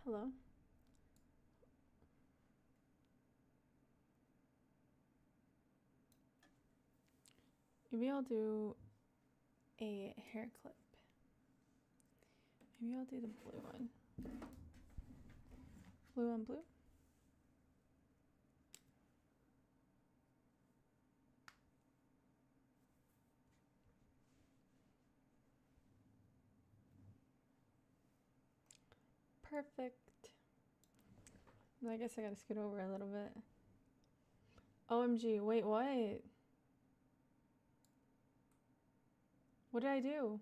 Hello. Maybe I'll do a hair clip. Maybe I'll do the blue one. Blue on blue. Perfect. I guess I gotta scoot over a little bit. OMG, wait, what? What did I do?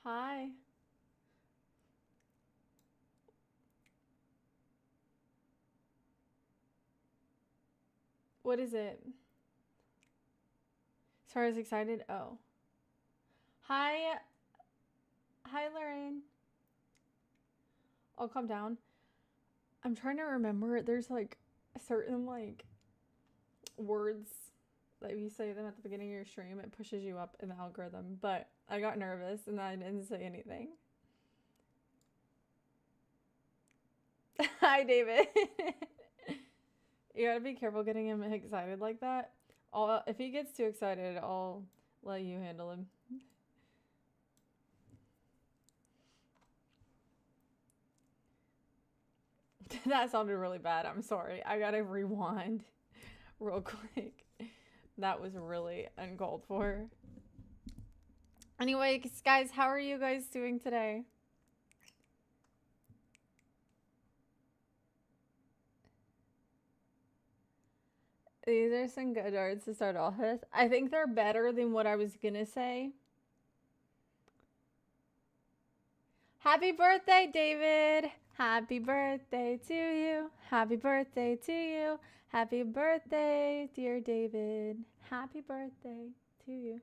Hi. What is it? Sorry, I was excited. Oh. Hi. Hi, Lorraine. I'll calm down. I'm trying to remember. There's like certain like words that if you say them at the beginning of your stream, it pushes you up in the algorithm. But I got nervous and I didn't say anything. Hi, David. You gotta be careful getting him excited like that. If he gets too excited, I'll let you handle him. That sounded really bad. I'm sorry. I gotta rewind real quick. That was really uncalled for. Anyway, guys, how are you guys doing today? These are some good words to start off with. I think they're better than what I was gonna say. Happy birthday, David! Happy birthday to you. Happy birthday to you. Happy birthday, dear David. Happy birthday to you.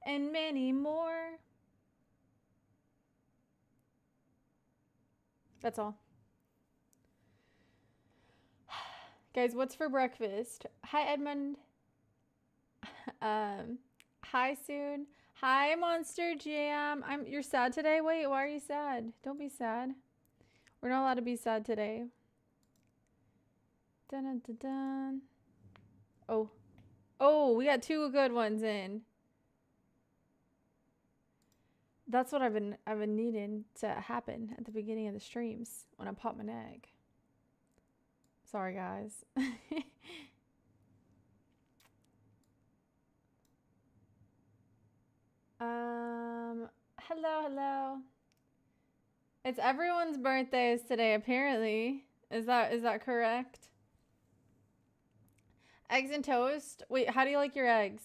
And many more. That's all. Guys, what's for breakfast? Hi, Edmund. Hi, Soon. Hi, Monster Jam. You're sad today? Wait, why are you sad? Don't be sad. We're not allowed to be sad today. Dun dun dun dun. Oh, we got two good ones in. That's what I've been needing to happen at the beginning of the streams when I pop my egg. Sorry, guys. Hello. It's everyone's birthdays today, apparently. Is that correct? Eggs and toast? Wait, how do you like your eggs?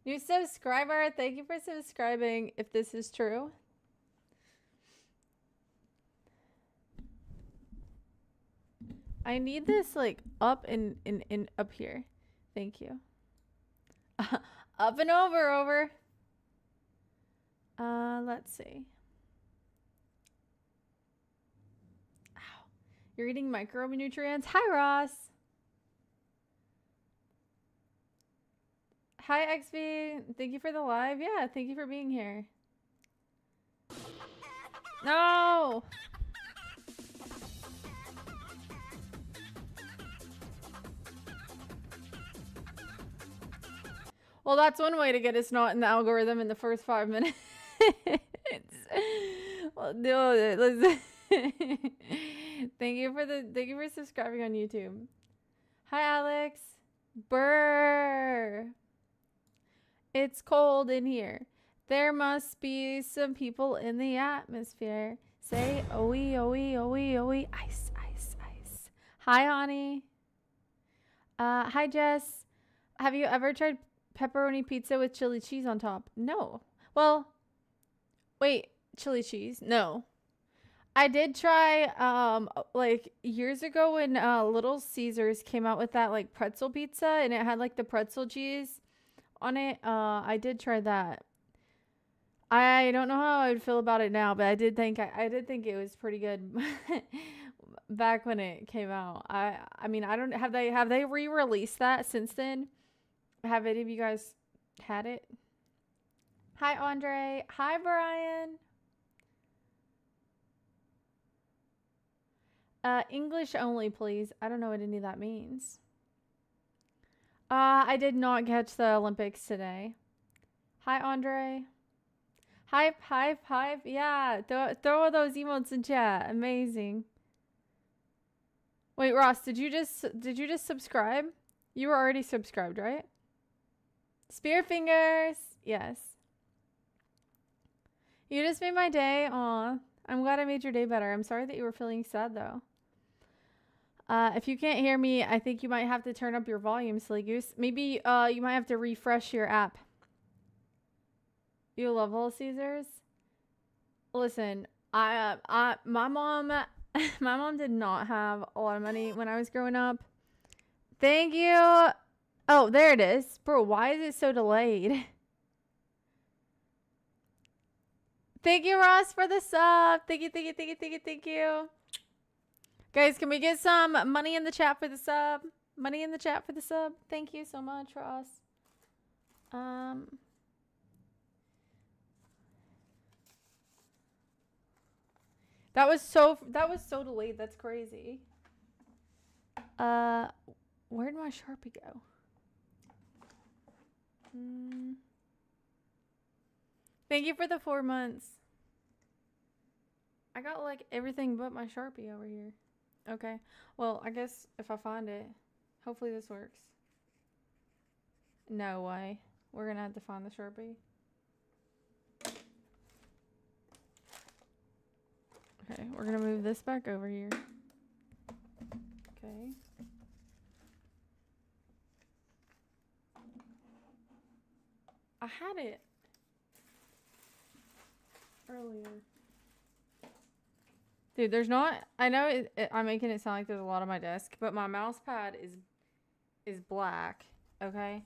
New subscriber, thank you for subscribing, if this is true. I need this like up and up here. Thank you. Up and over. Let's see. Ow. You're eating micronutrients? Hi, Ross. Hi, XV. Thank you for the live. Yeah, thank you for being here. No! Well, that's one way to get us not in the algorithm in the first 5 minutes. Well, no, thank you for subscribing on YouTube. Hi, Alex. Brr. It's cold in here. There must be some people in the atmosphere. Say, oe, ice. Hi, Ani. Hi, Jess. Have you ever tried pepperoni pizza with chili cheese on top? No. Well, wait, chili cheese? No. I did try, like years ago when Little Caesars came out with that like pretzel pizza and it had like the pretzel cheese on it. I did try that. I don't know how I would feel about it now, but I did think it was pretty good back when it came out. I mean, I don't have they re-released that since then? Have any of you guys had it? Hi, Andre. Hi, Brian. English only, please. I don't know what any of that means. I did not catch the Olympics today. Hi, Andre. Hype, hype, hype. Yeah, throw those emotes in chat. Amazing. Wait, Ross, did you just subscribe? You were already subscribed, right? Spear fingers. Yes. You just made my day. Aw. I'm glad I made your day better. I'm sorry that you were feeling sad, though. If you can't hear me, I think you might have to turn up your volume, silly goose. Maybe you might have to refresh your app. You love Little Caesars? Listen, my mom, my mom did not have a lot of money when I was growing up. Thank you. Oh, there it is. Bro, why is it so delayed? Thank you, Ross, for the sub. Thank you, thank you, thank you, thank you, thank you. Guys, can we get some money in the chat for the sub? Money in the chat for the sub. Thank you so much, Ross. That was so delayed. That's crazy. Where'd my Sharpie go? Thank you for the 4 months. I got like everything but my Sharpie over here. Okay. Well, I guess if I find it, hopefully this works. No way. We're gonna have to find the Sharpie. Okay, we're gonna move this back over here. Okay. I had it earlier. Dude, there's not. I know I'm making it sound like there's a lot on my desk, but my mouse pad is black. Okay,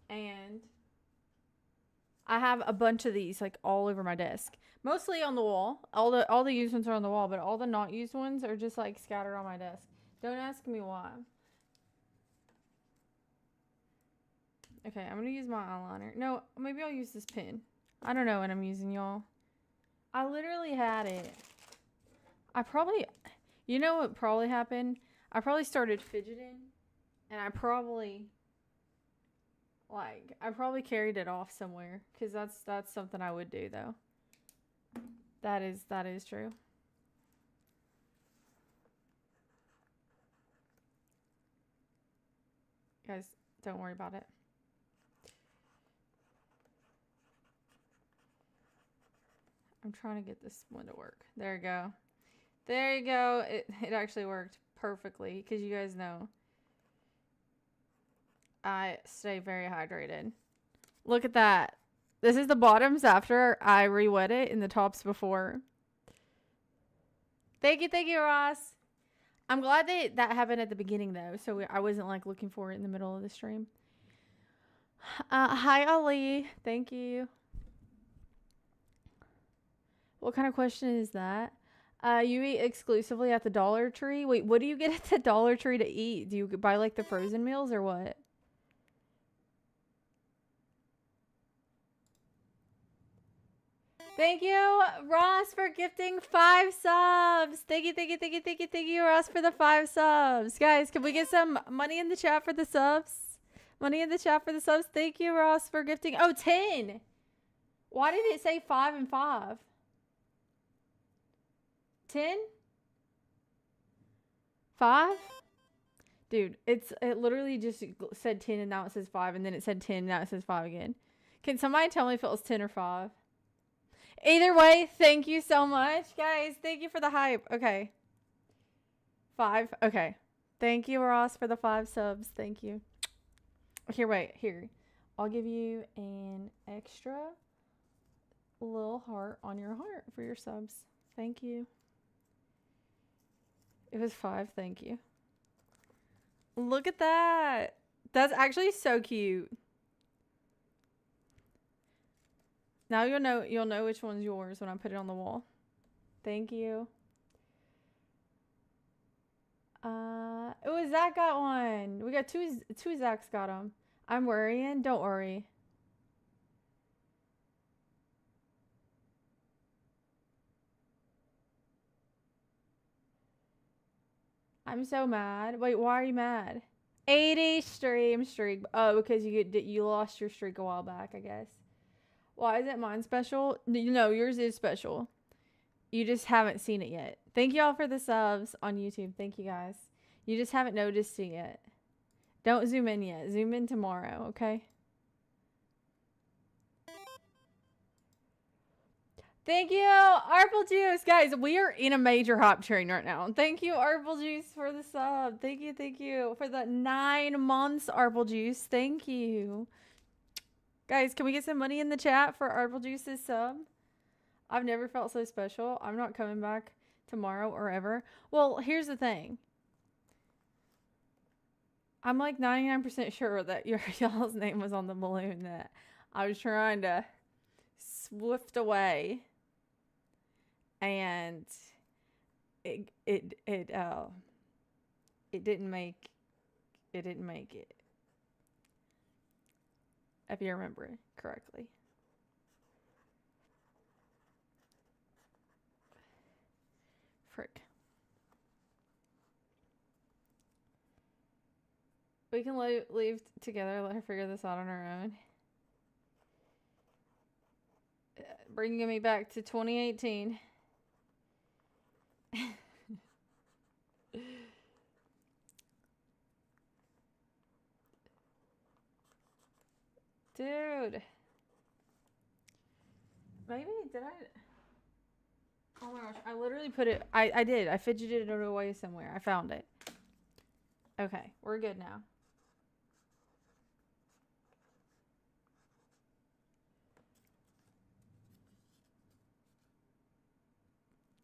and I have a bunch of these like all over my desk, mostly on the wall. All the used ones are on the wall, but all the not used ones are just like scattered on my desk. Don't ask me why. Okay, I'm gonna use my eyeliner. No, maybe I'll use this pen. I don't know what I'm using, y'all. I literally had it. You know what probably happened? I probably started fidgeting, and I probably carried it off somewhere, because that's something I would do, though. That is true. Guys, don't worry about it. I'm trying to get this one to work. There you go. There you go. It actually worked perfectly, because you guys know I stay very hydrated. Look at that. This is the bottoms after I re-wet it, and the tops before. Thank you, Ross. I'm glad that happened at the beginning, though, so I wasn't like looking for it in the middle of the stream. Hi, Ali. Thank you. What kind of question is that? You eat exclusively at the Dollar Tree? Wait, what do you get at the Dollar Tree to eat? Do you buy like the frozen meals or what? Thank you, Ross, for gifting 5 subs. Thank you, Ross, for the 5 subs. Guys, can we get some money in the chat for the subs? Money in the chat for the subs. Thank you, Ross, for gifting. Oh, 10. Why did it say 5 and 5? 10? 5? Dude, it literally just said 10 and now it says 5, and then it said 10 and now it says 5 again. Can somebody tell me if it was 10 or 5? Either way, thank you so much, guys. Thank you for the hype. Okay. 5. Okay. Thank you, Ross, for the 5 subs. Thank you. Here, wait. Here. I'll give you an extra little heart on your heart for your subs. Thank you. It was 5. Thank you. Look at that. That's actually so cute. Now you'll know which one's yours when I put it on the wall. Thank you. It was Zach got one. We got two Zachs got them. I'm worrying. Don't worry. I'm so mad. Wait, why are you mad? 80 stream streak. Oh, because you lost your streak a while back, I guess. Why isn't mine special? No, yours is special. You just haven't seen it yet. Thank y'all for the subs on YouTube. Thank you guys. You just haven't noticed it yet. Don't zoom in yet. Zoom in tomorrow, okay? Thank you, Arple Juice. Guys, we are in a major hype train right now. Thank you, Arple Juice, for the sub. Thank you. For the 9 months, Arple Juice. Thank you. Guys, can we get some money in the chat for Arple Juice's sub? I've never felt so special. I'm not coming back tomorrow or ever. Well, here's the thing. I'm like 99% sure that y'all's name was on the balloon that I was trying to swift away. And it didn't make it. If you remember correctly. Frick. We can leave together, let her figure this out on her own. Bringing me back to 2018. Dude. Maybe, did I? Oh my gosh, I literally put it, I did. I fidgeted it away somewhere. I found it. Okay, we're good now.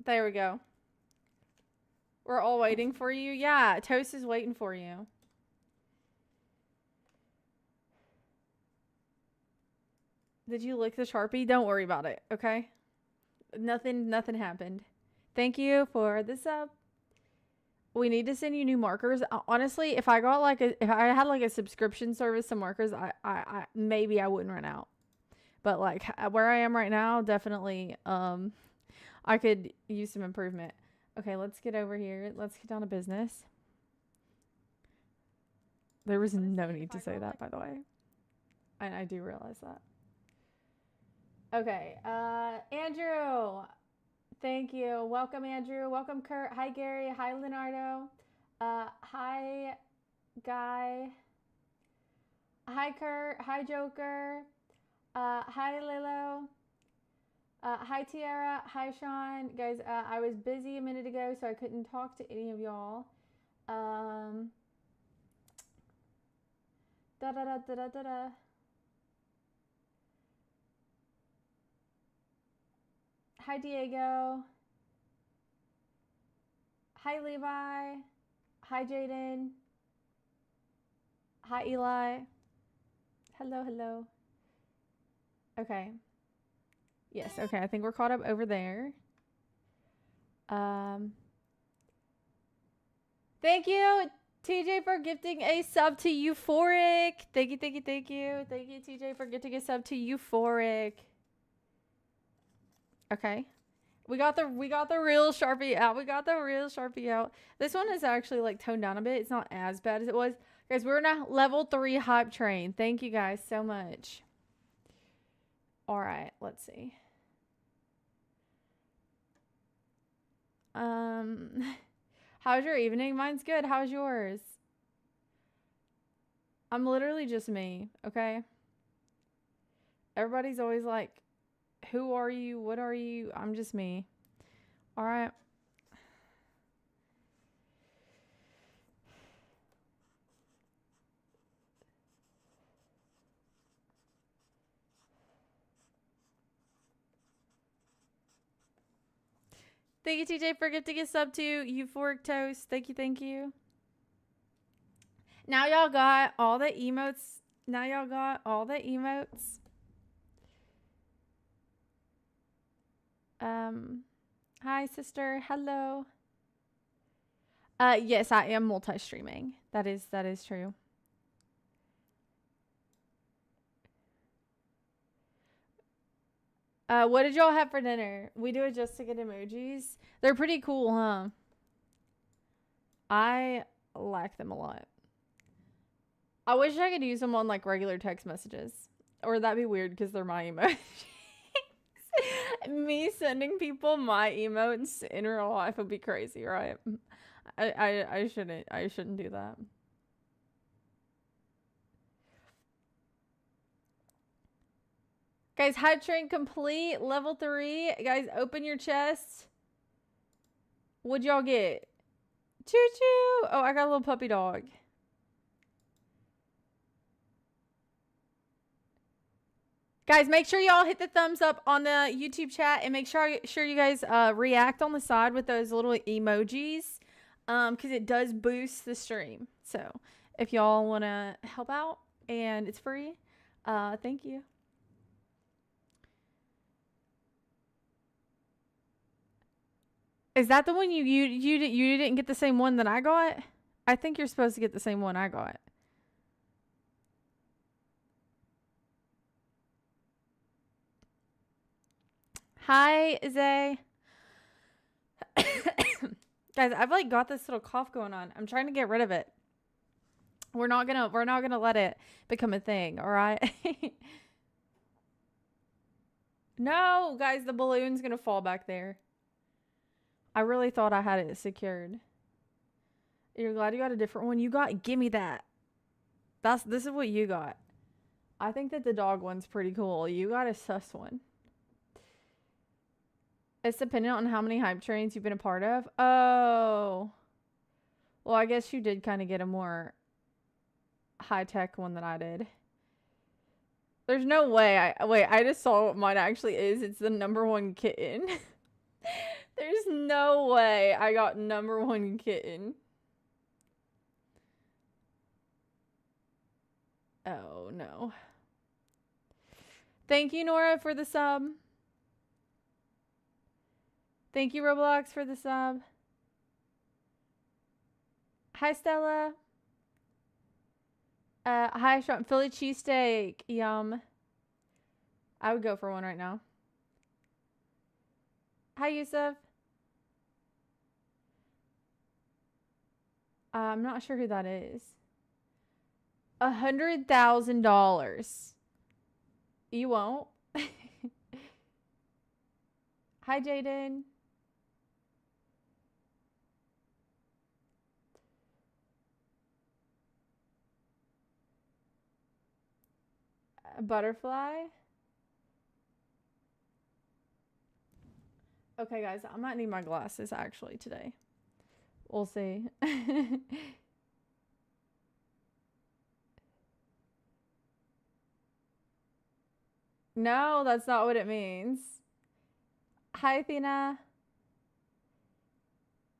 There we go. We're all waiting for you. Yeah, Toast is waiting for you. Did you lick the Sharpie? Don't worry about it, okay? Nothing happened. Thank you for the sub. We need to send you new markers. Honestly, if I got like if I had like a subscription service to markers, I maybe I wouldn't run out. But like where I am right now, definitely I could use some improvement. Okay, let's get over here. Let's get down to business. There was no need to say that, by the way. And I do realize that. Okay, Andrew. Thank you. Welcome, Andrew. Welcome, Kurt. Hi, Gary. Hi, Leonardo. Hi, Guy. Hi, Kurt. Hi, Joker. Hi, Lilo. Hi, Tiara. Hi, Sean. Guys, I was busy a minute ago, so I couldn't talk to any of y'all. Hi, Diego. Hi, Levi. Hi, Jaden. Hi, Eli. Hello. Okay. Yes, okay. I think we're caught up over there. Thank you, TJ, for gifting a sub to Euphoric. Thank you. Thank you, TJ, for gifting a sub to Euphoric. Okay. We got the real Sharpie out. This one is actually like toned down a bit. It's not as bad as it was. Guys, we're in a level 3 hype train. Thank you guys so much. All right, let's see. How's your evening? Mine's good. How's yours? I'm literally just me, okay? Everybody's always like, who are you? What are you? I'm just me. All right. Thank you, TJ, for gifting a sub to Euphoric Toast. Thank you. Now y'all got all the emotes. Hi, sister. Hello. Yes, I am multi-streaming. That is true. What did y'all have for dinner? We do it just to get emojis. They're pretty cool, huh? I like them a lot. I wish I could use them on like regular text messages. Or that'd be weird because they're my emojis. Me sending people my emotes in real life would be crazy, right? I shouldn't do that. Guys, hype train complete. Level 3. Guys, open your chests. What'd y'all get? Choo choo. Oh, I got a little puppy dog. Guys, make sure y'all hit the thumbs up on the YouTube chat and make sure you guys react on the side with those little emojis, because it does boost the stream. So if y'all want to help out and it's free, thank you. Is that the one you didn't get the same one that I got? I think you're supposed to get the same one I got. Hi, Zay. Guys, I've like got this little cough going on. I'm trying to get rid of it. We're not gonna let it become a thing, all right? No, guys, the balloon's gonna fall back there. I really thought I had it secured. You're glad you got a different one? You got, give me that. This is what you got. I think that the dog one's pretty cool. You got a sus one. It's dependent on how many hype trains you've been a part of. Oh. Well, I guess you did kind of get a more high-tech one than I did. There's no way. Wait, I just saw what mine actually is. It's the #1 kitten. There's no way I got #1 kitten. Oh, no. Thank you, Nora, for the sub. Thank you, Roblox, for the sub. Hi, Stella. Hi, Sean. Philly cheesesteak. Yum. I would go for one right now. Hi, Yusuf. I'm not sure who that is. $100,000. You won't? Hi, Jaden. A butterfly. Okay, guys, I might need my glasses actually today. We'll see. No, that's not what it means. Hi, Athena.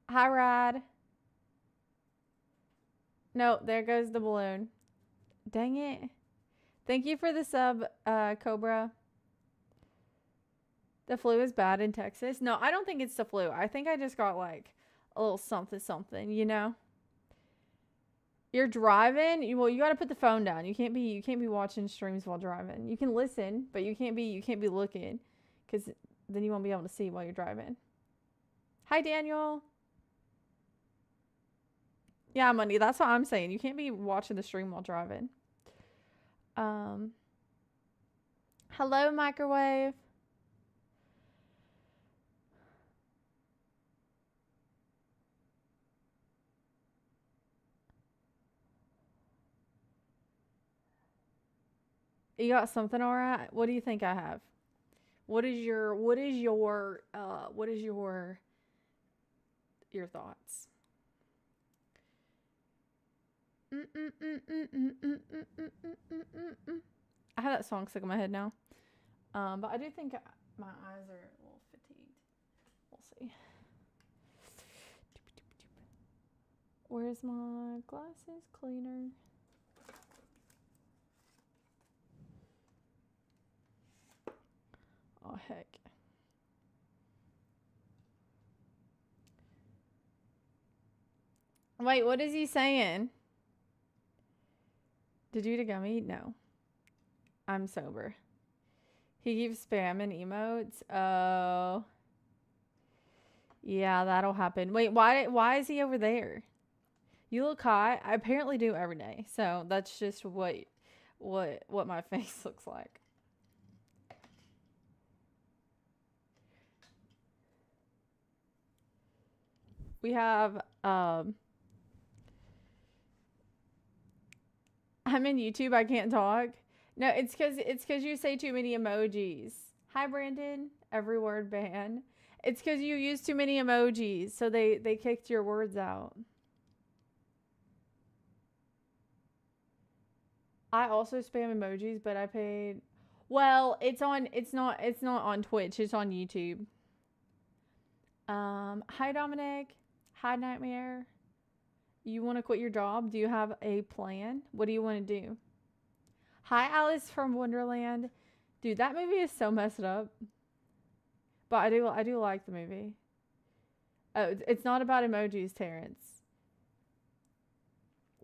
Hi, Rad. No, there goes the balloon. Dang it. Thank you for the sub, Cobra. The flu is bad in Texas. No, I don't think it's the flu. I think I just got like a little something, you know? You're driving? Well, you got to put the phone down. You can't be watching streams while driving. You can listen, but you can't be looking, cuz then you won't be able to see while you're driving. Hi, Daniel. Yeah, Money, that's what I'm saying. You can't be watching the stream while driving. Hello, microwave. You got something all right? What do you think I have? What is your thoughts? I have that song stuck in my head now. But I do think my eyes are a little fatigued. We'll see. Where's my glasses cleaner? Oh, heck. Wait, what is he saying? Did you eat a gummy? No. I'm sober. He keeps spamming emotes. Oh. Yeah, that'll happen. Wait, why is he over there? You look hot. I apparently do every day. So that's just what my face looks like. We have I'm in YouTube. I can't talk. No, it's cuz you say too many emojis. Hi Brandon. Every word ban. It's cuz you use too many emojis. So they kicked your words out. I also spam emojis, but I paid. Well, it's not on Twitch. It's on YouTube. Hi Dominic. Hi Nightmare. You want to quit your job? Do you have a plan? What do you want to do? Hi Alice from Wonderland. Dude, that movie is so messed up. But I do like the movie. Oh, it's not about emojis, Terrence.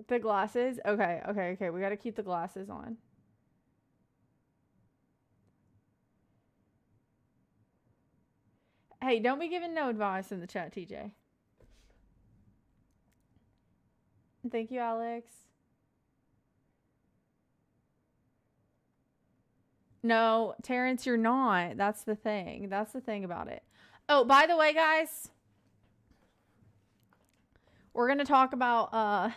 The glasses? Okay. We got to keep the glasses on. Hey, don't be giving no advice in the chat, TJ. Thank you, Alex. No, Terrence, you're not. That's the thing. That's the thing about it. Oh, by the way, guys, we're gonna talk about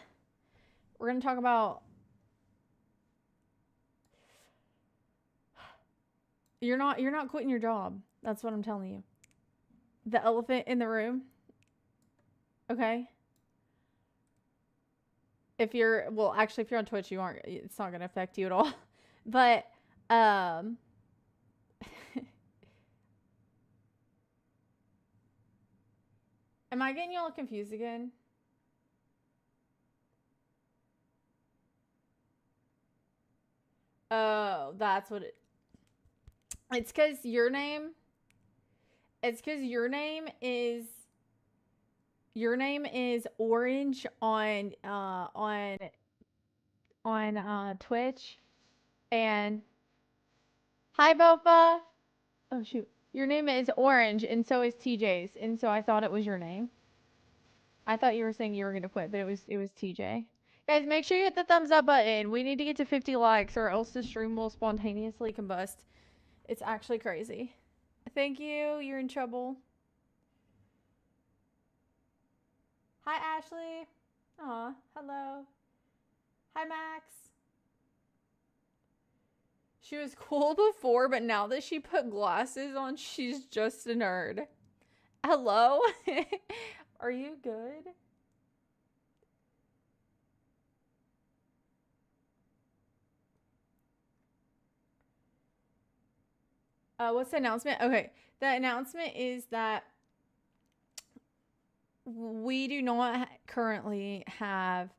you're not quitting your job. That's what I'm telling you. The elephant in the room. Okay. If you're actually if you're on Twitch, you aren't. It's not gonna affect you at all. But am I getting y'all confused again? Oh, that's what it. It's because your name. It's because your name is orange on Twitch, and hi Bofa. Oh shoot, your name is orange, and so is TJ's, and so I thought it was your name. I thought you were saying you were gonna quit, but it was TJ. Guys, make sure you hit the thumbs up button. We need to get to 50 likes, or else the stream will spontaneously combust. It's actually crazy. Thank you. You're in trouble. Hi, Ashley. Aw, hello. Hi, Max. She was cool before, but now that she put glasses on, she's just a nerd. Hello? Are you good? What's the announcement? Okay, the announcement is that we do not currently have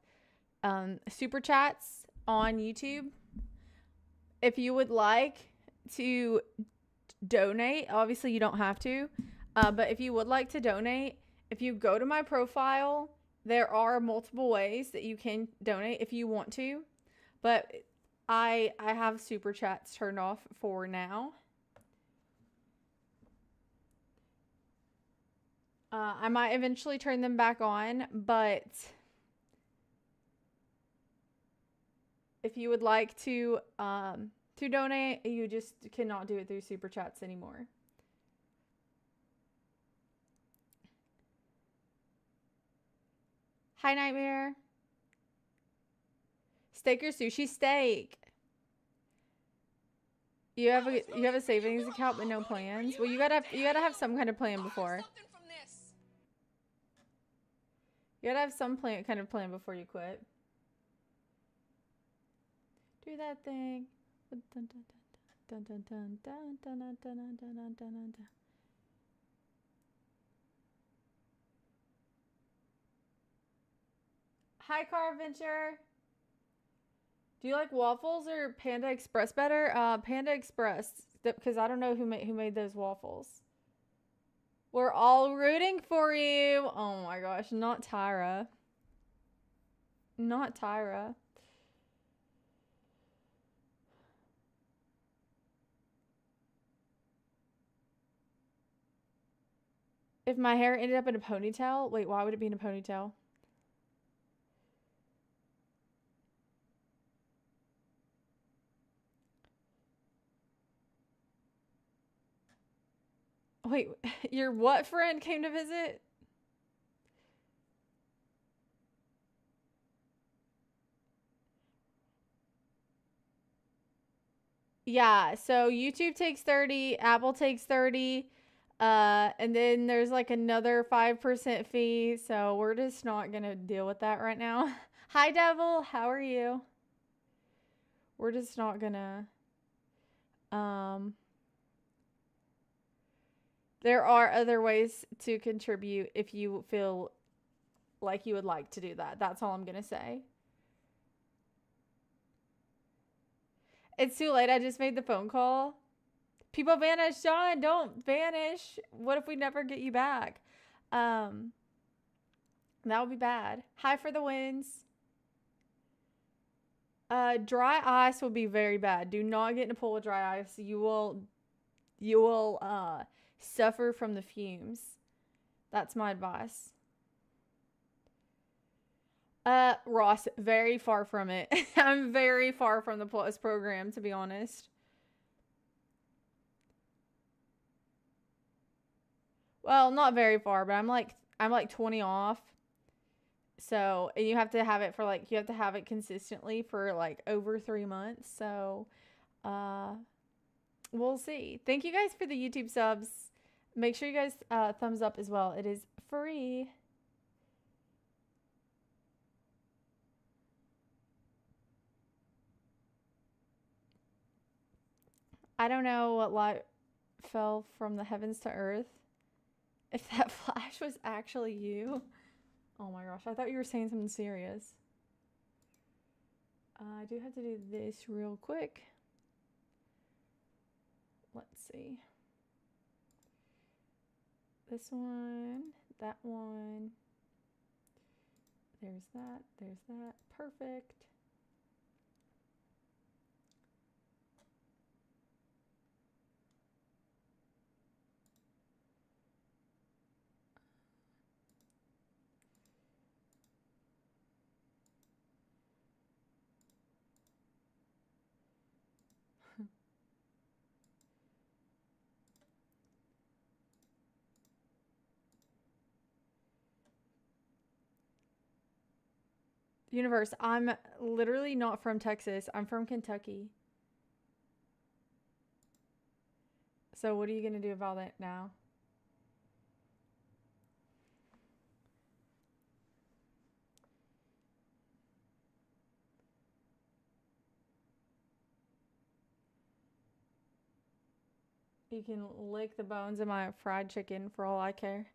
super chats on YouTube. If you would like to donate, obviously you don't have to, but if you would like to donate, if you go to my profile, there are multiple ways that you can donate if you want to, but I have super chats turned off for now. I might eventually turn them back on, but if you would like to donate, you just cannot do it through super chats anymore. Hi, Nightmare. Steak or sushi? Steak. You have a savings account but no plans. Well, you gotta have some kind of plan before. You gotta have some kind of plan before you quit. Do that thing. Hi, Car Adventure. Do you like waffles or Panda Express better? Panda Express, because I don't know who made those waffles. We're all rooting for you. Oh my gosh, not Tyra. Not Tyra. If my hair ended up in a ponytail, wait, why would it be in a ponytail? Wait, your what friend came to visit? Yeah, so YouTube takes 30, Apple takes 30, and then there's like another 5% fee, so we're just not gonna deal with that right now. Hi, Devil, how are you? We're just not gonna, um, there are other ways to contribute if you feel like you would like to do that. That's all I'm gonna say. It's too late, I just made the phone call. People vanish, John, don't vanish. What if we never get you back? Um, that would be bad. Hi for the wins. Dry ice will be very bad. Do not get in a pool with dry ice. You will suffer from the fumes. That's my advice. Ross, very far from it. I'm very far from the Plus program, to be honest. Well, not very far, but I'm like 20 off. So, and you have to have it for like, you have to have it consistently for like over 3 months. So, uh, we'll see. Thank you guys for the YouTube subs. Make sure you guys thumbs up as well. It is free. I don't know what light fell from the heavens to earth. If that flash was actually you. Oh my gosh, I thought you were saying something serious. I do have to do this real quick. Let's see. This one, that one. There's that, there's that. Perfect. Universe, I'm literally not from Texas. I'm from Kentucky. So what are you going to do about it now? You can lick the bones of my fried chicken for all I care.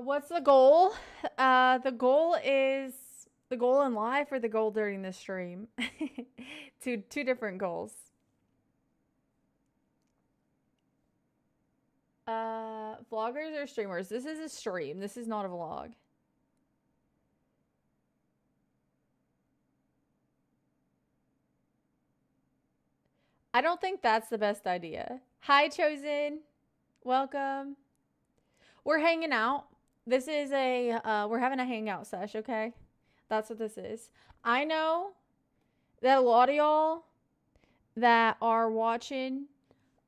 What's the goal? The goal is the goal in life or the goal during the stream? Two different goals. Vloggers or streamers? This is a stream. This is not a vlog. I don't think that's the best idea. Hi, Chosen. Welcome. We're hanging out. This is we're having a hangout sesh, okay? That's what this is. I know that a lot of y'all that are watching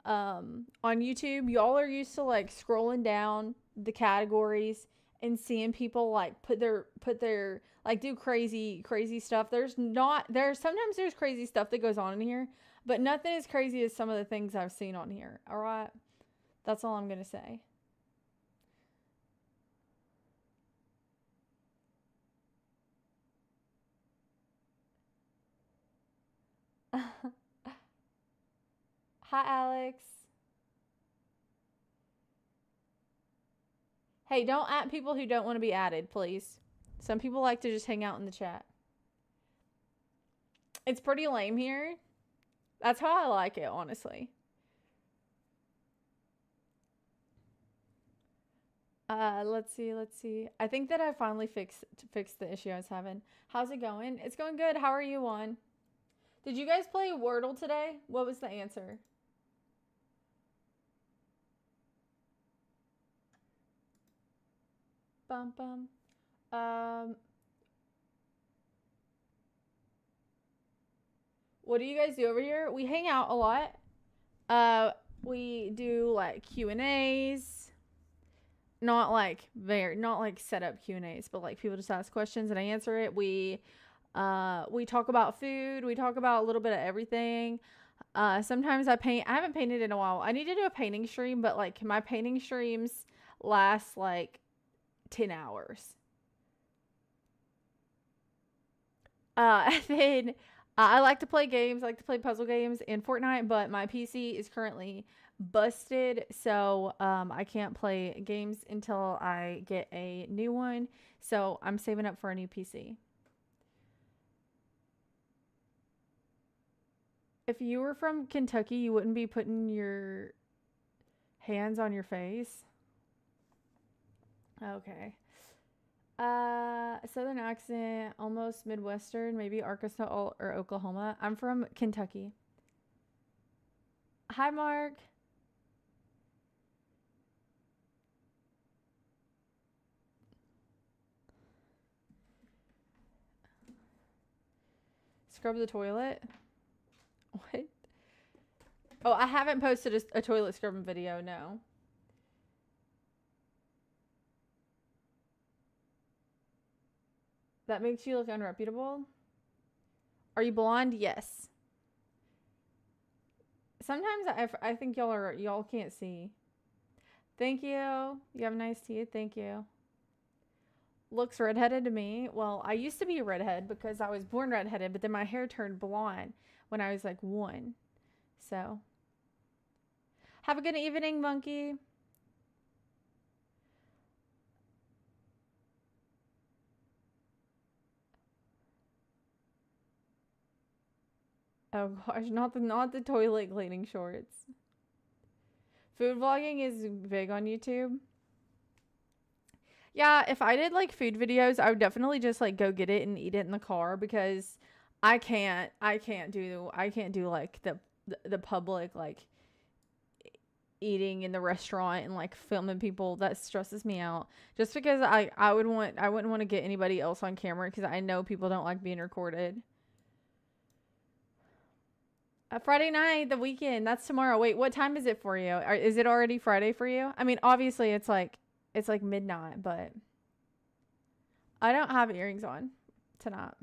on YouTube, y'all are used to like scrolling down the categories and seeing people like put their like do crazy stuff. Sometimes there's crazy stuff that goes on in here, but nothing as crazy as some of the things I've seen on here. All right? That's all I'm going to say. Hi, Alex. Hey, don't at people who don't want to be added, please. Some people like to just hang out in the chat. It's pretty lame here. That's how I like it, honestly. Let's see. I think that I finally fixed the issue I was having. How's it going? It's going good. How are you on? Did you guys play Wordle today? What was the answer? Bum bum. What do you guys do over here? We hang out a lot. We do like Q&As, not like set up Q&As, but like people just ask questions and I answer it. We talk about food. We talk about a little bit of everything. Sometimes I paint. I haven't painted in a while. I need to do a painting stream, but like my painting streams last like 10 hours. Then I like to play games. I like to play puzzle games in Fortnite, but my PC is currently busted, so I can't play games until I get a new one. So I'm saving up for a new PC. If you were from Kentucky, you wouldn't be putting your hands on your face. Okay. Southern accent, almost Midwestern, maybe Arkansas or Oklahoma. I'm from Kentucky. Hi, Mark. Scrub the toilet. What? Oh, I haven't posted a toilet scrubbing video, no. That makes you look unreputable? Are you blonde? Yes. Sometimes I think y'all can't see. Thank you. You have nice teeth. Thank you. Looks redheaded to me. Well, I used to be a redhead because I was born redheaded, but then my hair turned blonde when I was like 1. So, have a good evening, monkey. Oh gosh, not the toilet cleaning shorts. Food vlogging is big on YouTube. Yeah, if I did like food videos, I would definitely just like go get it and eat it in the car because I can't do like the public like eating in the restaurant and like filming people. That stresses me out. Just because I wouldn't want to get anybody else on camera because I know people don't like being recorded. Friday night, the weekend. That's tomorrow. Wait, what time is it for you? Is it already Friday for you? I mean, obviously it's like midnight, but I don't have earrings on tonight.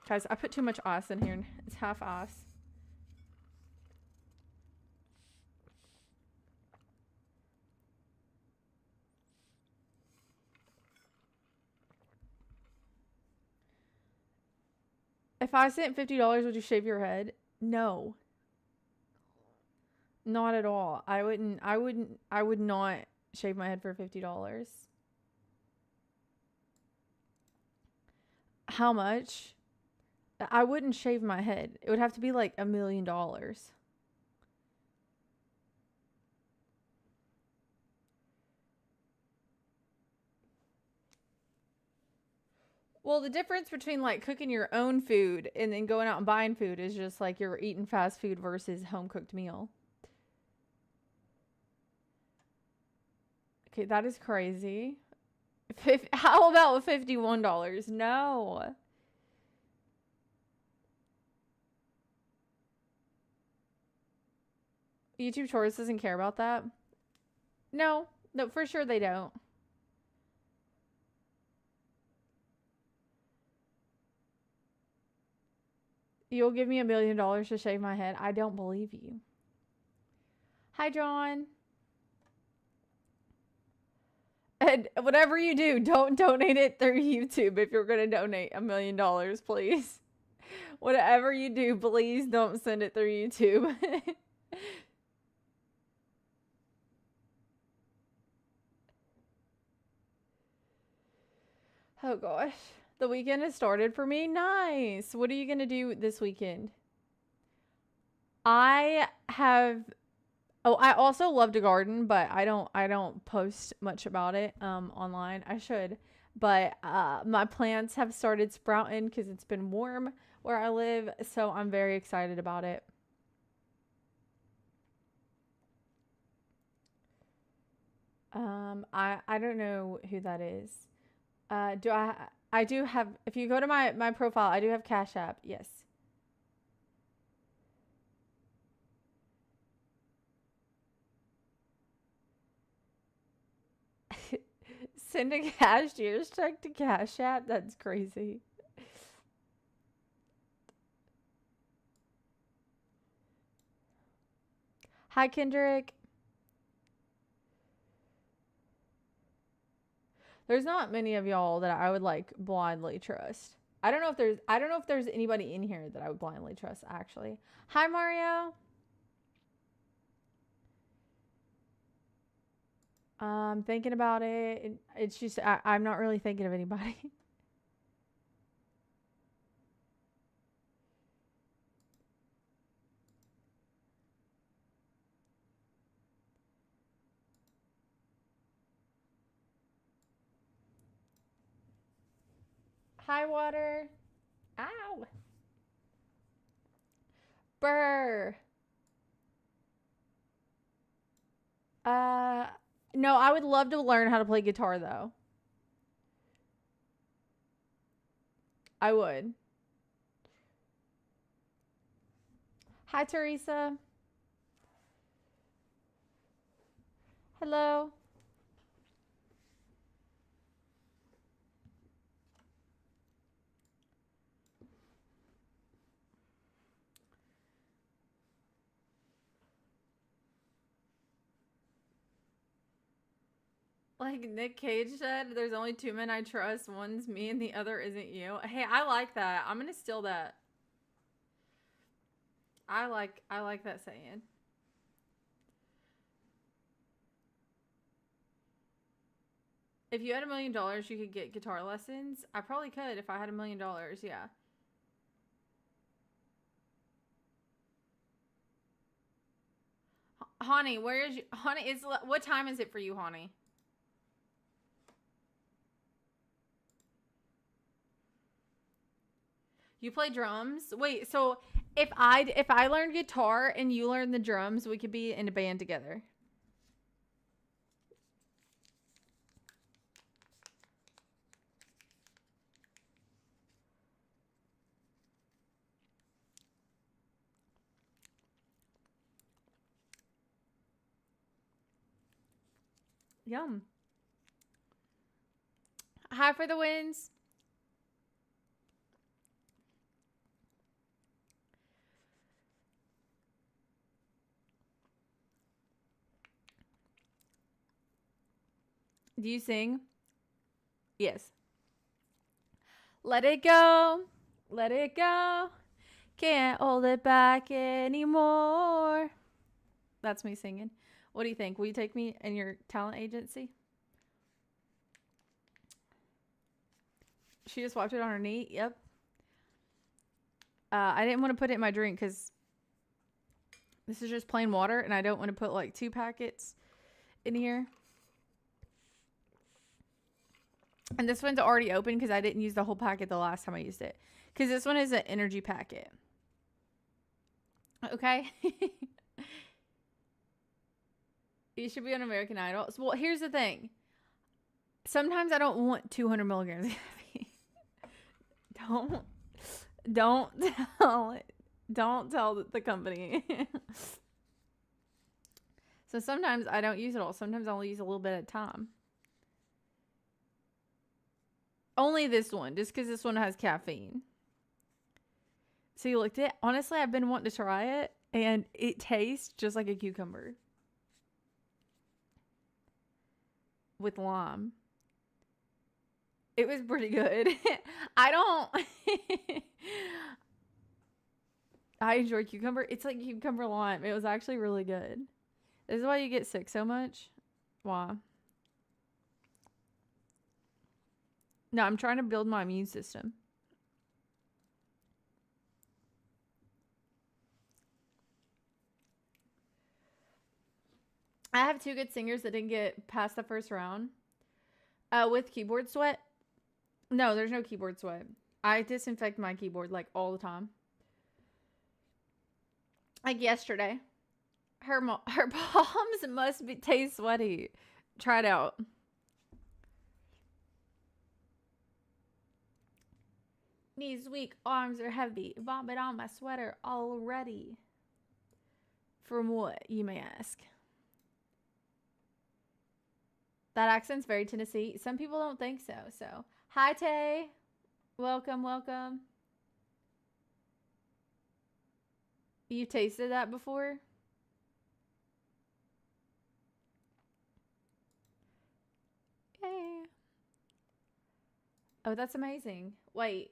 Guys, I put too much ice in here. It's half ice. If I sent $50, would you shave your head? No. Not at all. I would not shave my head for $50. How much? I wouldn't shave my head. It would have to be like $1 million. Well, the difference between like cooking your own food and then going out and buying food is just like you're eating fast food versus home cooked meal. Okay, that is crazy. How about $51? No. YouTube Shorts doesn't care about that. No, for sure they don't. You'll give me $1 million to shave my head? I don't believe you. Hi, John. And whatever you do, don't donate it through YouTube if you're going to donate $1 million, please. Whatever you do, please don't send it through YouTube. Oh gosh. The weekend has started for me. Nice. What are you going to do this weekend? I also love to garden, but I don't post much about it online. I should. But my plants have started sprouting because it's been warm where I live, so I'm very excited about it. I don't know who that is. Do I do have, if you go to my profile, I do have Cash App. Yes. Send a cashier's check to Cash App? That's crazy. Hi, Kendrick. There's not many of y'all that I would like blindly trust. I don't know if there's anybody in here that I would blindly trust actually. Hi, Mario. Thinking about it. It's just I'm not really thinking of anybody. Hi, Water. Ow. Burr. No, I would love to learn how to play guitar though. I would. Hi, Teresa. Hello. Like Nick Cage said, there's only two men I trust. One's me and the other isn't you. Hey, I like that. I'm gonna steal that. I like that saying. If you had $1 million, you could get guitar lessons. I probably could if I had $1 million. Yeah. Honey, where is you? Honey, what time is it for you, honey? You play drums? Wait, so if I learned guitar and you learned the drums, we could be in a band together. Yum. Hi for the wins. Do you sing? Yes. Let it go. Let it go. Can't hold it back anymore. That's me singing. What do you think? Will you take me in your talent agency? She just wiped it on her knee. Yep. I didn't want to put it in my drink because this is just plain water, and I don't want to put like 2 packets in here. And this one's already open because I didn't use the whole packet the last time I used it. Because this one is an energy packet. Okay? You should be on American Idol. So, well, here's the thing. Sometimes I don't want 200 milligrams of caffeine. Don't tell the company. So sometimes I don't use it all. Sometimes I'll use a little bit at a time. Only this one, just because this one has caffeine. So you looked at it. Honestly, I've been wanting to try it, and it tastes just like a cucumber with lime. It was pretty good. I enjoy cucumber. It's like cucumber lime. It was actually really good. This is why you get sick so much. Why? No, I'm trying to build my immune system. I have 2 good singers that didn't get past the first round. With keyboard sweat. No, there's no keyboard sweat. I disinfect my keyboard like all the time. Like yesterday. Her palms must taste sweaty. Try it out. Knees weak, arms are heavy. Vomit on my sweater already. From what, you may ask? That accent's very Tennessee. Some people don't think so. So, hi, Tay. Welcome, welcome. You tasted that before? Yay. Oh, that's amazing. Wait.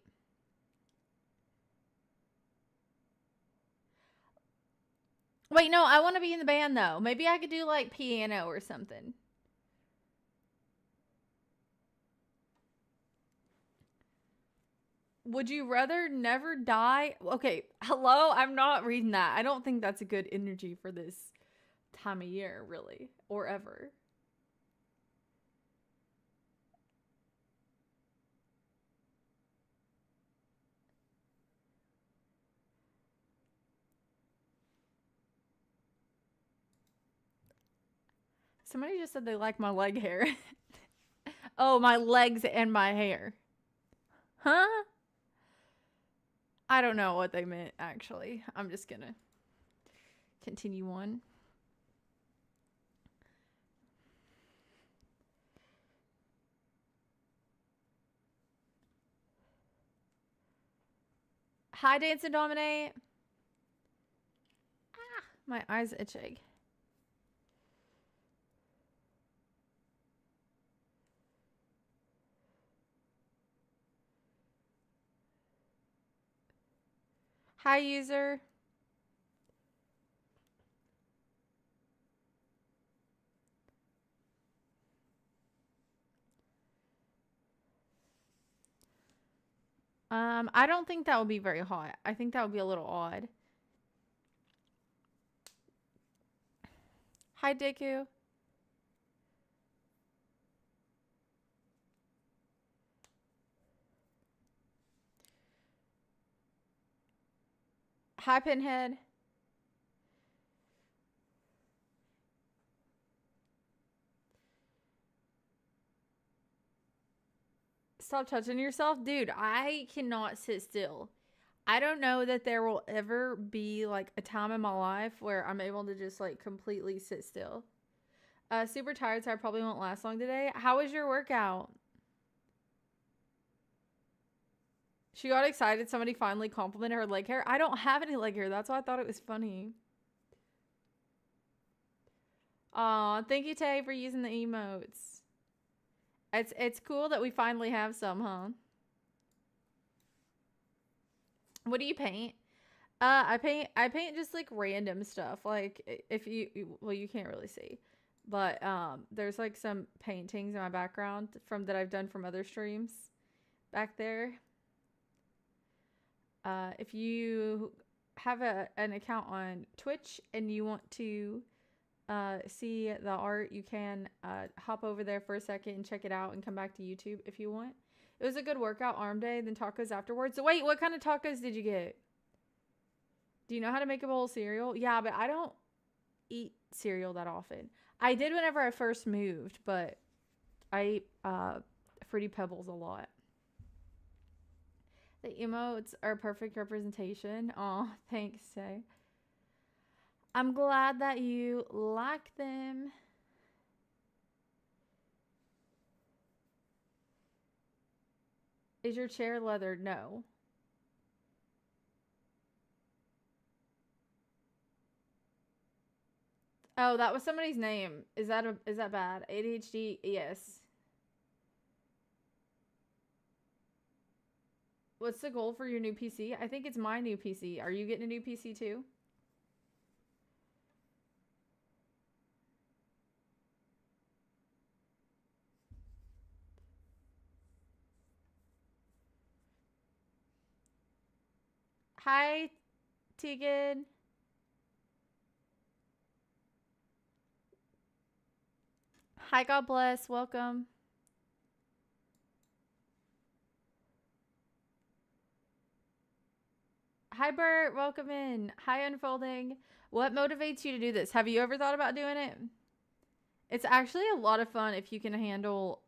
Wait, no, I want to be in the band, though. Maybe I could do, like, piano or something. Would you rather never die? Okay, hello? I'm not reading that. I don't think that's a good energy for this time of year, really, or ever. Somebody just said they like my leg hair. Oh, my legs and my hair. Huh? I don't know what they meant, actually. I'm just gonna continue on. Hi, Dance and Dominate. Ah, my eyes itching. Hi, user. I don't think that would be very hot. I think that would be a little odd. Hi, Deku. Hi, Pinhead. Stop touching yourself. Dude, I cannot sit still. I don't know that there will ever be like a time in my life where I'm able to just like completely sit still. Super tired, so I probably won't last long today. How was your workout? She got excited. Somebody finally complimented her leg hair. I don't have any leg hair. That's why I thought it was funny. Aw, thank you, Tay, for using the emotes. It's cool that we finally have some, huh? What do you paint? I paint just like random stuff. Like if well, you can't really see, but there's like some paintings in my background from that I've done from other streams back there. If you have an account on Twitch and you want to see the art, you can hop over there for a second and check it out and come back to YouTube if you want. It was a good workout, arm day, then tacos afterwards. So wait, what kind of tacos did you get? Do you know how to make a bowl of cereal? Yeah, but I don't eat cereal that often. I did whenever I first moved, but I eat Fruity Pebbles a lot. The emotes are a perfect representation. Aw, thanks, Say. I'm glad that you like them. Is your chair leather? No. Oh, that was somebody's name. Is that bad? ADHD? Yes. What's the goal for your new PC? I think it's my new PC. Are you getting a new PC too? Hi, Tegan. Hi, God bless. Welcome. Hi, Bert. Welcome in. Hi, Unfolding. What motivates you to do this? Have you ever thought about doing it? It's actually a lot of fun if you can handle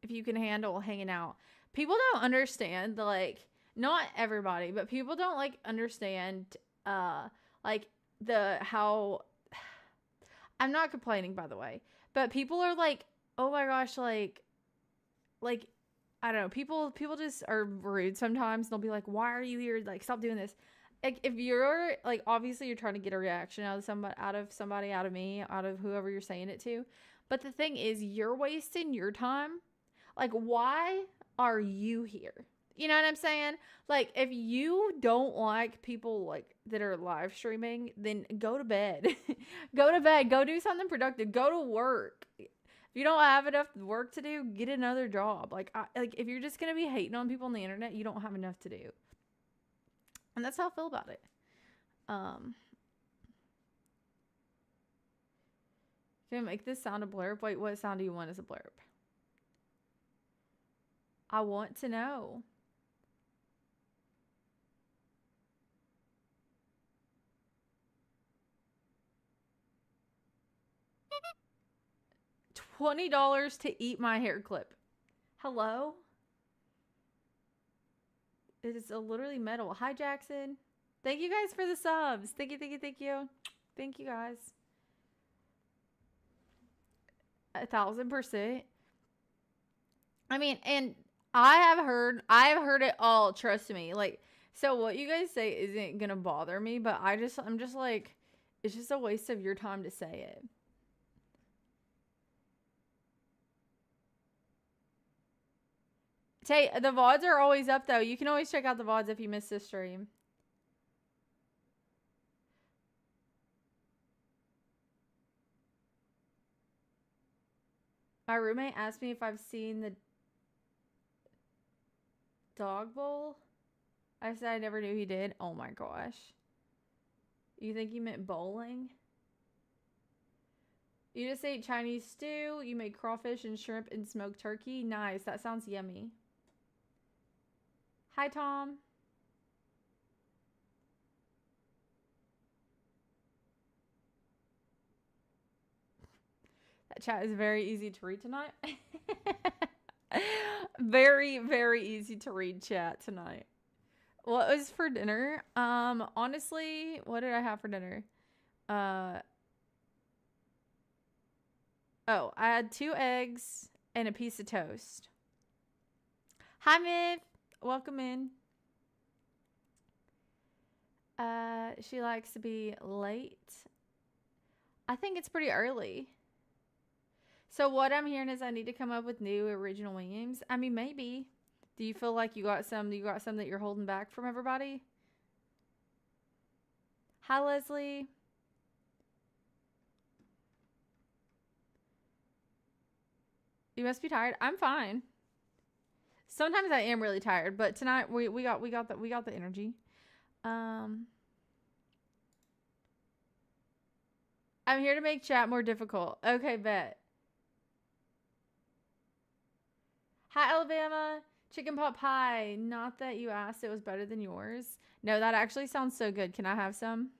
if you can handle hanging out. People don't understand the, like, not everybody, but people don't, like, understand, like, the, how, I'm not complaining, by the way, but people are like, oh my gosh, like, I don't know, people just are rude sometimes. They'll be like, why are you here? Like, stop doing this. Like, if you're, like, obviously you're trying to get a reaction out of somebody, out of me, out of whoever you're saying it to. But the thing is, you're wasting your time. Like, why are you here? You know what I'm saying? Like, if you don't like people, like, that are live streaming, then go to bed. Go to bed. Go do something productive. Go to work. If you don't have enough work to do, get another job. Like, if you're just going to be hating on people on the internet, you don't have enough to do. And that's how I feel about it. Can I make this sound a blurb? Wait, what sound do you want as a blurb? I want to know. $20 to eat my hair clip. Hello? It is literally metal. Hi, Jackson. Thank you guys for the subs. Thank you. Thank you guys. 1,000%. I mean, and I have heard it all. Trust me. Like, so what you guys say isn't gonna bother me, but I'm just like, it's just a waste of your time to say it. The VODs are always up, though. You can always check out the VODs if you missed this stream. My roommate asked me if I've seen the dog bowl. I said I never knew he did. Oh my gosh. You think he meant bowling? You just ate Chinese stew. You made crawfish and shrimp and smoked turkey. Nice. That sounds yummy. Hi, Tom. That chat is very easy to read tonight. Very, very easy to read chat tonight. What was for dinner? Honestly, what did I have for dinner? Oh, I had 2 eggs and a piece of toast. Hi, Miv. Welcome in. She likes to be late. I think it's pretty early. So what I'm hearing is I need to come up with new original memes. I mean, maybe. Do you feel like you got some that you're holding back from everybody? Hi, Leslie. You must be tired. I'm fine. Sometimes I am really tired, but tonight we got the energy. I'm here to make chat more difficult. Okay, bet. Hi, Alabama. Chicken pot pie. Not that you asked. It was better than yours. No, that actually sounds so good. Can I have some?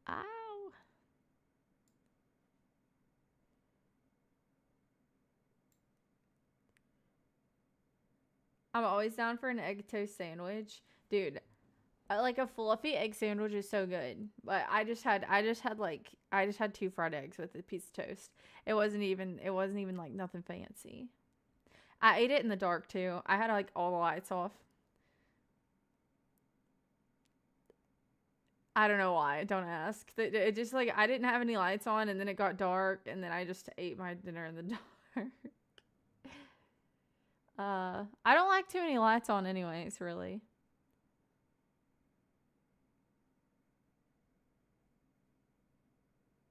Ow. I'm always down for an egg toast sandwich. Dude, like a fluffy egg sandwich is so good. But I just had 2 fried eggs with a piece of toast. It wasn't even like nothing fancy. I ate it in the dark too. I had like all the lights off. I don't know why. Don't ask. It just like I didn't have any lights on, and then it got dark, and then I just ate my dinner in the dark. I don't like too many lights on anyways, really.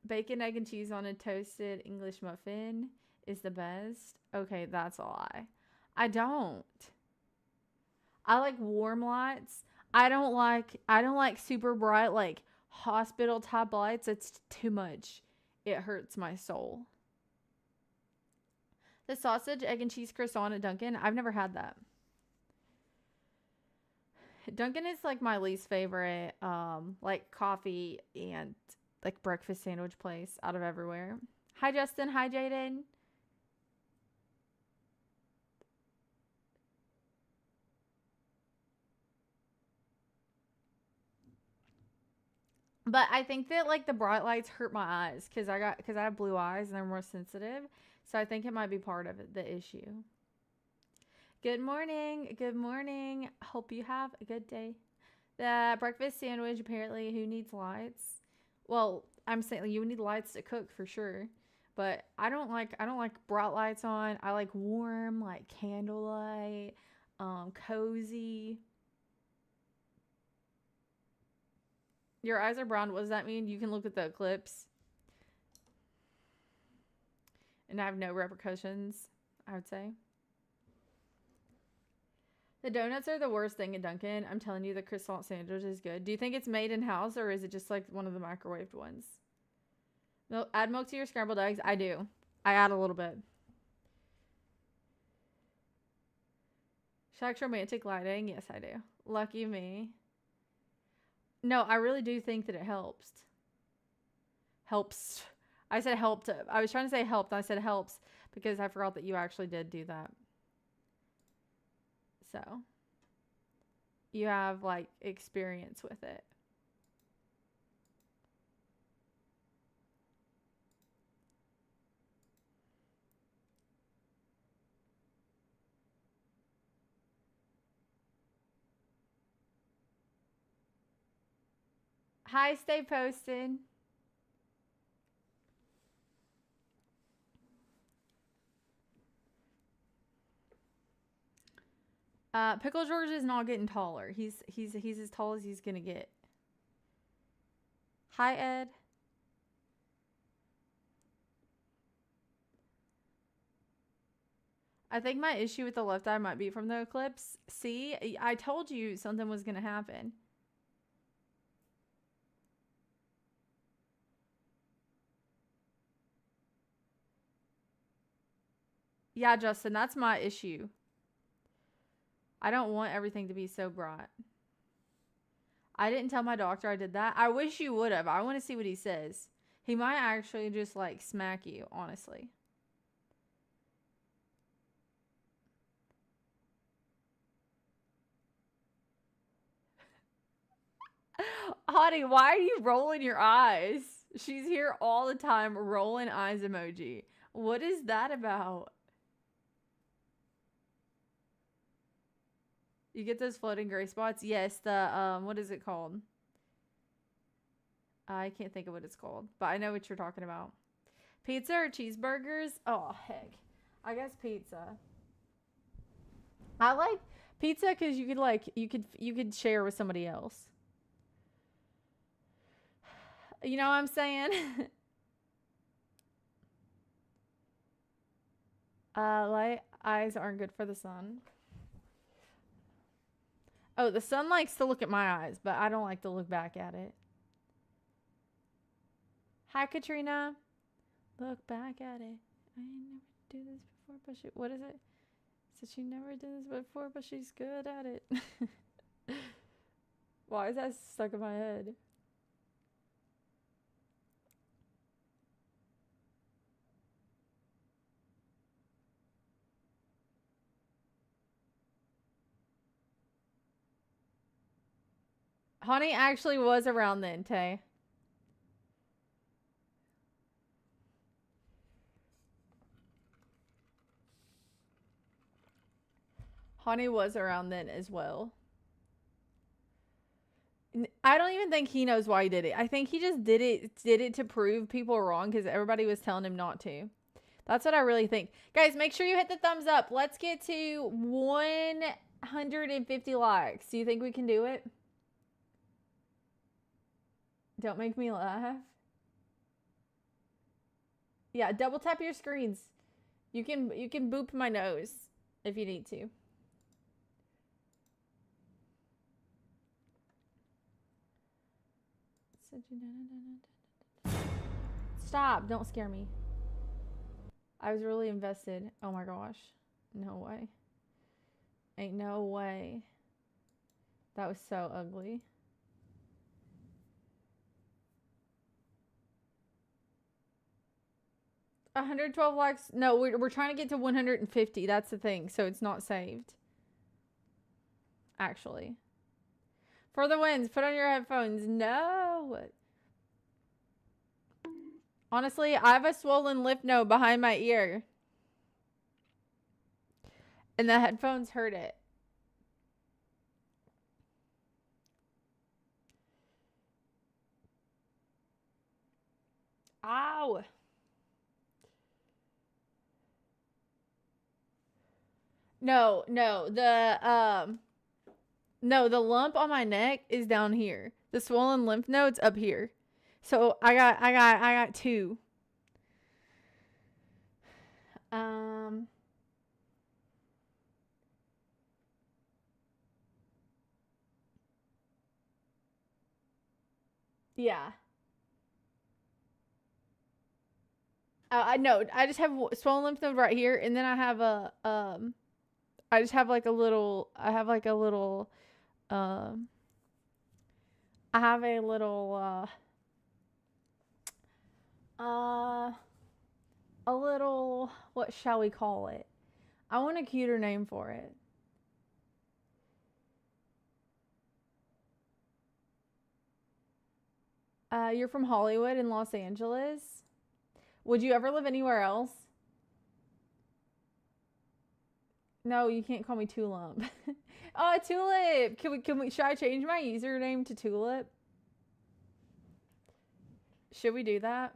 Bacon, egg, and cheese on a toasted English muffin is the best. Okay, that's a lie. I don't. I like warm lights. I don't like super bright, like hospital type lights. It's too much. It hurts my soul. The sausage, egg, and cheese croissant at Dunkin'. I've never had that. Dunkin' is like my least favorite, like coffee and like breakfast sandwich place out of everywhere. Hi, Justin. Hi, Jaden. But I think that like the bright lights hurt my eyes because I have blue eyes and they're more sensitive. So I think it might be part of it, the issue. Good morning. Good morning. Hope you have a good day. The breakfast sandwich apparently who needs lights? Well, I'm saying you need lights to cook for sure. But I don't like bright lights on. I like warm, like candlelight, cozy. Your eyes are brown. What does that mean? You can look at the eclipse and have no repercussions, I would say. The donuts are the worst thing at Dunkin'. I'm telling you, the croissant sandwich is good. Do you think it's made in house or is it just like one of the microwaved ones? Add milk to your scrambled eggs. I do. I add a little bit. Shaq's romantic lighting. Yes, I do. Lucky me. No, I really do think that it helps. Helps. I said helped. I was trying to say helped. I said helps because I forgot that you actually did do that. So, you have like experience with it. Hi, stay posted. Pickle George is not getting taller. He's as tall as he's gonna get. Hi, Ed. I think my issue with the left eye might be from the eclipse. See, I told you something was gonna happen. Yeah, Justin, that's my issue. I don't want everything to be so bright. I didn't tell my doctor I did that. I wish you would have. I want to see what he says. He might actually just like smack you, honestly. Hottie, why are you rolling your eyes? She's here all the time, rolling eyes emoji. What is that about? You get those floating gray spots? Yes, the what is it called? I can't think of what it's called, but I know what you're talking about. Pizza or cheeseburgers? Oh, heck. I guess pizza. I like pizza because you could share with somebody else. You know what I'm saying? Light eyes aren't good for the sun. Oh, the sun likes to look at my eyes, but I don't like to look back at it. Hi, Katrina. Look back at it. I never do this before, but what is it? Said she never did this before, but she's good at it. Why is that stuck in my head? Honey actually was around then, Tay. Honey was around then as well. I don't even think he knows why he did it. I think he just did it to prove people wrong because everybody was telling him not to. That's what I really think. Guys, make sure you hit the thumbs up. Let's get to 150 likes. Do you think we can do it? Don't make me laugh. Yeah, double tap your screens. You can boop my nose if you need to. Stop, don't scare me. I was really invested. Oh my gosh. No way. Ain't no way. That was so ugly. 112 likes. No, we're trying to get to 150. That's the thing. So it's not saved. Actually. For the wins, put on your headphones. No. Honestly, I have a swollen lymph node behind my ear. And the headphones hurt it. Ow. No, the lump on my neck is down here. The swollen lymph node's up here. So I got 2. Yeah. I know. I just have swollen lymph node right here, and then I have a I just have like a little. I have like a little. I have a little. A little. What shall we call it? I want a cuter name for it. You're from Hollywood in Los Angeles. Would you ever live anywhere else? No, you can't call me Tulip. Oh, Tulip. Should I change my username to Tulip? Should we do that?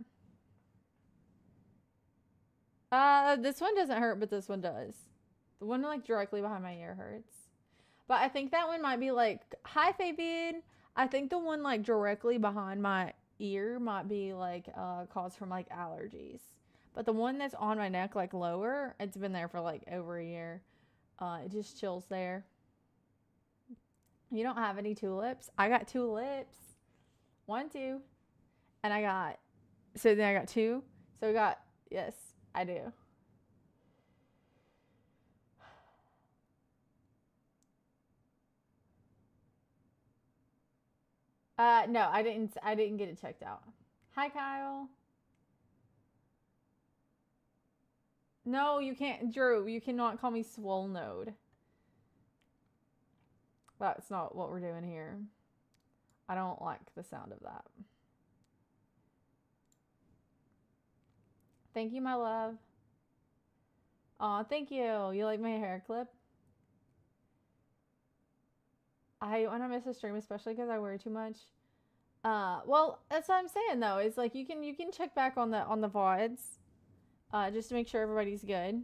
This one doesn't hurt, but this one does. The one like directly behind my ear hurts. But I think that one might be like, hi Fabian. I think the one like directly behind my ear might be like caused from like allergies. But the one that's on my neck, like lower, it's been there for like over a year. It just chills there. You don't have any tulips? I got 2 lips. 1, 2. And I got, so then I got 2. So we got, yes, I do. No, I didn't get it checked out. Hi, Kyle. No, you can't, Drew, you cannot call me swole node. That's not what we're doing here. I don't like the sound of that. Thank you, my love. Aw, thank you. You like my hair clip? I want to miss a stream, especially because I wear too much. Well, that's what I'm saying though. Is like you can check back on the VODs, just to make sure everybody's good.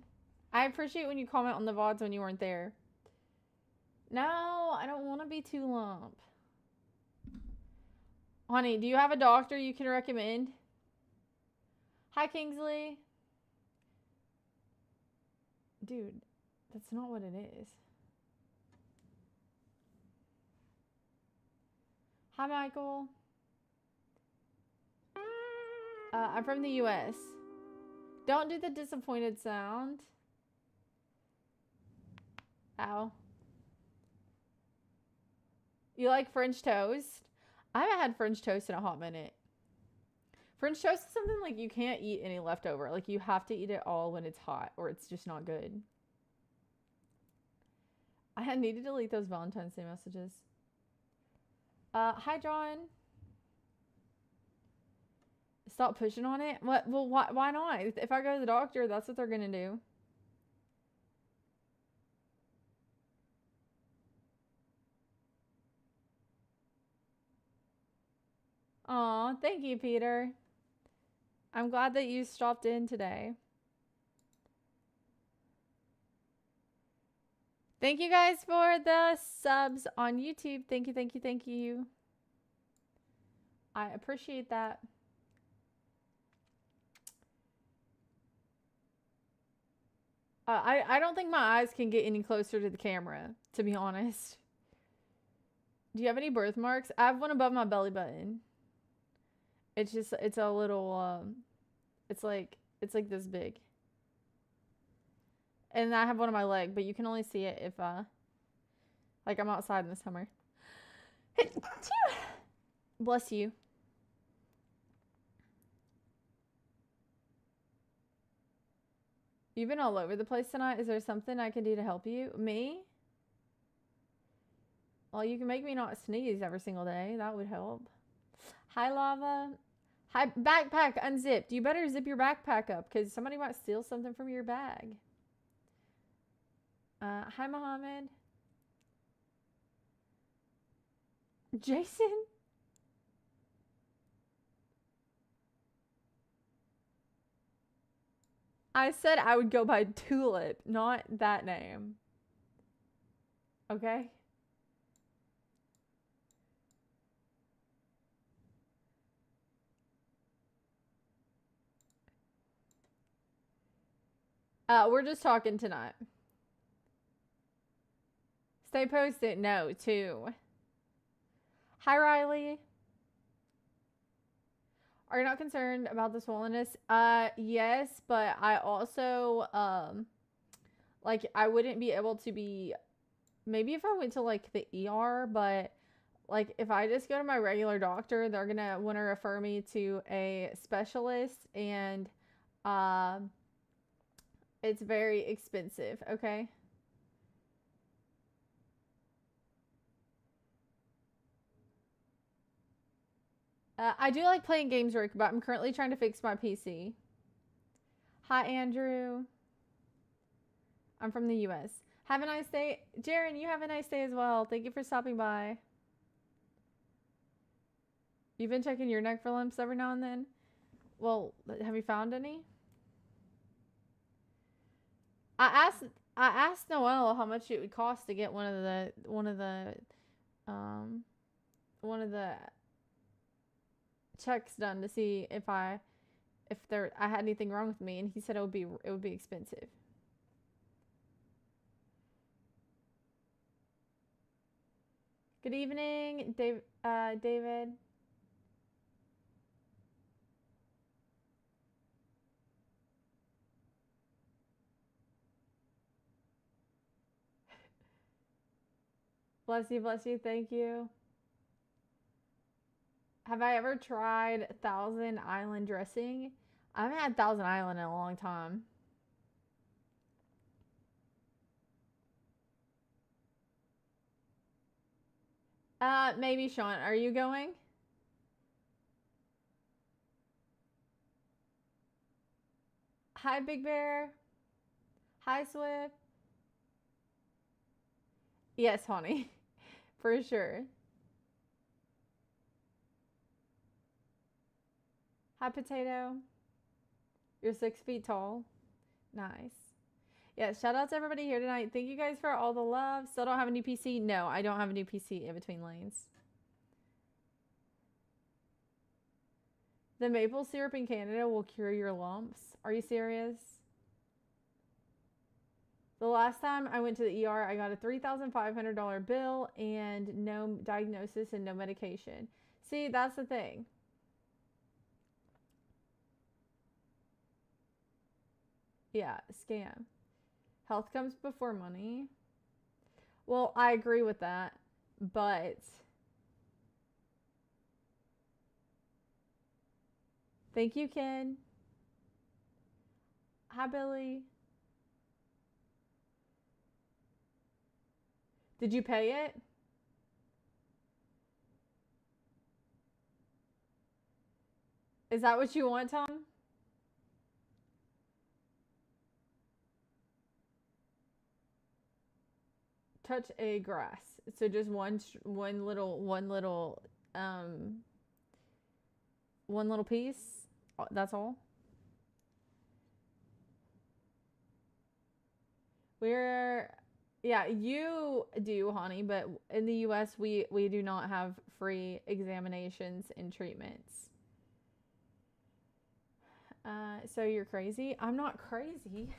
I appreciate when you comment on the VODs when you weren't there. No, I don't want to be too lump. Honey, do you have a doctor you can recommend? Hi, Kingsley. Dude, that's not what it is. Hi, Michael. I'm from the US. Don't do the disappointed sound. Ow. You like French toast? I haven't had French toast in a hot minute. French toast is something like you can't eat any leftover. Like you have to eat it all when it's hot or it's just not good. I need to delete those Valentine's Day messages. Hi, John. Stop pushing on it? What? Well, why not? If I go to the doctor, that's what they're gonna do. Aw, thank you, Peter. I'm glad that you stopped in today. Thank you guys for the subs on YouTube. Thank you, thank you, thank you. I appreciate that. I don't think my eyes can get any closer to the camera, to be honest. Do you have any birthmarks? I have one above my belly button. It's just, it's a little, it's like this big. And I have one on my leg, but you can only see it if, like I'm outside in the summer. Bless you. You've been all over the place tonight. Is there something I can do to help you? Me? Well, you can make me not sneeze every single day. That would help. Hi, Lava. Hi, backpack unzipped. You better zip your backpack up because somebody might steal something from your bag. Hi, Mohammed. Jason? I said I would go by Tulip, not that name. Okay? We're just talking tonight. Stay posted. No, too. Hi, Riley. Are you not concerned about the swollenness? Yes, but I also, like, I wouldn't be able to be, maybe if I went to, like, the ER, but, like, if I just go to my regular doctor, they're gonna want to refer me to a specialist, and, it's very expensive, okay? I do like playing games, Rick, but I'm currently trying to fix my PC. Hi, Andrew. I'm from the US. Have a nice day. Jaren, you have a nice day as well. Thank you for stopping by. You've been checking your neck for lumps every now and then? Well, have you found any? I asked Noelle how much it would cost to get one of the checks done to see if I had anything wrong with me, and he said it would be expensive. Good evening, David. Bless you, thank you. Have I ever tried Thousand Island dressing? I haven't had Thousand Island in a long time. Maybe Sean, are you going? Hi, Big Bear. Hi, Swift. Yes, honey, for sure. Hi, Potato. You're 6 feet tall. Nice. Yeah, shout out to everybody here tonight. Thank you guys for all the love. Still don't have a new PC? No, I don't have a new PC in between lanes. The maple syrup in Canada will cure your lumps. Are you serious? The last time I went to the ER, I got a $3,500 bill and no diagnosis and no medication. See, that's the thing. Yeah, scam. Health comes before money. Well, I agree with that, but thank you, Ken. Hi, Billy. Did you pay it? Is that what you want, Tom? Touch a grass. So just um one little piece. That's all. We're yeah, you do, honey, but in the US we do not have free examinations and treatments. So you're crazy? I'm not crazy.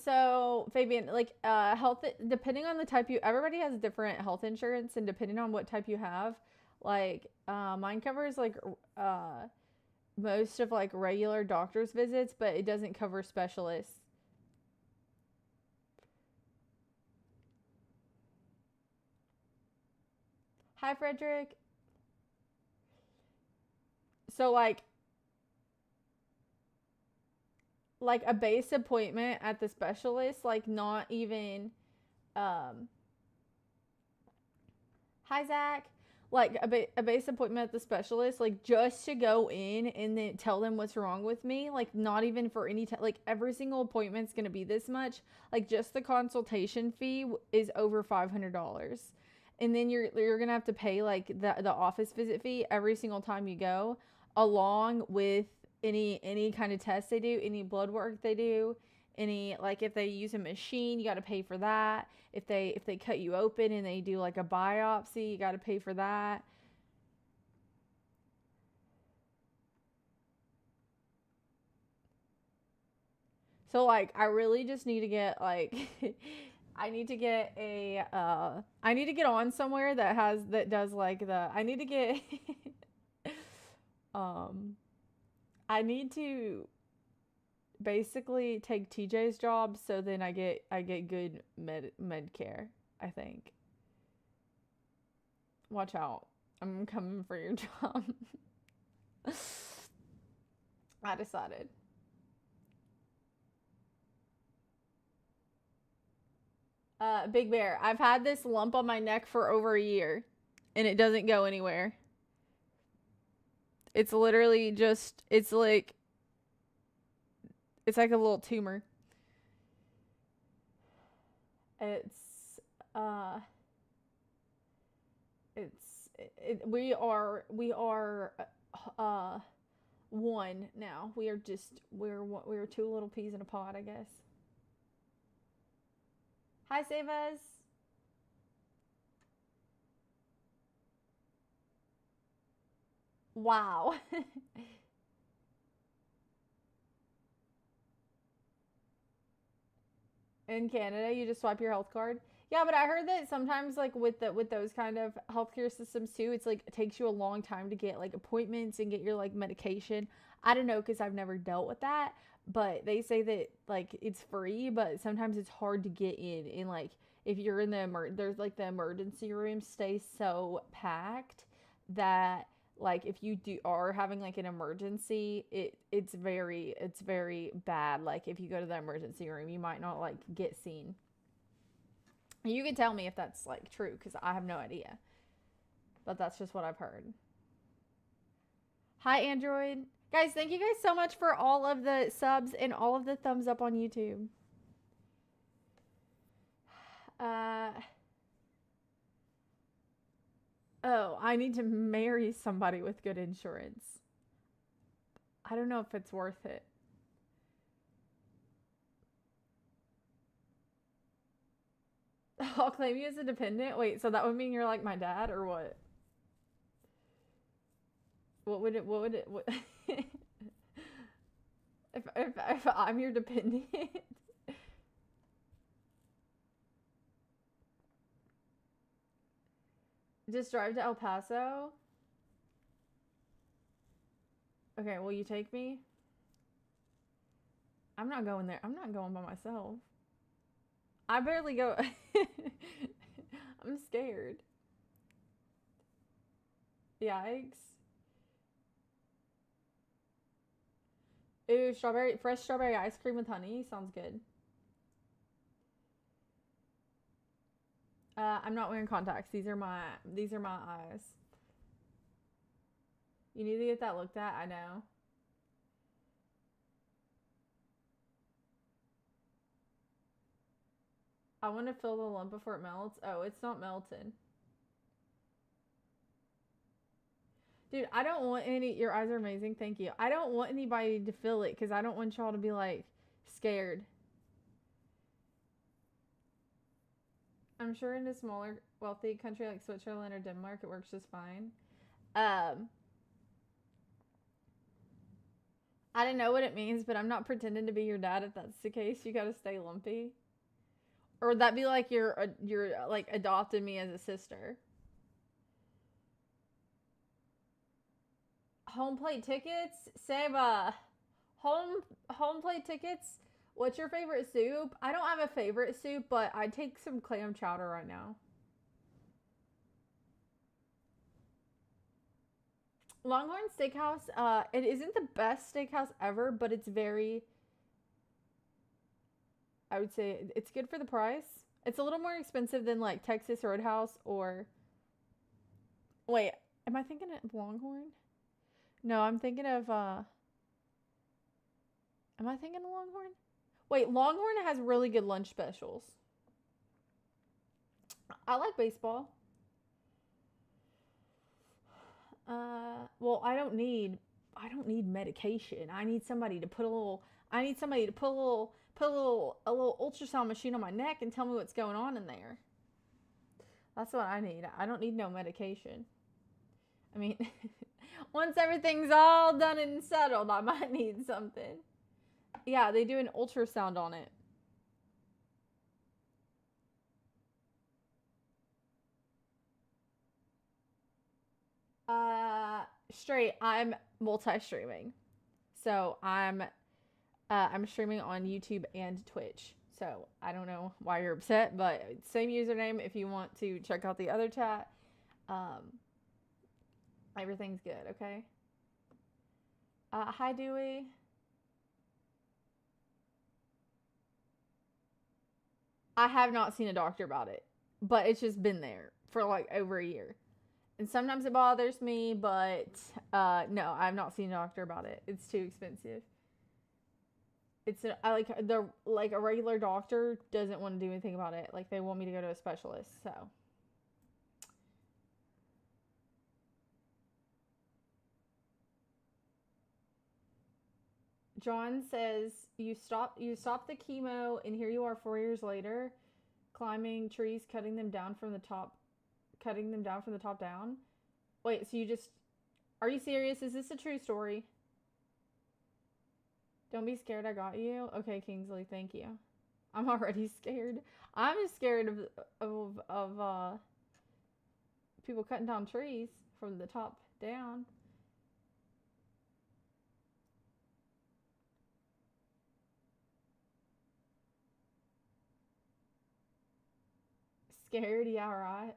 So Fabian, like, health, depending on the type everybody has different health insurance, and depending on what type you have, like, mine covers, like, most of, like, regular doctor's visits, but it doesn't cover specialists. Hi, Frederick. So like a base appointment at the specialist, like not even um hi Zach, like a base appointment at the specialist, like just to go in and then tell them what's wrong with me, like not even for any like every single appointment's gonna be this much, like just the consultation fee is over $500, and then you're gonna have to pay like the office visit fee every single time you go, along with any kind of test they do, any blood work they do, any like if they use a machine, you got to pay for that. If they cut you open and they do like a biopsy, you got to pay for that. So like I really just need to get like I need to get a I need to get on somewhere that does like the I need to get um I need to basically take TJ's job, so then I get good med care, I think. Watch out. I'm coming for your job. I decided. Big Bear, I've had this lump on my neck for over a year and it doesn't go anywhere. It's literally just it's like a little tumor. It's uh we are uh one now. We're two little peas in a pod, I guess. Hi, Savas. Wow. In Canada, you just swipe your health card. Yeah, but I heard that sometimes like with those kind of healthcare systems too, it's like it takes you a long time to get like appointments and get your like medication. I don't know because I've never dealt with that, but they say that like it's free, but sometimes it's hard to get in. And like if you're in there's like the emergency room stays so packed that like if you are having like an emergency, it's very bad. Like if you go to the emergency room, you might not like get seen. You can tell me if that's like true because I have no idea, but that's just what I've heard. Hi, Android. Guys, thank you guys so much for all of the subs and all of the thumbs up on YouTube. Uh, oh, I need to marry somebody with good insurance. I don't know if it's worth it. I'll claim you as a dependent. Wait, so that would mean you're like my dad or what? What would it what if I'm your dependent? Just drive to El Paso? Okay, will you take me? I'm not going there. I'm not going by myself. I barely go. I'm scared. Yikes. Ooh, fresh strawberry ice cream with honey sounds good. I'm not wearing contacts. These are my eyes. You need to get that looked at. I know. I want to fill the lump before it melts. Oh, it's not melted. Dude, I don't want any. Your eyes are amazing. Thank you. I don't want anybody to feel it because I don't want y'all to be like scared. I'm sure in a smaller, wealthy country like Switzerland or Denmark, it works just fine. Um, I don't know what it means, but I'm not pretending to be your dad. If that's the case, you gotta stay lumpy. Or would that be like you're like adopted me as a sister? Home plate tickets, Seba. Home plate tickets. What's your favorite soup? I don't have a favorite soup, but I'd take some clam chowder right now. Longhorn Steakhouse, it isn't the best steakhouse ever, but it's very, I would say it's good for the price. It's a little more expensive than like Texas Roadhouse or, wait, am I thinking of Longhorn? No, I'm thinking of, am I thinking of Longhorn? Wait, Longhorn has really good lunch specials. I like baseball. Well, I don't need medication. I need somebody to put a little, I need somebody to a little ultrasound machine on my neck and tell me what's going on in there. That's what I need. I don't need no medication. I mean, once everything's all done and settled, I might need something. Yeah, they do an ultrasound on it. Straight. I'm multi-streaming, so I'm streaming on YouTube and Twitch. So I don't know why you're upset, but same username if you want to check out the other chat. Um, Everything's good. Okay. Hi Dewey. I have not seen a doctor about it, but it's just been there for like over a year. And sometimes it bothers me, but no, I've not seen a doctor about it. It's too expensive. I like a regular doctor doesn't want to do anything about it. Like they want me to go to a specialist. So John says you stop the chemo and here you are 4 years later, climbing trees, cutting them down from the top down. Wait, so you just are you serious? Is this a true story? Don't be scared, I got you. Okay, Kingsley, thank you. I'm already scared. I'm scared of people cutting down trees from the top down. Scared, yeah, right.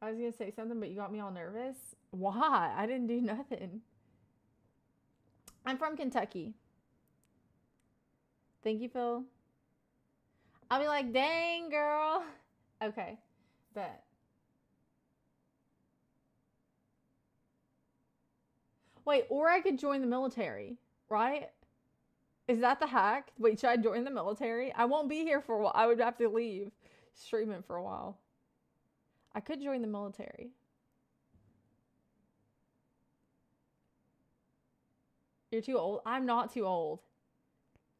I was gonna say something, but you got me all nervous. Why? I didn't do nothing. I'm from Kentucky. Thank you, Phil. I'll be like, dang, girl. Okay, bet. Wait, or I could join the military, right? Is that the hack? Wait, should I join the military? I won't be here for a while. I would have to leave streaming for a while. I could join the military. You're too old. I'm not too old.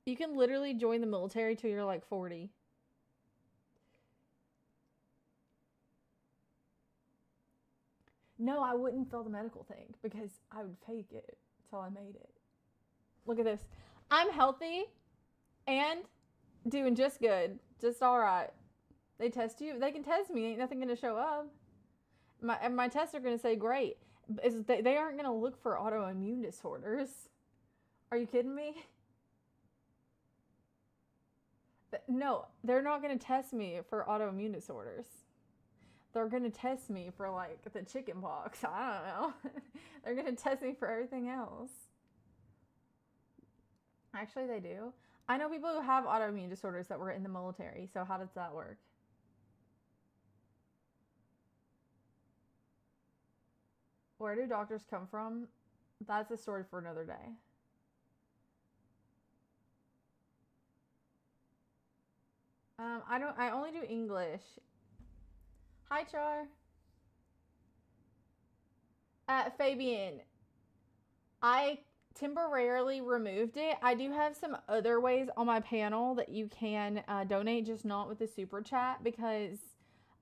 You can literally join the military till you're like 40. No, I wouldn't fill the medical thing because I would fake it till I made it. Look at this. I'm healthy and doing just good. Just all right. They test you. They can test me. Ain't nothing going to show up. My tests are going to say great. They aren't going to look for autoimmune disorders. Are you kidding me? No, they're not going to test me for autoimmune disorders. They're going to test me for like the chicken pox. I don't know. They're going to test me for everything else. Actually, they do. I know people who have autoimmune disorders that were in the military. So how does that work? Where do doctors come from? That's a story for another day. I only do English. Hi, Char. Fabian, I temporarily removed it. I do have some other ways on my panel that you can donate, just not with the super chat because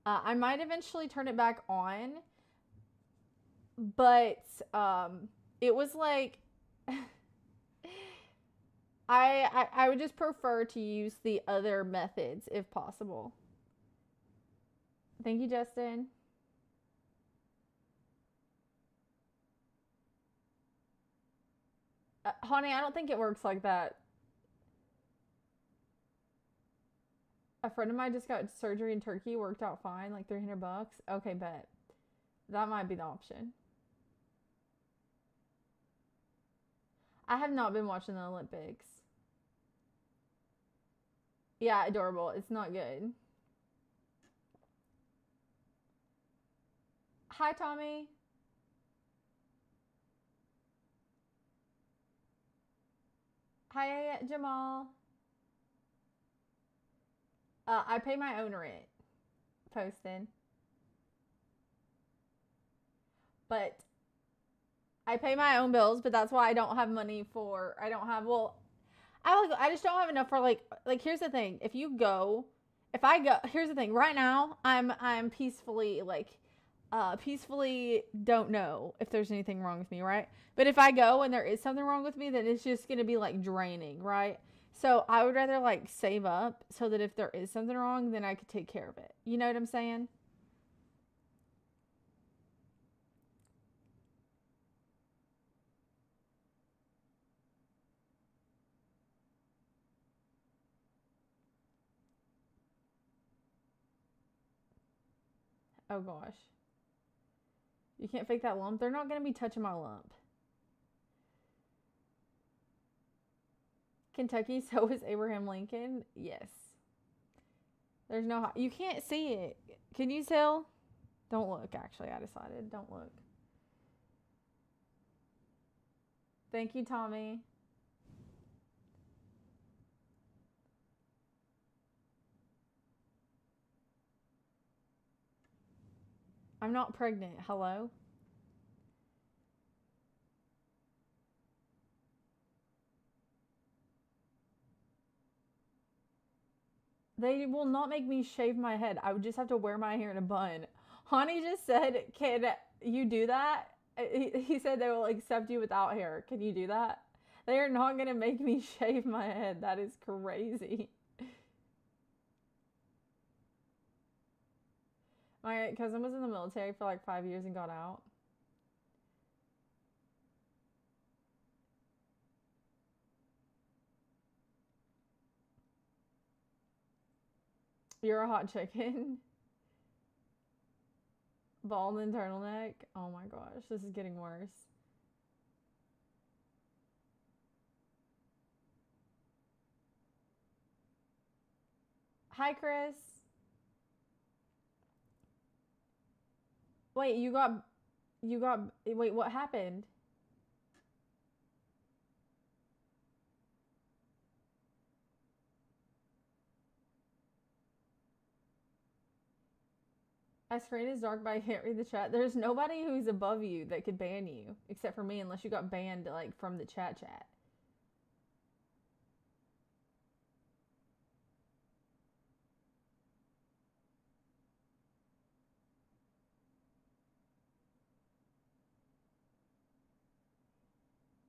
I might eventually turn it back on. But it was like I would just prefer to use the other methods if possible. Thank you, Justin. Honey, I don't think it works like that. A friend of mine just got surgery in Turkey, worked out fine, like $300. Okay, bet. That might be the option. I have not been watching the Olympics. Yeah, adorable. It's not good. Hi, Tommy. Hi, Jamal. I pay my own rent posting, but I pay my own bills. But that's why I don't have money for. I don't have. Well, I just don't have enough for like. Here's the thing. If I go, here's the thing. Right now, I'm peacefully peacefully don't know if there's anything wrong with me, right? But if I go and there is something wrong with me, then it's just gonna be like draining, right? So I would rather like save up so that if there is something wrong, then I could take care of it. You know what I'm saying? Oh gosh. You can't fake that lump. They're not gonna be touching my lump. Kentucky, so is Abraham Lincoln. Yes. There's no. You can't see it. Can you tell? Don't look, actually. I decided. Don't look. Thank you, Tommy. I'm not pregnant. Hello? They will not make me shave my head. I would just have to wear my hair in a bun. Hani just said, "Can you do that?" He said they will accept you without hair. Can you do that? They are not going to make me shave my head. That is crazy. My cousin was in the military for like 5 years and got out. You're a hot chicken. Bald and turtleneck. Oh my gosh, this is getting worse. Hi, Chris. Wait, wait, what happened? My screen is dark, but I can't read the chat. There's nobody who's above you that could ban you, except for me, unless you got banned like from the chat.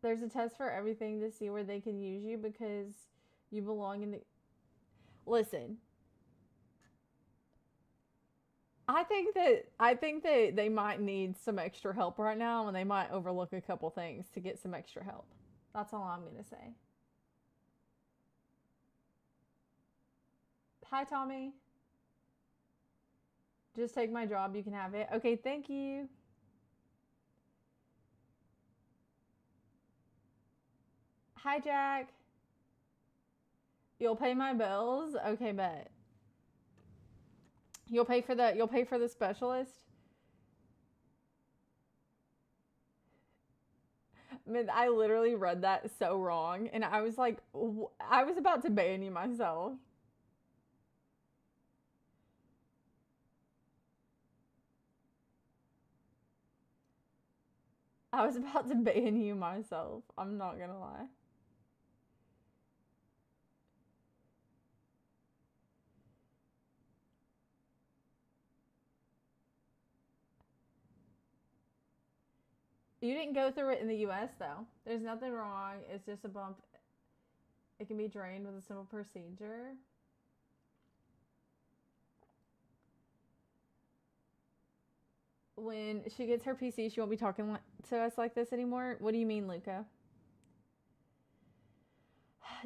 There's a test for everything to see where they can use you because you belong in the. Listen, I think that they might need some extra help right now, and they might overlook a couple things to get some extra help. That's all I'm gonna say. Hi, Tommy. Just take my job. You can have it. Okay, thank you. Hi, Jack. You'll pay my bills? Okay, bet. You'll pay for the specialist? I mean, I literally read that so wrong and I was like I was about to ban you myself. I was about to ban you myself. I'm not gonna lie. You didn't go through it in the US though. There's nothing wrong. It's just a bump. It can be drained with a simple procedure. When she gets her PC, she won't be talking to us like this anymore. What do you mean, Luca?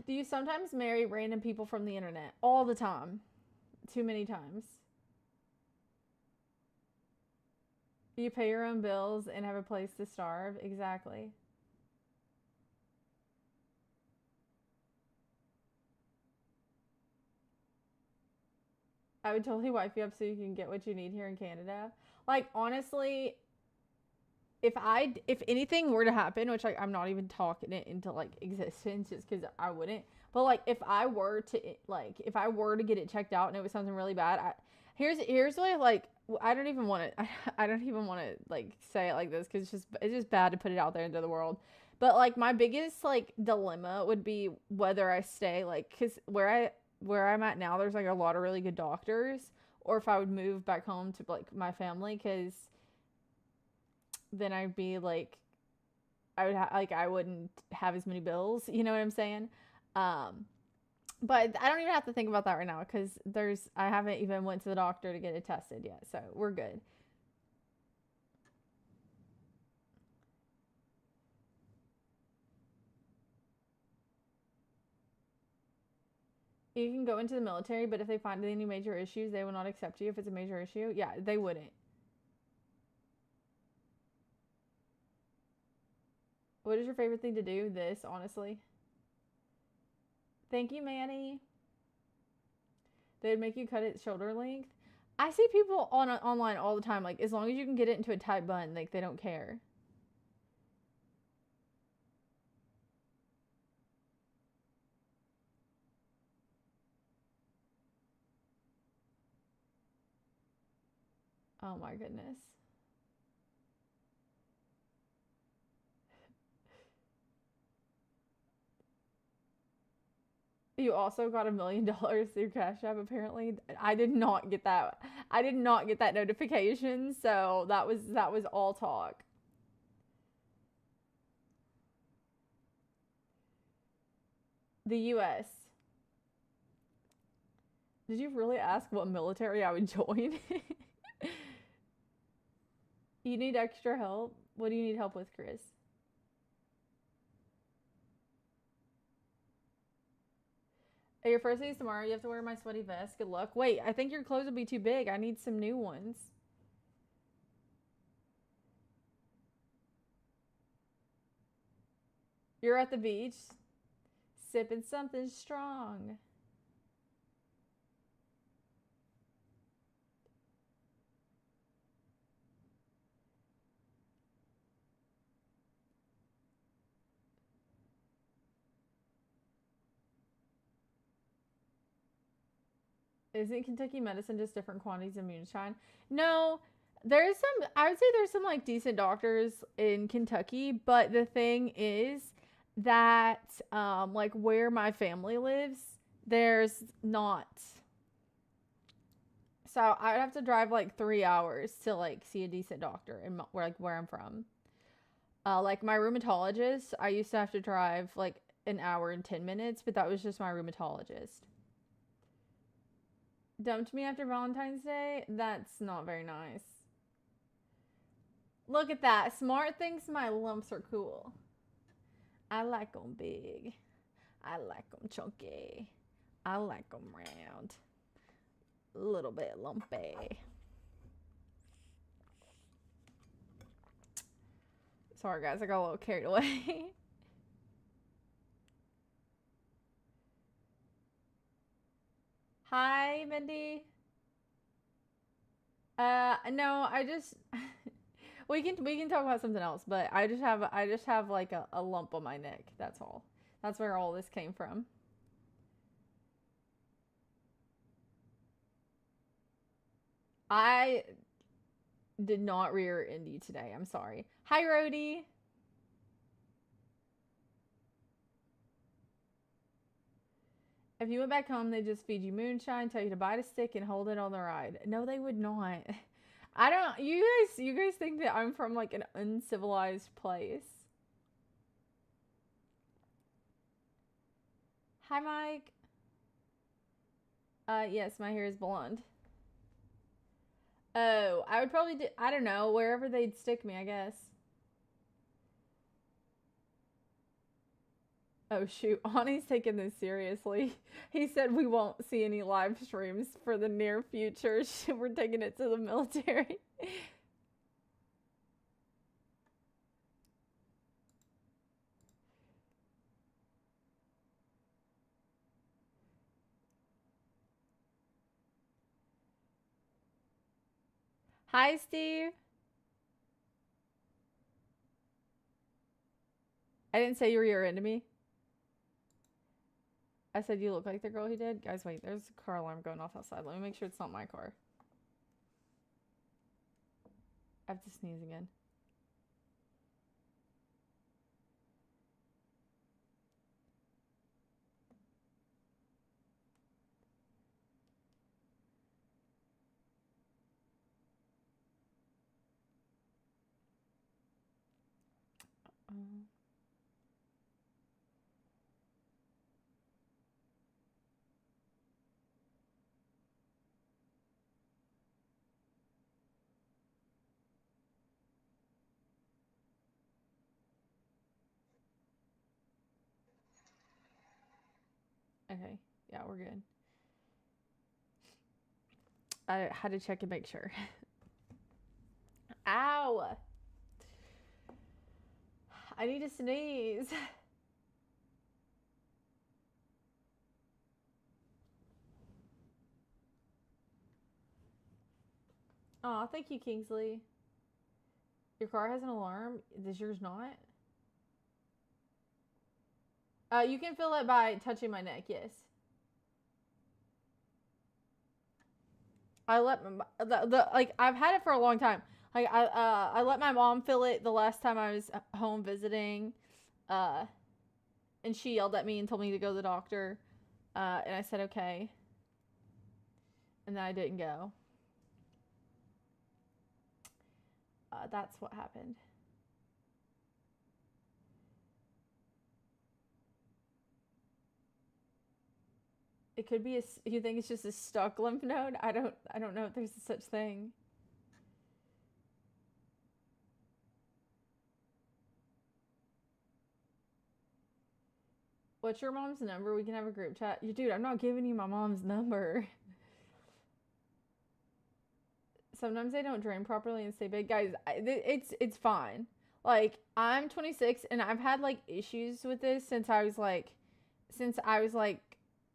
Do you sometimes marry random people from the internet? All the time. Too many times. You pay your own bills and have a place to starve? Exactly. I would totally wipe you up so you can get what you need here in Canada. Like honestly, if anything were to happen, which like I'm not even talking it into like existence just because I wouldn't, but like if I were to get it checked out and it was something really bad, here's what like I don't even want to I don't even want to like say it like this because it's just bad to put it out there into the world. But like my biggest like dilemma would be whether I stay like because where I'm at now, there's like a lot of really good doctors, or if I would move back home to like my family because then I'd be like I wouldn't have as many bills, you know what I'm saying? Um, but I don't even have to think about that right now because I haven't even went to the doctor to get it tested yet, so we're good. You can go into the military, but if they find any major issues, they will not accept you if it's a major issue. Yeah, they wouldn't. What is your favorite thing to do? This, honestly. Thank you, Manny. They'd make you cut it shoulder length. I see people online all the time. Like as long as you can get it into a tight bun, like they don't care. Oh my goodness. You also got $1 million through Cash App. Apparently, I did not get that. I did not get that notification. So that was all talk. The U.S. Did you really ask what military I would join? You need extra help? What do you need help with, Chris? Your first day is tomorrow. You have to wear my sweaty vest. Good luck. Wait, I think your clothes will be too big. I need some new ones. You're at the beach, sipping something strong. Isn't Kentucky medicine just different quantities of moonshine? No, there's some. I would say there's some like decent doctors in Kentucky, but the thing is that like where my family lives, there's not. So I would have to drive like 3 hours to like see a decent doctor in where I'm from. Like my rheumatologist, I used to have to drive like an hour and 10 minutes, but that was just my rheumatologist. Dumped me after Valentine's Day? That's not very nice. Look at that. Smart thinks my lumps are cool. I like them big. I like them chunky. I like them round. A little bit lumpy. Sorry, guys. I got a little carried away. Hi, Mindy. No, I just we can talk about something else, but I just have like a lump on my neck. That's all. That's where all this came from. I did not rear Indy today. I'm sorry. Hi, Rody. If you went back home, they just feed you moonshine, tell you to bite a stick, and hold it on the ride. No, they would not. I don't. You guys think that I'm from like an uncivilized place? Hi, Mike. Yes, my hair is blonde. Oh, I would probably do. I don't know, wherever they'd stick me, I guess. Oh shoot, Ani's taking this seriously. He said we won't see any live streams for the near future. We're taking it to the military. Hi, Steve. I didn't say you were your enemy. I said you look like the girl he did. Guys, wait. There's a car alarm going off outside. Let me make sure it's not my car. I have to sneeze again. Okay. Yeah, we're good. I had to check and make sure. Ow! I need to sneeze. Oh, thank you, Kingsley. Your car has an alarm. Does yours not? You can feel it by touching my neck. Yes. I let like I've had it for a long time. Like I let my mom feel it the last time I was home visiting, and she yelled at me and told me to go to the doctor, and I said okay, and then I didn't go. That's what happened. It could be you think it's just a stuck lymph node? I don't know if there's such thing. What's your mom's number? We can have a group chat. Dude, I'm not giving you my mom's number. Sometimes they don't drain properly and stay big. Guys, it's fine. Like, I'm 26 and I've had like issues with this since I was like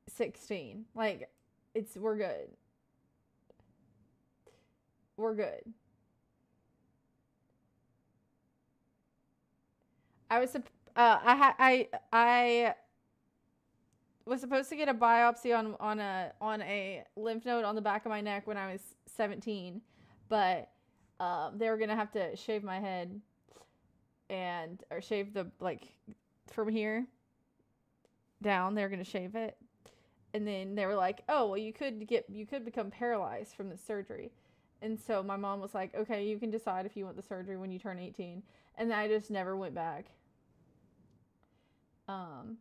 16. Like, we're good. We're good. I was I was supposed to get a biopsy on a lymph node on the back of my neck when I was 17, but they were gonna have to shave my head or shave the like from here down. They were gonna shave it, and then they were like, "Oh, well, you could become paralyzed from the surgery." And so my mom was like, "Okay, you can decide if you want the surgery when you turn 18." And then I just never went back. Um,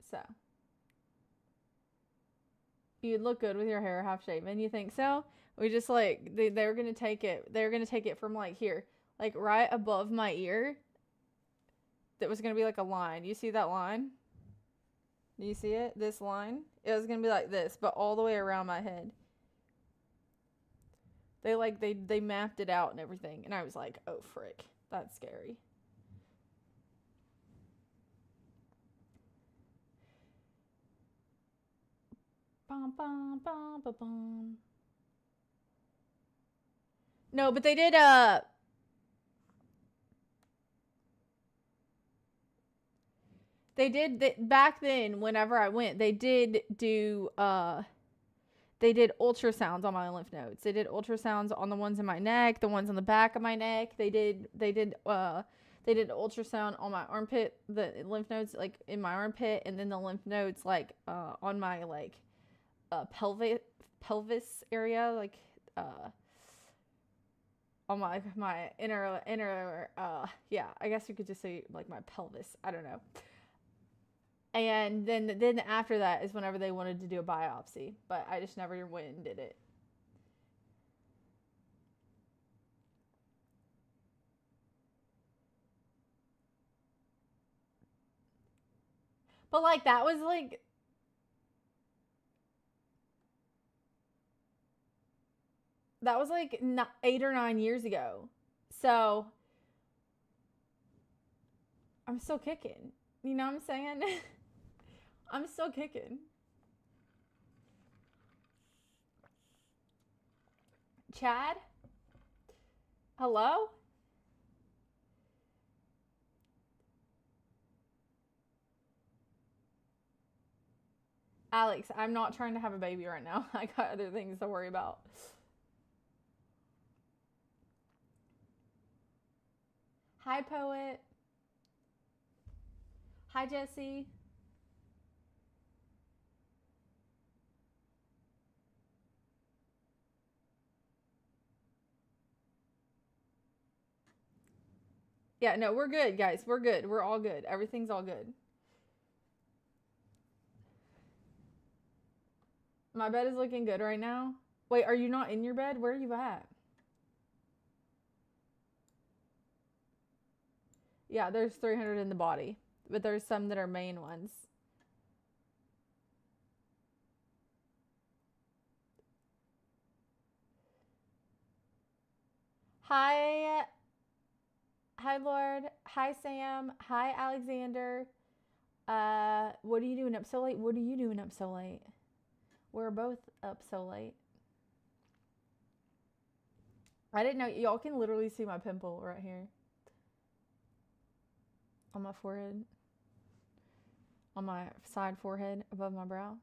so you'd look good with your hair half shaven. You think so? We just like they were gonna take it. They were gonna take it from like here, like right above my ear. That was gonna be like a line. You see that line? Do you see it? This line? It was gonna be like this, but all the way around my head. They mapped it out and everything, and I was like, oh frick, that's scary. Bum, bum, bum, bum, bum. No, but they did back then whenever I went, they did ultrasounds on my lymph nodes. They did ultrasounds on the ones in my neck, the ones on the back of my neck. They did ultrasound on my armpit, the lymph nodes like in my armpit, and then the lymph nodes like on my like pelvis area, like on my inner yeah, I guess you could just say like my pelvis. I don't know. And then after that is whenever they wanted to do a biopsy, but I just never went and did it. But like that was like 8 or 9 years ago. So I'm still kicking. You know what I'm saying? I'm still kicking. Chad? Hello? Alex, I'm not trying to have a baby right now. I got other things to worry about. Hi, Poet. Hi, Jesse. Yeah, no, we're good, guys. We're good. We're all good. Everything's all good. My bed is looking good right now. Wait, are you not in your bed? Where are you at? Yeah, there's 300 in the body, but there's some that are main ones. Hi, hi, Lord. Hi, Sam. Hi, Alexander. What are you doing up so late? What are you doing up so late? We're both up so late. I didn't know y'all can literally see my pimple right here on my forehead, on my side forehead above my brow.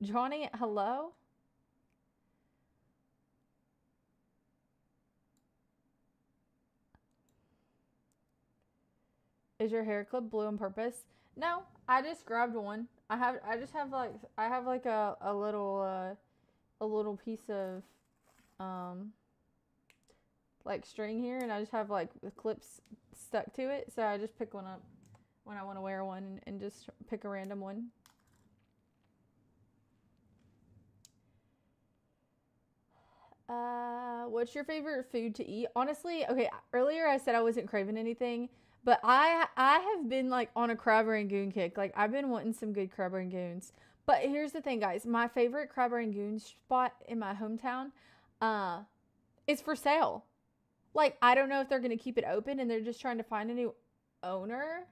Johnny, hello? Is your hair clip blue on purpose? No, I just grabbed one. I have like a little piece of um like string here, and I just have like the clips stuck to it, so I just pick one up when I want to wear one and just pick a random one. What's your favorite food to eat? Honestly, okay, earlier I said I wasn't craving anything, but I have been like on a crab rangoon kick. Like I've been wanting some good crab rangoons. But here's the thing, guys. My favorite crab rangoon spot in my hometown uh is for sale. Like I don't know if they're going to keep it open and they're just trying to find a new owner.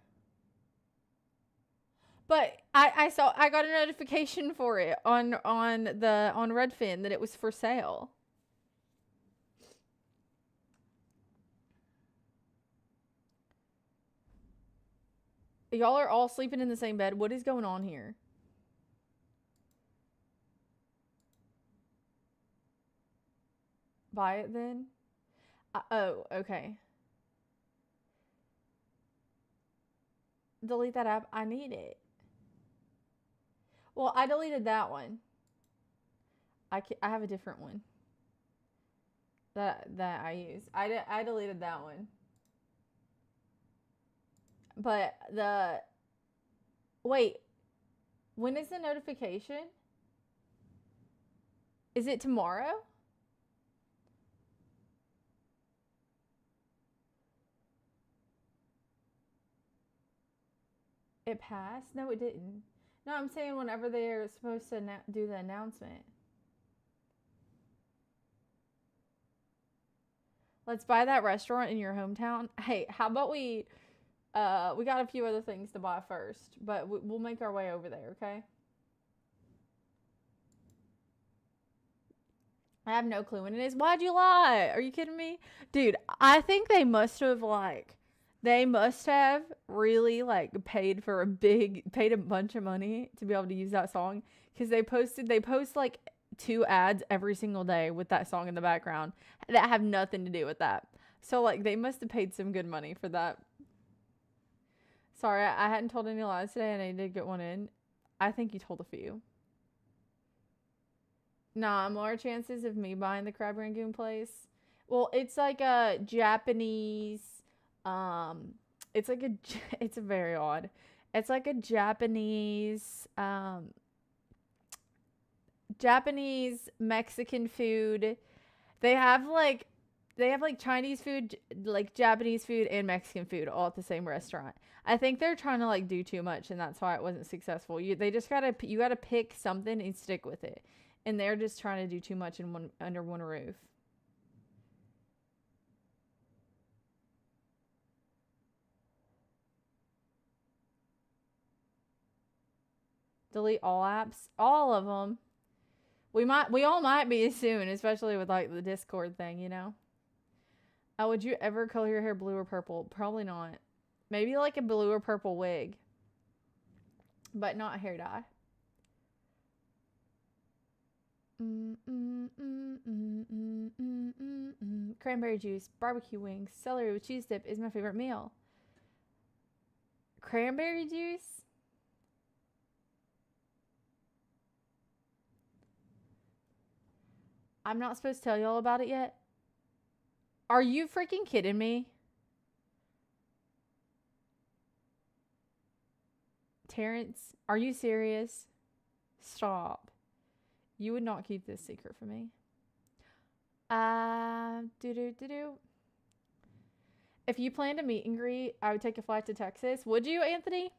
But I got a notification for it on Redfin that it was for sale. Y'all are all sleeping in the same bed. What is going on here? Buy it then? Oh, okay. Delete that app. I need it. Well, I deleted that one. I have a different one that I use. I deleted that one. But the wait, when is the notification? Is it tomorrow? It passed? No, it didn't. No, I'm saying whenever they're supposed to do the announcement. Let's buy that restaurant in your hometown. Hey, how about we got a few other things to buy first, but we'll make our way over there, okay? I have no clue when it is. Why'd you lie? Are you kidding me? Dude, I think they must have really like paid a bunch of money to be able to use that song because they post like 2 ads every single day with that song in the background that have nothing to do with that. So like they must have paid some good money for that. Sorry, I hadn't told any lies today and I did get one in. I think you told a few. Nah, more chances of me buying the crab rangoon place. Well, it's like a Japanese. Um, it's like a. It's very odd. It's like a Japanese Mexican food. They have like they have like Chinese food, like Japanese food and Mexican food all at the same restaurant. I think they're trying to like do too much and that's why it wasn't successful. You got to pick something and stick with it. And they're just trying to do too much in one under one roof. Delete all apps. All of them. We all might be soon, especially with like the Discord thing, you know? Would you ever color your hair blue or purple? Probably not. Maybe like a blue or purple wig. But not hair dye. Cranberry juice, barbecue wings, celery with cheese dip is my favorite meal. Cranberry juice? I'm not supposed to tell y'all about it yet. Are you freaking kidding me? Terrence, are you serious? Stop. You would not keep this secret from me. If you planned a meet and greet, I would take a flight to Texas. Would you, Anthony?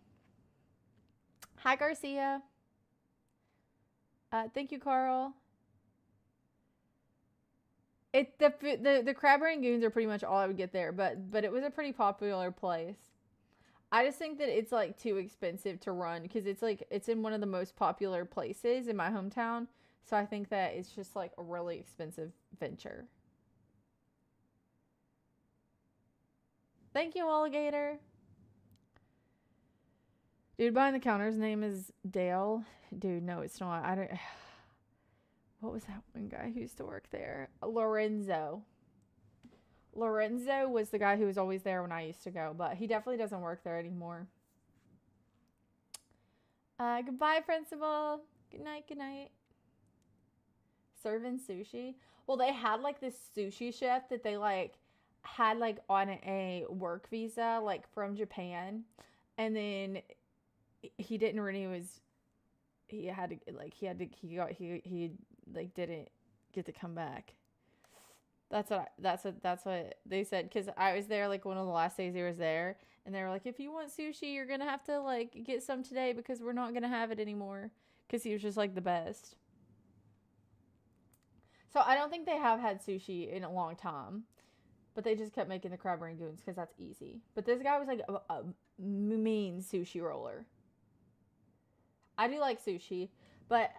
Hi, Garcia. Thank you, Carl. The crab rangoons are pretty much all I would get there, but it was a pretty popular place. I just think that it's like too expensive to run because it's in one of the most popular places in my hometown. So I think that it's just like a really expensive venture. Thank you, alligator. Dude behind the counter's name is Dale. Dude, no, it's not. I don't. What was that one guy who used to work there? Lorenzo. Lorenzo was the guy who was always there when I used to go, but he definitely doesn't work there anymore. Goodbye, principal. Good night, good night. Serving sushi. Well, they had like this sushi chef that they like had like on a work visa like from Japan, and then he didn't renew his. He like didn't get to come back. That's what they said, because I was there like one of the last days he was there, and they were like, if you want sushi, you're gonna have to like get some today because we're not gonna have it anymore, because he was just like the best. So I don't think they have had sushi in a long time, but they just kept making the crab rangoons because that's easy. But this guy was like a mean sushi roller. I do like sushi, but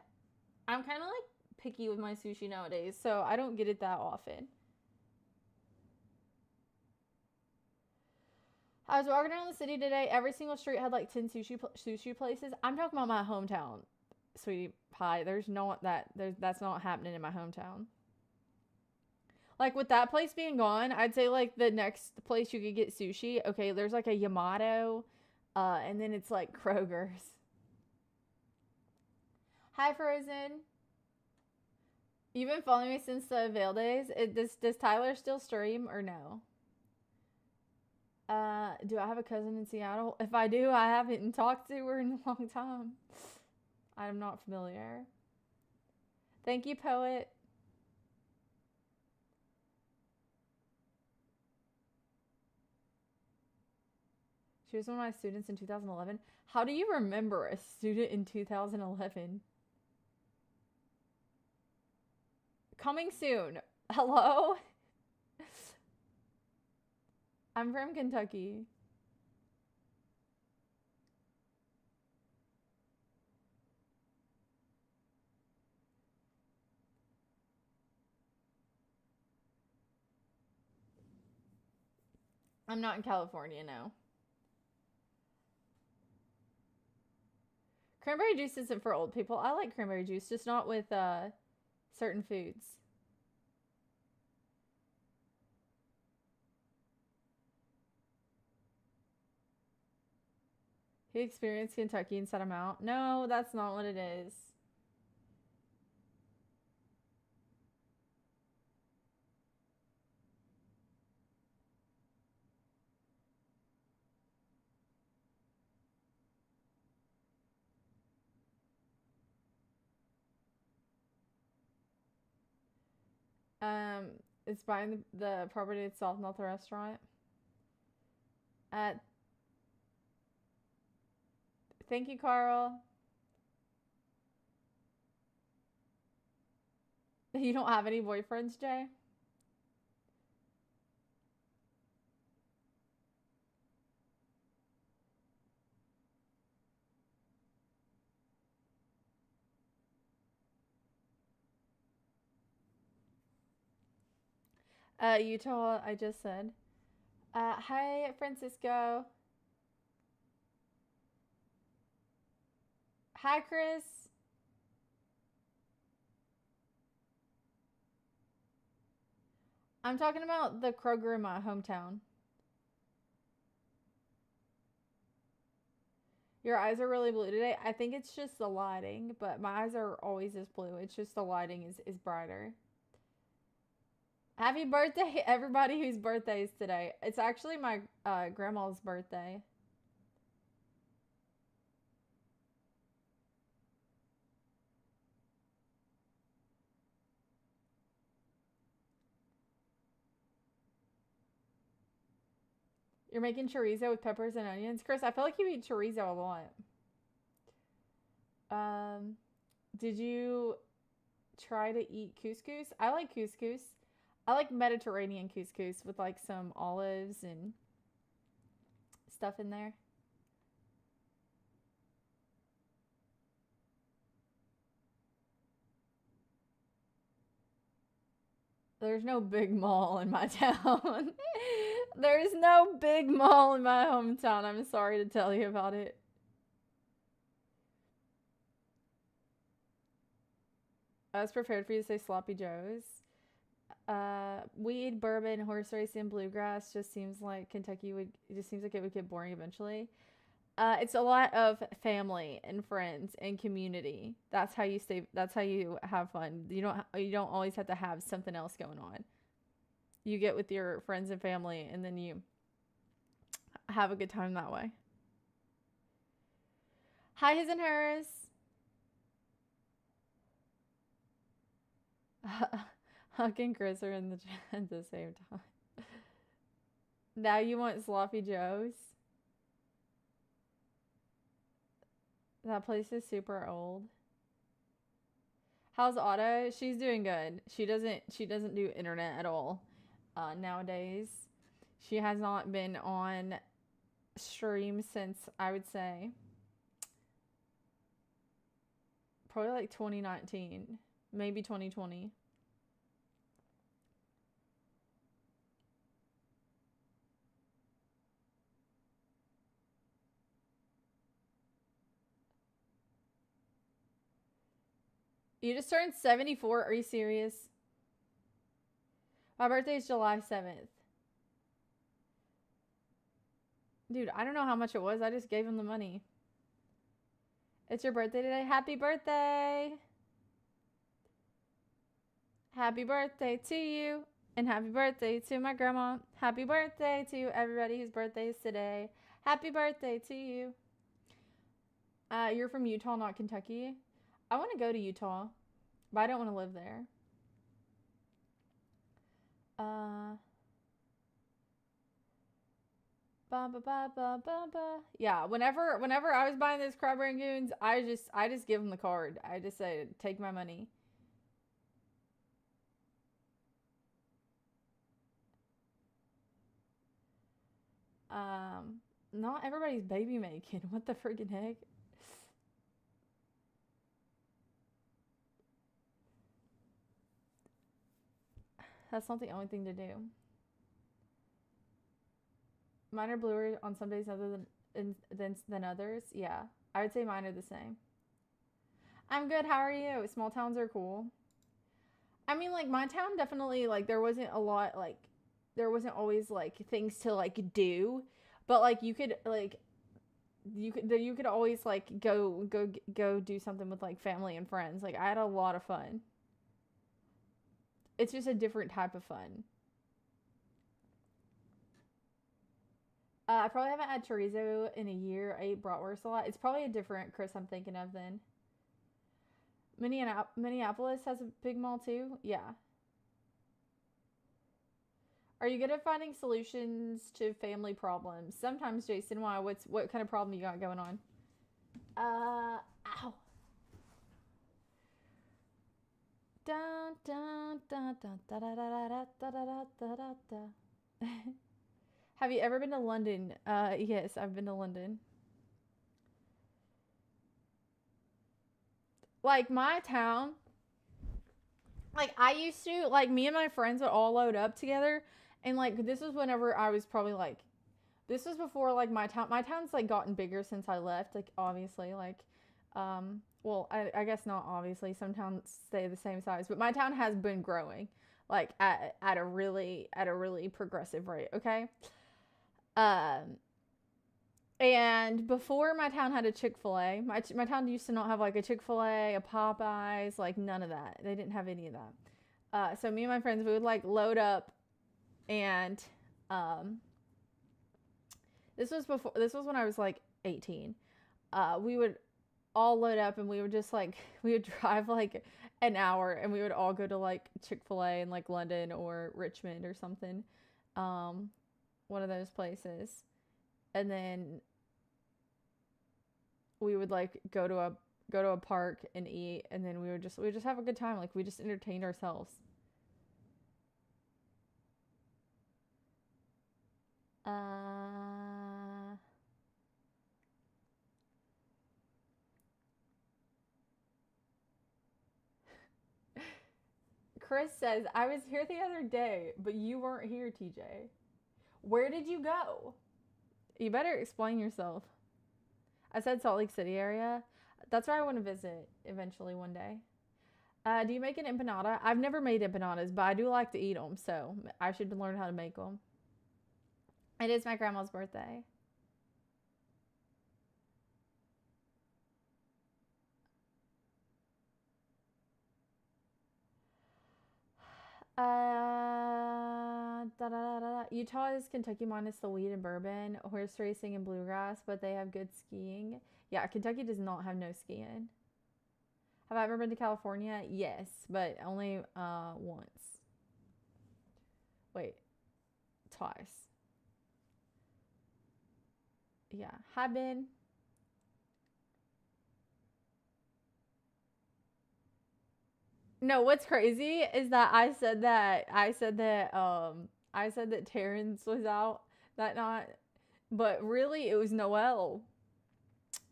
I'm kind of like picky with my sushi nowadays, so I don't get it that often. I was walking around the city today. Every single street had like 10 sushi places. I'm talking about my hometown, sweetie pie. That's not happening in my hometown. Like with that place being gone, I'd say like the next place you could get sushi. Okay, there's like a Yamato, and then it's like Kroger's. Hi, Frozen. You've been following me since the Veil days. Does Tyler still stream or no? Do I have a cousin in Seattle? If I do, I haven't talked to her in a long time. I'm not familiar. Thank you, Poet. She was one of my students in 2011. How do you remember a student in 2011? Coming soon. Hello? I'm from Kentucky. I'm not in California, no. Cranberry juice isn't for old people. I like cranberry juice, just not with certain foods. He experienced Kentucky and set him out. No, that's not what it is. It's buying the property itself, not the restaurant. Thank you, Carl. You don't have any boyfriends, Jay? Utah, I just said. Hi, Francisco. Hi, Chris. I'm talking about the Kroger in my hometown. Your eyes are really blue today. I think it's just the lighting, but my eyes are always this blue. It's just the lighting is brighter. Happy birthday, everybody whose birthday is today. It's actually my grandma's birthday. You're making chorizo with peppers and onions. Chris, I feel like you eat chorizo a lot. Um, did you try to eat couscous? I like couscous. I like Mediterranean couscous with like some olives and stuff in there. There's no big mall in my town. There's no big mall in my hometown. I'm sorry to tell you about it. I was prepared for you to say sloppy joes. Weed, bourbon, horse racing, bluegrass just seems like Kentucky would. It just seems like it would get boring eventually. It's a lot of family and friends and community. That's how you stay. That's how you have fun. You don't always have to have something else going on. You get with your friends and family, and then you have a good time that way. Hi, his and hers. Huck and Chris are in the chat at the same time. Now you want sloppy joes? That place is super old. How's Auto? She's doing good. She doesn't do internet at all nowadays. She has not been on stream since I would say probably like 2019, maybe 2020. You just turned 74. Are you serious? My birthday is July 7th. Dude, I don't know how much it was. I just gave him the money. It's your birthday today. Happy birthday. Happy birthday to you. And happy birthday to my grandma. Happy birthday to everybody whose birthday is today. Happy birthday to you. You're from Utah, not Kentucky. I want to go to Utah, but I don't want to live there. Uh, ba ba ba ba ba ba. Yeah, whenever I was buying those crab rangoons, I just give them the card. I just say take my money. Not everybody's baby making. What the freaking heck? That's not the only thing to do. Mine are bluer on some days other than others. Yeah, I would say mine are the same. I'm good. How are you? Small towns are cool. I mean, like my town definitely like there wasn't a lot like there wasn't always like things to like do, but like you could always like go do something with like family and friends. Like I had a lot of fun. It's just a different type of fun. I probably haven't had chorizo in a year. I ate bratwurst a lot. It's probably a different Chris I'm thinking of then. Minneapolis has a big mall too. Yeah. Are you good at finding solutions to family problems? Sometimes, Jason. Why? What kind of problem you got going on? Ow. Dun dun dun dun da da da da da da da da da da. Have you ever been to London? Yes, I've been to London. Like my town, Like I used to, like me and my friends would all load up together, and like this was whenever I was probably like, this was before like my town's like gotten bigger since I left, like obviously like, well I guess not obviously, some towns stay the same size, but my town has been growing like at a really progressive rate, okay. um and before my town had a Chick-fil-A, my town used to not have like a Chick-fil-A, a Popeyes, like none of that. They didn't have any of that. So me and my friends, we would like load up, and um, this was when I was like 18. We would all load up, and we would just like we would drive like an hour, and we would all go to like Chick-fil-A in like London or Richmond or something, um, one of those places, and then we would like go to a park and eat, and then we would just have a good time, like we just entertained ourselves. uh Chris says, I was here the other day but you weren't here, TJ. Where did you go? You better explain yourself. I said Salt Lake City area. That's where I want to visit eventually one day. Do you make an empanada? I've never made empanadas, but I do like to eat them, so I should learn how to make them. It is my grandma's birthday. Da, da, da, da. Utah is Kentucky minus the weed and bourbon, horse racing and bluegrass, but they have good skiing. Yeah, Kentucky does not have no skiing. Have I ever been to California? Yes, but only once. Wait, twice. Yeah, hi Ben. No, what's crazy is that I said that Terrence was out that night, but really it was Noel.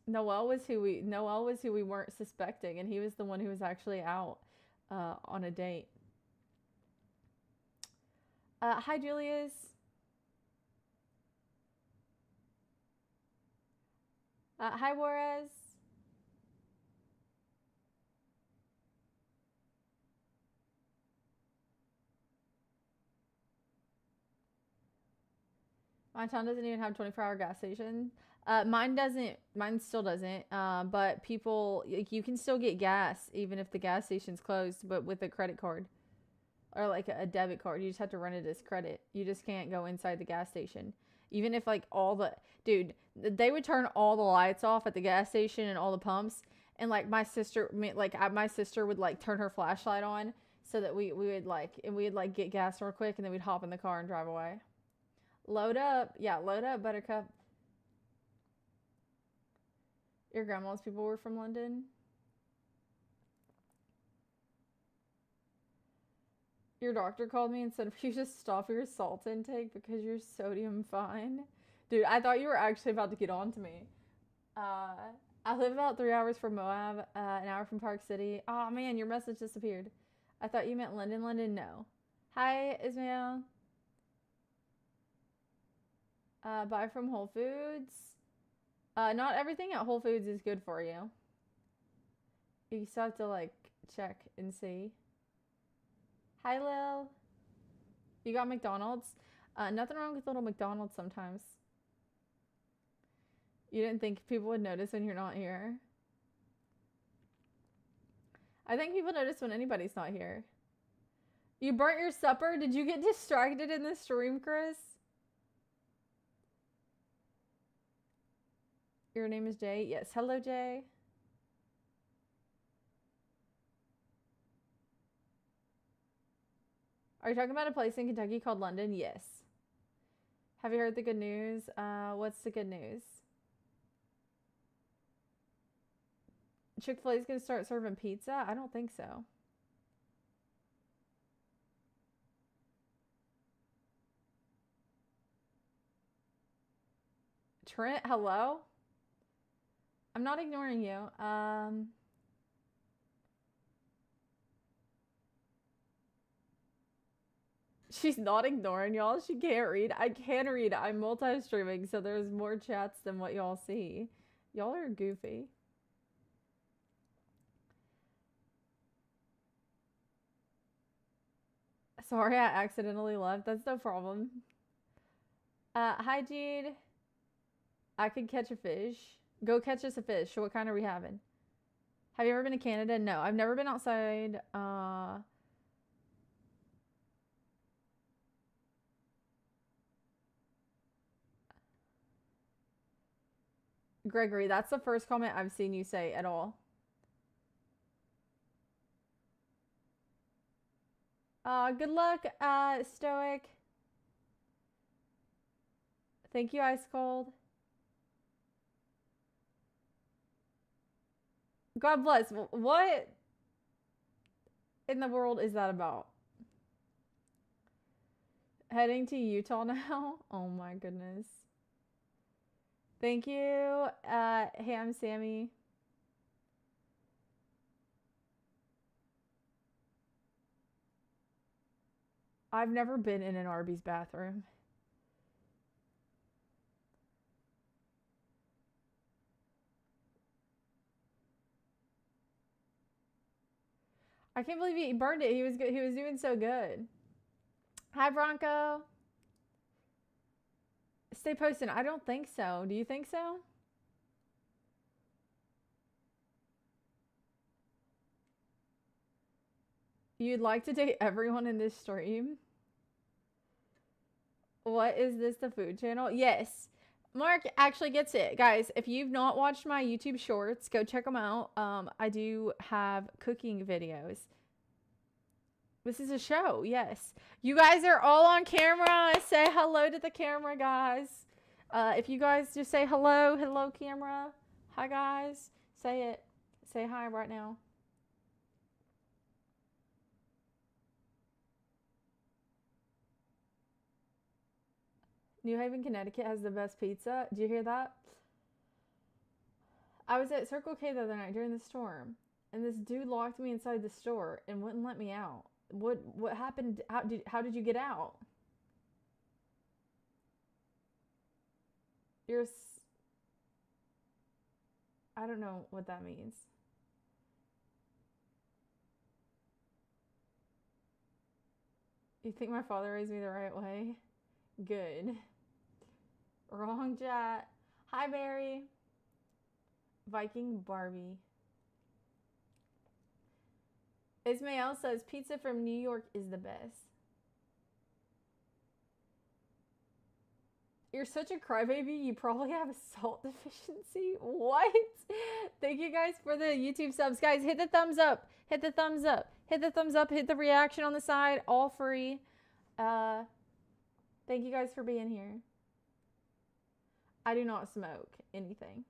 Noel was who we weren't suspecting, and he was the one who was actually out on a date. Hi Julius. Hi Juarez. My town doesn't even have 24-hour gas station. Mine doesn't. Mine still doesn't. But people, like, you can still get gas even if the gas station's closed, but with a credit card or like a debit card. You just have to run it as credit. You just can't go inside the gas station. Even if like all the dude, they would turn all the lights off at the gas station and all the pumps, and like my sister would like turn her flashlight on so that we would like and we'd like get gas real quick, and then we'd hop in the car and drive away. Load up, yeah, load up, Buttercup. Your grandma's people were from London. Your doctor called me and said you just stop your salt intake because you're sodium fine. Dude, I thought you were actually about to get on to me. Uh, I live about 3 hours from Moab, an hour from Park City. Oh man, your message disappeared. I thought you meant London. London, no. Hi, Ismail. Buy from Whole Foods. Not everything at Whole Foods is good for you. You still have to like check and see. Hi, Lil. You got McDonald's? Nothing wrong with little McDonald's sometimes. You didn't think people would notice when you're not here? I think people notice when anybody's not here. You burnt your supper? Did you get distracted in the stream, Chris? Your name is Jay? Yes. Hello, Jay. Are you talking about a place in Kentucky called London? Yes. Have you heard the good news? What's the good news? Chick-fil-A is going to start serving pizza? I don't think so. Trent, hello? I'm not ignoring you. She's not ignoring y'all. She can't read. I can read. I'm multi-streaming, so there's more chats than what y'all see. Y'all are goofy. Sorry, I accidentally left. That's no problem. Hi, Jude. I could catch a fish. Go catch us a fish. What kind are we having? Have you ever been to Canada? No, I've never been outside. Gregory, that's the first comment I've seen you say at all. Good luck, Stoic. Thank you, Ice Cold. God bless. What in the world is that about? Heading to Utah now? Oh my goodness. Thank you, Ham Sammy. I've never been in an Arby's bathroom. I can't believe he burned it. He was good. He was doing so good. Hi, Bronco. Stay posted. I don't think so. Do you think so? You'd like to date everyone in this stream? What is this, the food channel? Yes. Mark actually gets it. Guys, if you've not watched my YouTube shorts, go check them out. I do have cooking videos. This is a show, yes. You guys are all on camera. Say hello to the camera, guys. If you guys just say hello, hello camera. Hi, guys. Say it. Say hi right now. New Haven, Connecticut has the best pizza. Did you hear that? I was at Circle K the other night during the storm, and this dude locked me inside the store and wouldn't let me out. What happened? How did you get out? I don't know what that means. You think my father raised me the right way? Good. Wrong chat. Hi, Barry. Viking Barbie. Ismael says pizza from New York is the best. You're such a crybaby. You probably have a salt deficiency. What? Thank you guys for the YouTube subs. Guys, hit the thumbs up. Hit the thumbs up. Hit the thumbs up. Hit the reaction on the side. All free. Thank you guys for being here. I do not smoke anything.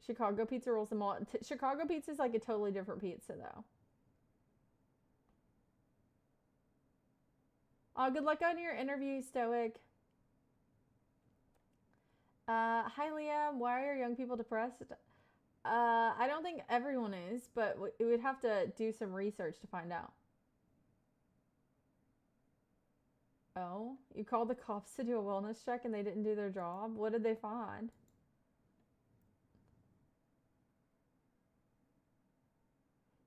Chicago pizza rules them all. Chicago pizza is like a totally different pizza, though. Oh, good luck on your interview, Stoic. Hi, Liam. Why are young people depressed? I don't think everyone is, but we would have to do some research to find out. Oh, you called the cops to do a wellness check and they didn't do their job? What did they find?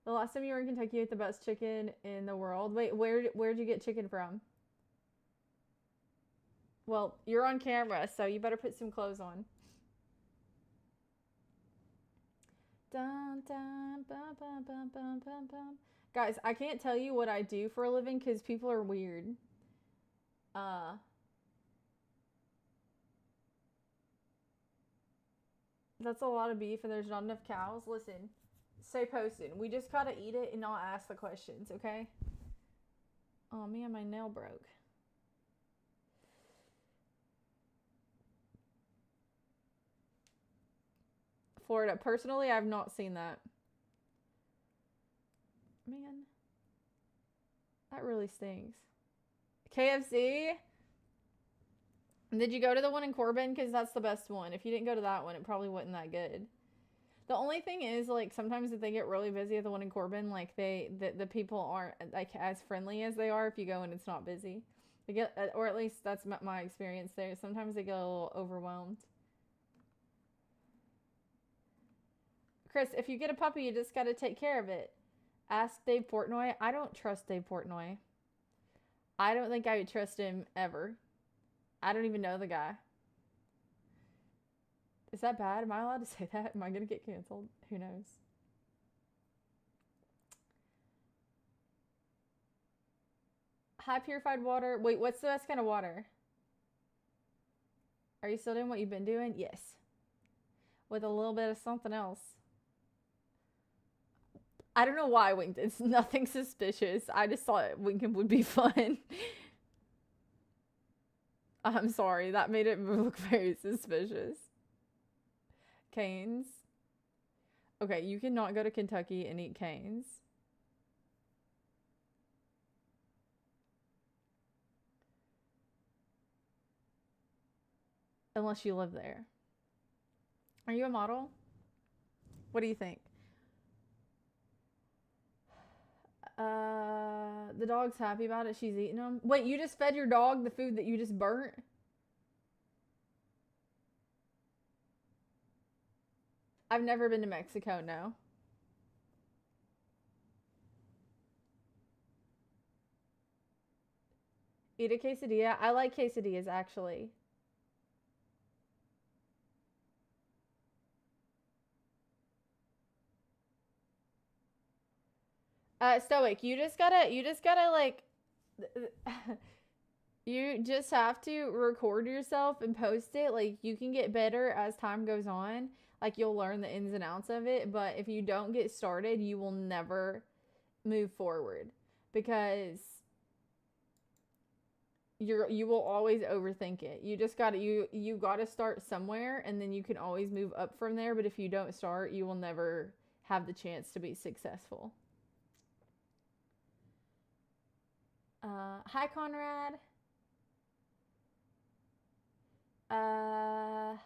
The last time you were in Kentucky, you ate the best chicken in the world. Wait, where'd you get chicken from? Well, you're on camera, so you better put some clothes on. Dun, dun, bum, bum, bum, bum, bum, bum. Guys, I can't tell you what I do for a living because people are weird. That's a lot of beef and there's not enough cows. Listen, stay posted. We just gotta eat it and not ask the questions, okay? Oh man, my nail broke. Florida. Personally, I've not seen that. Man, that really stings. KFC? Did you go to the one in Corbin? Because that's the best one. If you didn't go to that one, it probably wasn't that good. The only thing is, like, sometimes if they get really busy at the one in Corbin, like, the people aren't, like, as friendly as they are if you go and it's not busy. They get, or at least that's my experience there. Sometimes they get a little overwhelmed. Chris, if you get a puppy, you just got to take care of it. Ask Dave Portnoy. I don't trust Dave Portnoy. I don't think I would trust him ever. I don't even know the guy. Is that bad? Am I allowed to say that? Am I going to get canceled? Who knows? High purified water. Wait, what's the best kind of water? Are you still doing what you've been doing? Yes. With a little bit of something else. I don't know why I winked. It's nothing suspicious. I just thought winking would be fun. I'm sorry. That made it look very suspicious. Canes. Okay, you cannot go to Kentucky and eat canes. Unless you live there. Are you a model? What do you think? The dog's happy about it. She's eating them. Wait, you just fed your dog the food that you just burnt? I've never been to Mexico, no. Eat a quesadilla. I like quesadillas, actually. Stoic, you just gotta like, you just have to record yourself and post it. Like, you can get better as time goes on. Like, you'll learn the ins and outs of it. But if you don't get started, you will never move forward because you will always overthink it. You just gotta you gotta start somewhere, and then you can always move up from there. But if you don't start, you will never have the chance to be successful. Hi, Conrad. I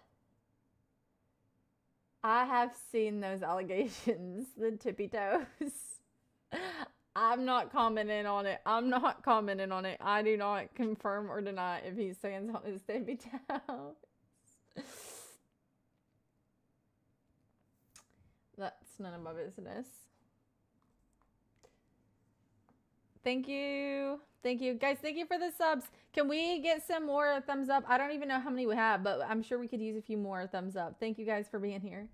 have seen those allegations, the tippy toes. I'm not commenting on it. I'm not commenting on it. I do not confirm or deny if he stands on his tippy toes. That's none of my business. Thank you. Thank you. Guys, thank you for the subs. Can we get some more thumbs up? I don't even know how many we have, but I'm sure we could use a few more thumbs up. Thank you guys for being here.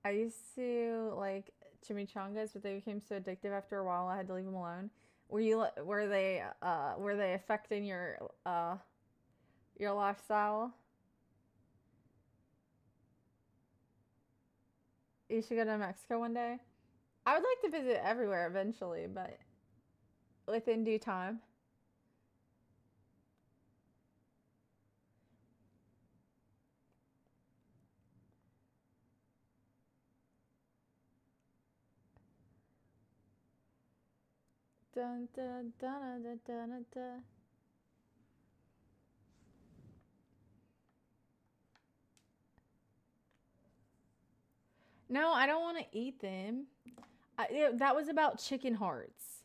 I used to like chimichangas, but they became so addictive after a while I had to leave them alone. Were they affecting your lifestyle? You should go to Mexico one day. I would like to visit everywhere eventually, but within due time. Dun, dun, dun, dun, dun, dun, dun. No, I don't want to eat them. That was about chicken hearts.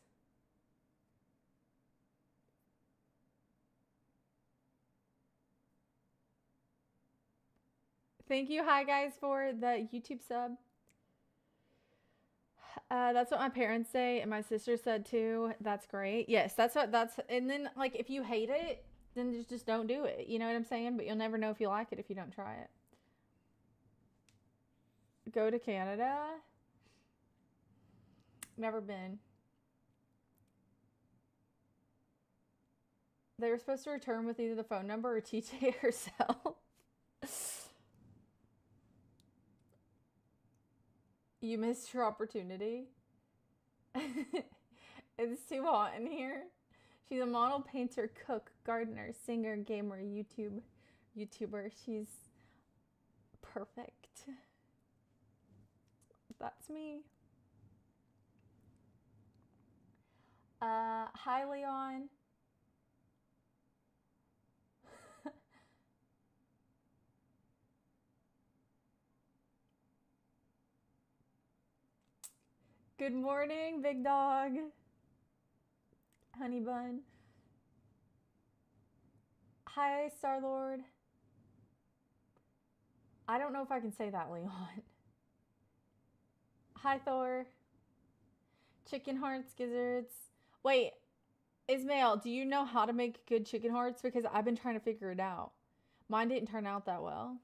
Thank you, hi guys, for the YouTube sub. That's what my parents say, and my sister said too. That's great. Yes, and then like if you hate it, then just don't do it. You know what I'm saying? But you'll never know if you like it if you don't try it. Go to Canada. Never been. They were supposed to return with either the phone number or TJ herself. You missed your opportunity. It's too hot in here. She's a model, painter, cook, gardener, singer, gamer, YouTuber. She's perfect. That's me. Hi, Leon. Good morning, big dog. Honey bun. Hi, Star Lord. I don't know if I can say that, Leon. Hi, Thor. Chicken hearts, gizzards. Wait, Ismail, do you know how to make good chicken hearts? Because I've been trying to figure it out. Mine didn't turn out that well.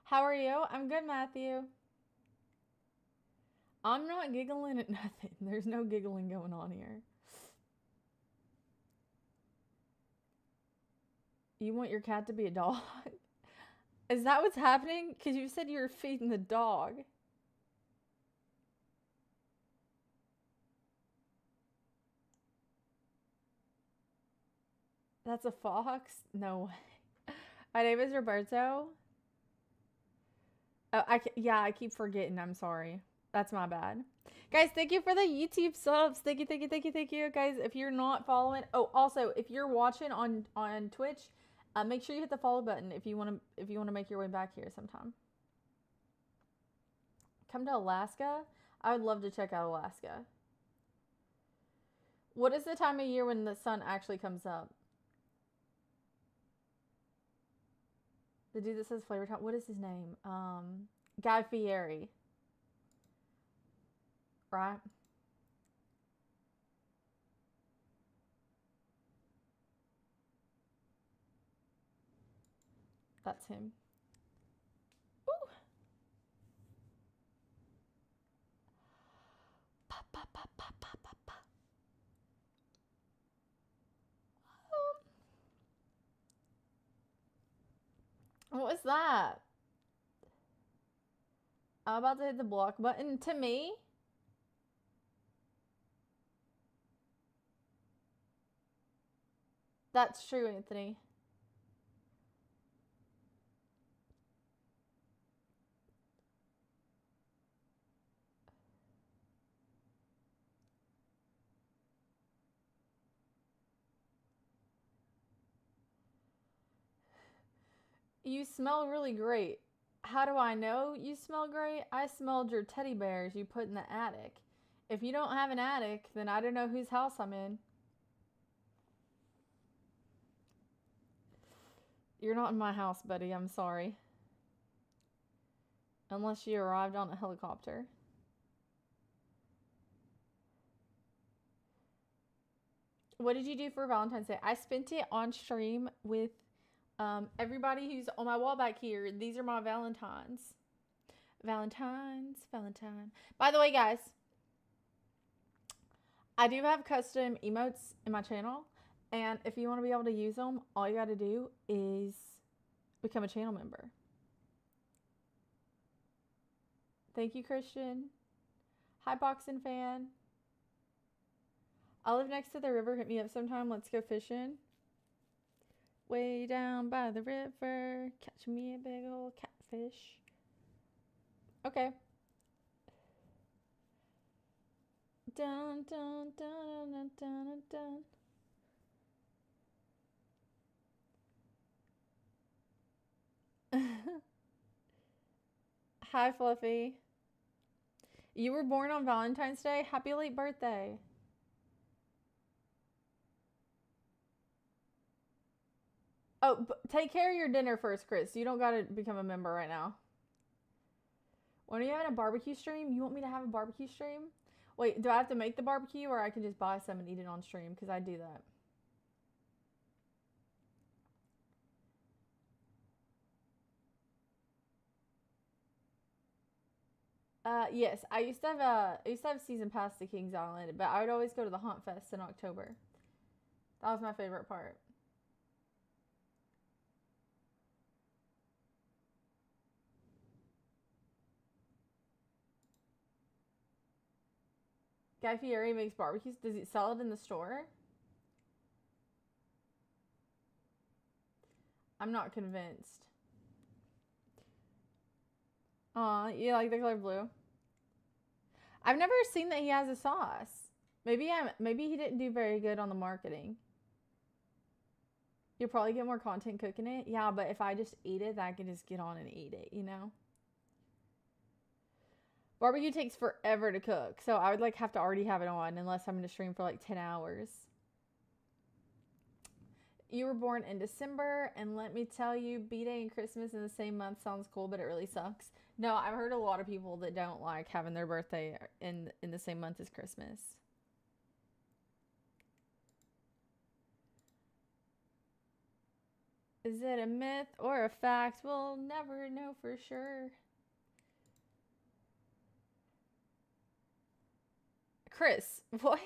How are you? I'm good, Matthew. I'm not giggling at nothing. There's no giggling going on here. You want your cat to be a dog? Is that what's happening? Because you said you were feeding the dog. That's a fox? No way. My name is Roberto. Oh, I keep forgetting. I'm sorry. That's my bad. Guys, thank you for the YouTube subs. Thank you, thank you, thank you, thank you. Guys, if you're not following, oh, also, if you're watching on Twitch, make sure you hit the follow button if you want to make your way back here sometime. Come to Alaska? I would love to check out Alaska. What is the time of year when the sun actually comes up? The dude that says flavor town. What is his name? Guy Fieri. Right? That's him. Ooh. Pa, pa, pa, pa, pa, pa, pa. What was that? I'm about to hit the block button. To me? That's true, Anthony. You smell really great. How do I know you smell great? I smelled your teddy bears you put in the attic. If you don't have an attic, then I don't know whose house I'm in. You're not in my house, buddy. I'm sorry. Unless you arrived on a helicopter. What did you do for Valentine's Day? I spent it on stream with everybody who's on my wall back here. These are my Valentines. Valentine. By the way, guys, I do have custom emotes in my channel. And if you want to be able to use them, all you got to do is become a channel member. Thank you, Christian. Hi, Boxing Fan. I live next to the river. Hit me up sometime. Let's go fishing. Way down by the river. Catch me a big old catfish. Okay. Dun, dun, dun, dun, dun, dun. Hi, Fluffy. You were born on Valentine's Day? Happy late birthday. Oh, take care of your dinner first, Chris. You don't gotta become a member right now. When are you having a barbecue stream? You want me to have a barbecue stream? Wait, do I have to make the barbecue or I can just buy some and eat it on stream? Because I do that. Yes, I used to have season pass to Kings Island, but I would always go to the Haunt Fest in October. That was my favorite part. Guy Fieri makes barbecues. Does he sell it in the store? I'm not convinced. Aw, you like the color blue? I've never seen that he has a sauce. Maybe he didn't do very good on the marketing. You'll probably get more content cooking it. Yeah, but if I just eat it, I can just get on and eat it, you know? Barbecue takes forever to cook, so I would like have to already have it on unless I'm gonna stream for like 10 hours. You were born in December, and let me tell you, B-Day and Christmas in the same month sounds cool, but it really sucks. No, I've heard a lot of people that don't like having their birthday in the same month as Christmas. Is it a myth or a fact? We'll never know for sure. Chris, what?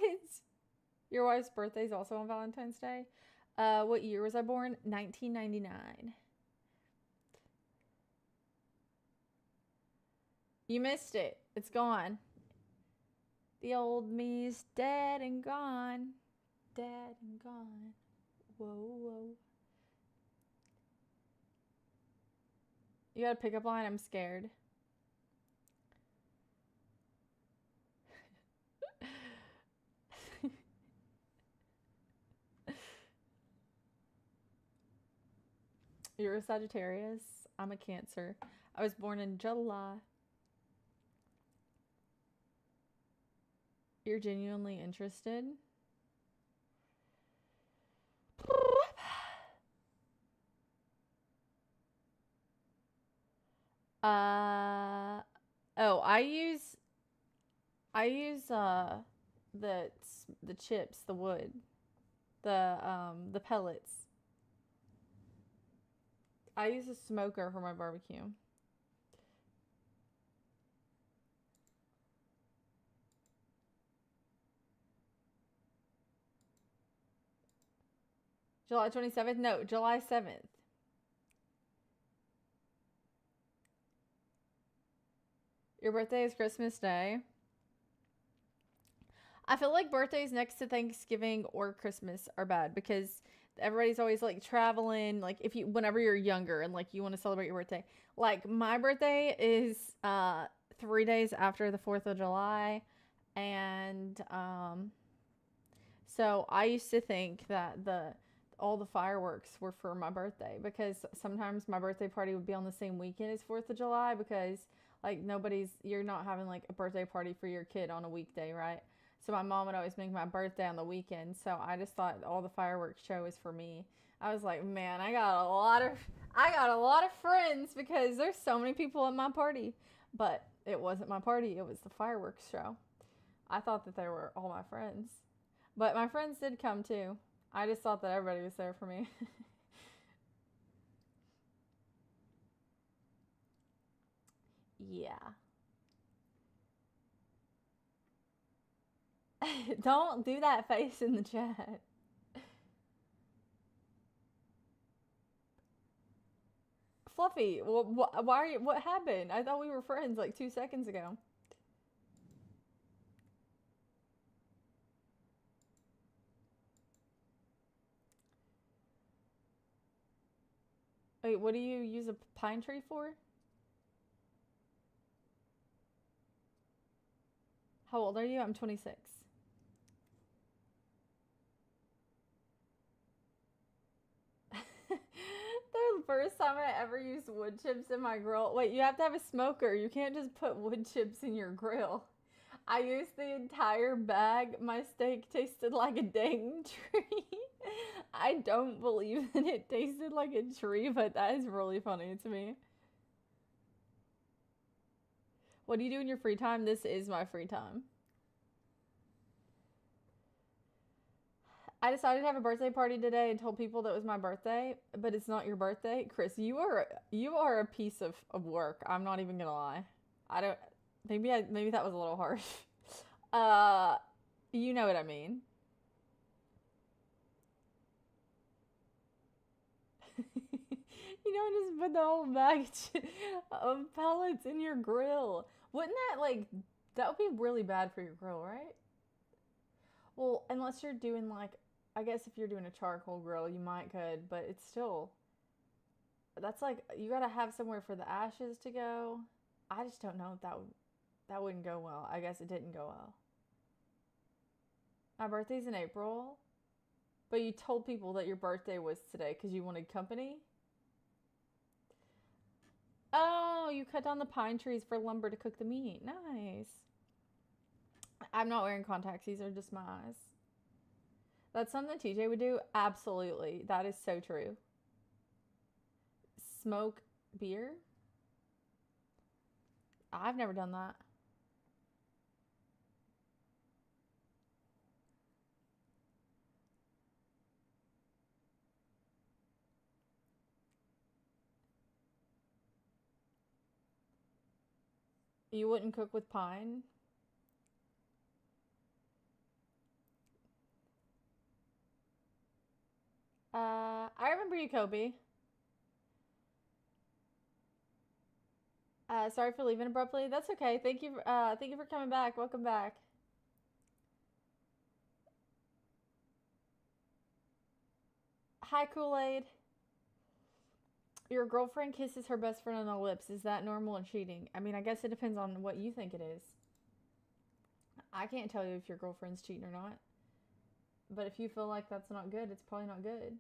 Your wife's birthday is also on Valentine's Day? What year was I born? 1999. You missed it. It's gone. The old me's dead and gone. Dead and gone. Whoa, whoa. You got a pickup line? I'm scared. You're a Sagittarius. I'm a Cancer. I was born in July. You're genuinely interested? Uh oh, I use the chips, the wood, the pellets. I use a smoker for my barbecue. July 27th? No, July 7th. Your birthday is Christmas Day. I feel like birthdays next to Thanksgiving or Christmas are bad because everybody's always like traveling. Like if you, whenever you're younger and like you want to celebrate your birthday, like my birthday is 3 days after the 4th of July, and so I used to think that all the fireworks were for my birthday because sometimes my birthday party would be on the same weekend as 4th of July because like you're not having like a birthday party for your kid on a weekday, right? So my mom would always make my birthday on the weekend. So I just thought all the fireworks show is for me. I was like, man, I got a lot of friends because there's so many people at my party. But it wasn't my party, it was the fireworks show. I thought that they were all my friends. But my friends did come too. I just thought that everybody was there for me. Yeah. Don't do that face in the chat. Fluffy, well, why are you, what happened? I thought we were friends like 2 seconds ago. Wait, what do you use a pine tree for? How old are you? I'm 26. The first time I ever used wood chips in my grill. Wait, you have to have a smoker. You can't just put wood chips in your grill. I used the entire bag. My steak tasted like a dang tree. I don't believe that it tasted like a tree, but that is really funny to me. What do you do in your free time? This is my free time. I decided to have a birthday party today and told people that it was my birthday, but it's not your birthday. Chris, you are a piece of work. I'm not even gonna lie. I don't maybe that was a little harsh. Uh you know what I mean. You don't just put the whole bag of pellets in your grill. Wouldn't that would be really bad for your grill, right? Well, unless you're doing like, I guess if you're doing a charcoal grill, you might could, but it's still, that's like, you gotta have somewhere for the ashes to go. I just don't know if that wouldn't go well. I guess it didn't go well. My birthday's in April. But you told people that your birthday was today because you wanted company? Oh, you cut down the pine trees for lumber to cook the meat. Nice. I'm not wearing contacts. These are just my eyes. That's something TJ would do? Absolutely. That is so true. Smoke beer? I've never done that. You wouldn't cook with pine? I remember you, Kobe. Sorry for leaving abruptly. That's okay. Thank you for coming back. Welcome back. Hi, Kool-Aid. Your girlfriend kisses her best friend on the lips. Is that normal and cheating? I mean, I guess it depends on what you think it is. I can't tell you if your girlfriend's cheating or not. But if you feel like that's not good, it's probably not good.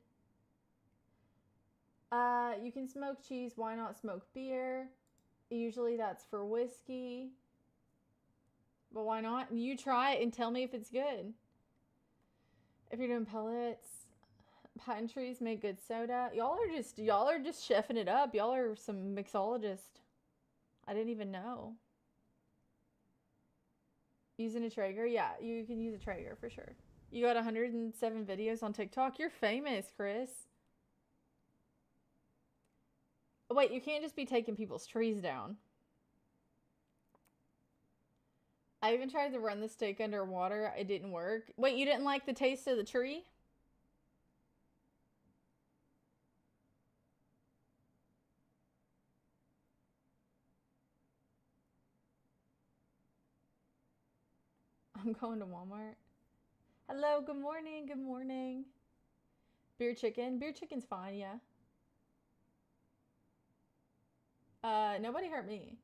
You can smoke cheese. Why not smoke beer? Usually that's for whiskey. But why not? You try it and tell me if it's good. If you're doing pellets, pine trees make good soda. Y'all are just chefing it up. Y'all are some mixologists. I didn't even know. Using a Traeger? Yeah, you can use a Traeger for sure. You got 107 videos on TikTok. You're famous, Chris. Wait, you can't just be taking people's trees down. I even tried to run the steak underwater. It didn't work. Wait, you didn't like the taste of the tree? I'm going to Walmart. Hello, good morning, good morning. Beer chicken? Beer chicken's fine, yeah. Nobody hurt me.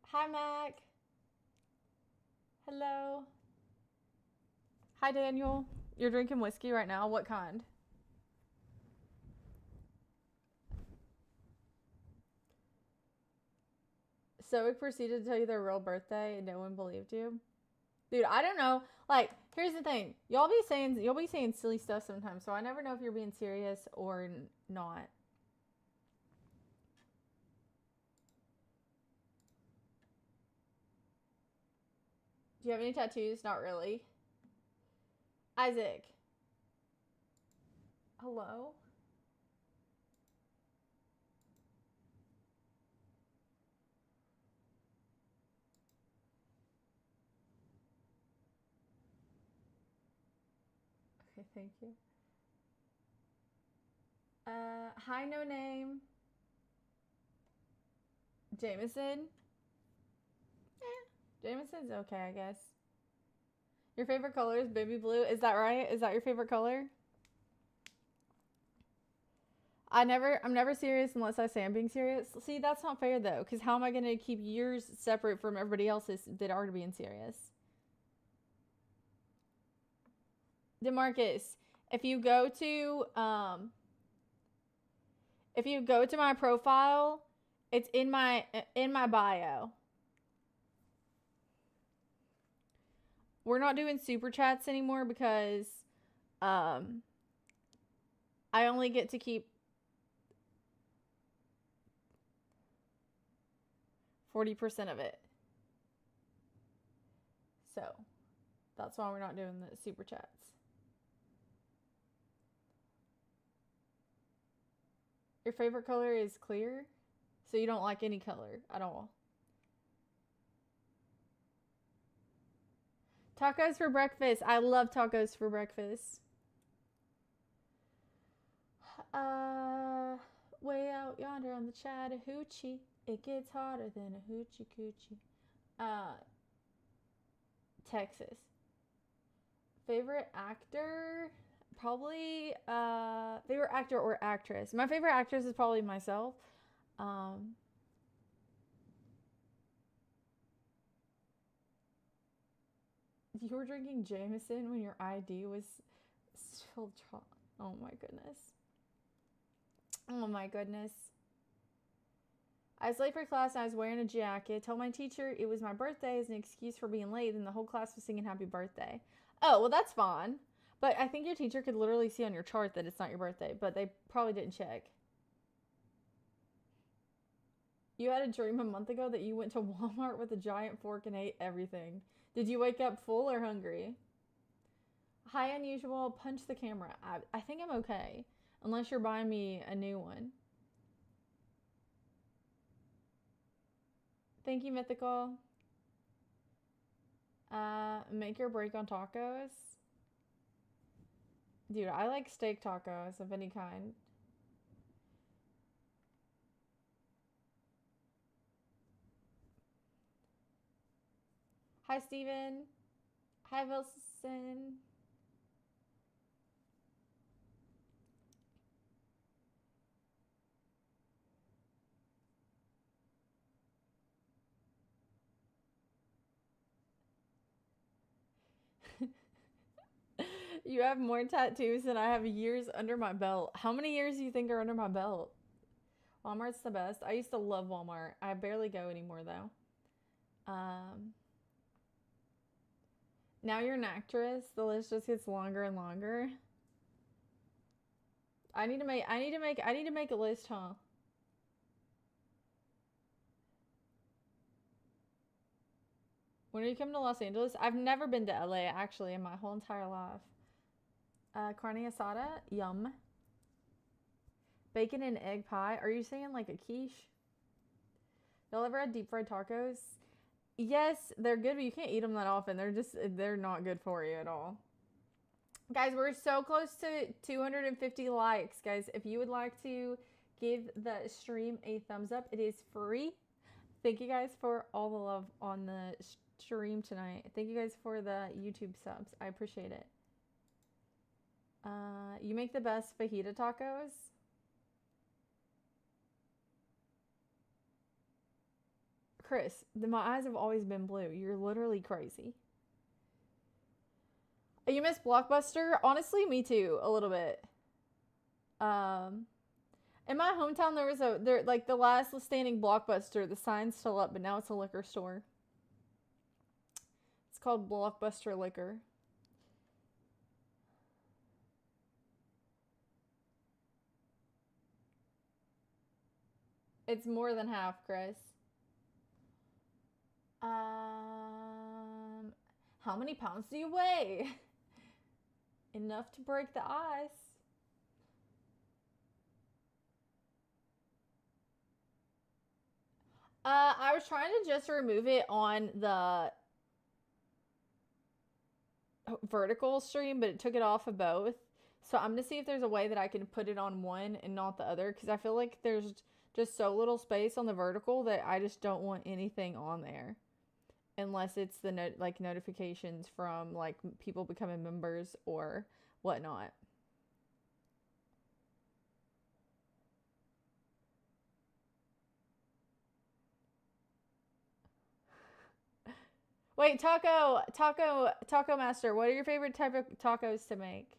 Hi, Mac. Hello. Hi, Daniel. You're drinking whiskey right now? What kind? Stoic proceeded to tell you their real birthday and no one believed you. Dude, I don't know. Like, here's the thing. You'll be saying silly stuff sometimes, so I never know if you're being serious or not. Do you have any tattoos? Not really. Isaac. Hello? Okay, thank you. Hi, no name. Jameson? Jameson's okay, I guess. Your favorite color is baby blue. Is that right? Is that your favorite color? I'm never serious unless I say I'm being serious. See, that's not fair though, because how am I gonna keep yours separate from everybody else's that are being serious? DeMarcus, if you go to my profile, it's in my bio. We're not doing super chats anymore because I only get to keep 40% of it. So, that's why we're not doing the super chats. Your favorite color is clear? So you don't like any color at all? Tacos for breakfast. I love tacos for breakfast. Way out yonder on the Chattahoochee, it gets hotter than a hoochie coochie. Texas. Favorite actor? Probably favorite actor or actress. My favorite actress is probably myself. Um, you were drinking Jameson when your ID was still. Oh my goodness. Oh my goodness. I was late for class and I was wearing a jacket. Told my teacher it was my birthday as an excuse for being late, and the whole class was singing happy birthday. Oh, well, that's fine. But I think your teacher could literally see on your chart that it's not your birthday, but they probably didn't check. You had a dream a month ago that you went to Walmart with a giant fork and ate everything. Did you wake up full or hungry? Hi, unusual. Punch the camera. I think I'm okay. Unless you're buying me a new one. Thank you, Mythical. Make your break on tacos. Dude, I like steak tacos of any kind. Hi, Steven. Hi, Wilson. You have more tattoos than I have years under my belt. How many years do you think are under my belt? Walmart's the best. I used to love Walmart. I barely go anymore though. Now you're an actress. The list just gets longer and longer. I need to make a list, huh? When are you coming to Los Angeles? I've never been to LA actually in my whole entire life. Carne asada, yum. Bacon and egg pie. Are you saying like a quiche? Y'all ever had deep fried tacos? Yes, they're good, but you can't eat them that often. They're not good for you at all. Guys, we're so close to 250 likes. Guys, if you would like to give the stream a thumbs up, it is free. Thank you guys for all the love on the stream tonight. Thank you guys for the YouTube subs. I appreciate it. You make the best fajita tacos. Chris, my eyes have always been blue. You're literally crazy. You miss Blockbuster? Honestly, me too, a little bit. In my hometown, there like the last standing Blockbuster. The sign's still up, but now it's a liquor store. It's called Blockbuster Liquor. It's more than half, Chris. How many pounds do you weigh? Enough to break the ice. I was trying to just remove it on the vertical stream, but it took it off of both. So I'm gonna see if there's a way that I can put it on one and not the other, because I feel like there's just so little space on the vertical that I just don't want anything on there, unless it's the notifications from like people becoming members or whatnot. Wait, Taco Master, what are your favorite type of tacos to make?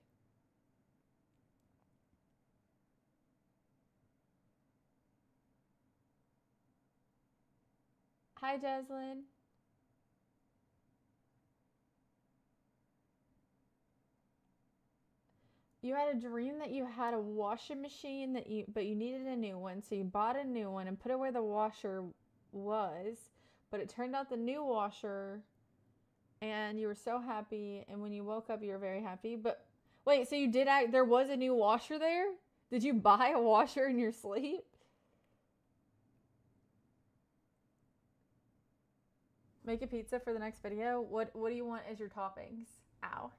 Hi, Jaslyn. You had a dream that you had a washing machine but you needed a new one, so you bought a new one and put it where the washer was, but it turned out the new washer and you were so happy, and when you woke up you were very happy. But wait, so there was a new washer there? Did you buy a washer in your sleep? Make a pizza for the next video. What do you want as your toppings? Ow.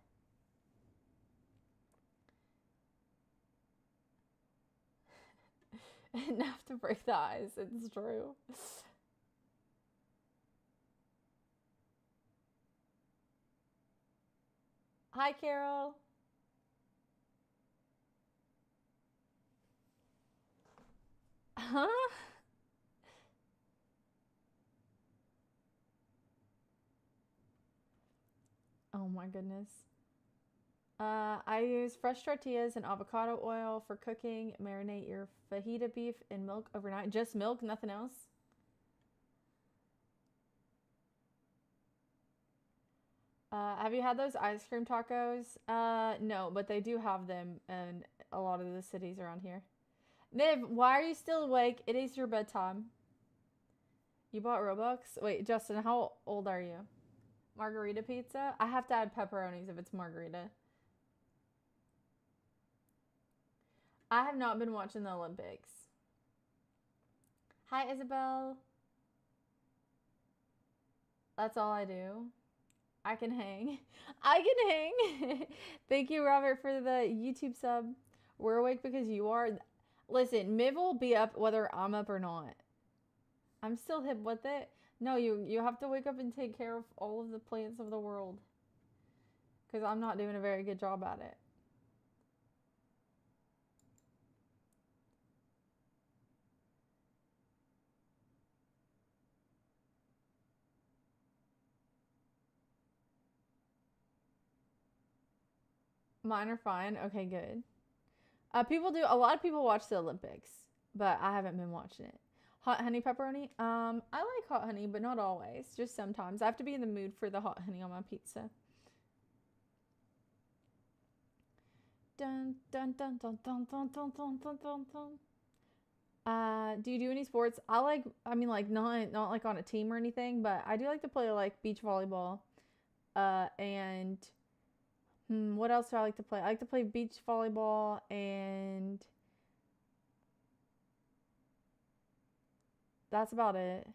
Enough to break the ice. It's true. Hi, Carol. Huh? Oh my goodness. I use fresh tortillas and avocado oil for cooking. Marinate your fajita beef in milk overnight. Just milk, nothing else. Have you had those ice cream tacos? No, but they do have them in a lot of the cities around here. Niv, why are you still awake? It is your bedtime. You bought Robux? Wait, Justin, how old are you? Margarita pizza? I have to add pepperonis if it's margarita. I have not been watching the Olympics. Hi, Isabel. That's all I do. I can hang. I can hang. Thank you, Robert, for the YouTube sub. We're awake because you are. Listen, Miv will be up whether I'm up or not. I'm still hip with it. No, you have to wake up and take care of all of the plants of the world. Because I'm not doing a very good job at it. Mine are fine. Okay, good. A lot of people watch the Olympics, but I haven't been watching it. Hot honey pepperoni. I like hot honey, but not always. Just sometimes. I have to be in the mood for the hot honey on my pizza. Dun dun dun dun dun dun dun dun dun dun dun. Do you do any sports? I mean, like not like on a team or anything, but I do like to play like beach volleyball. And what else do I like to play? I like to play beach volleyball and that's about it.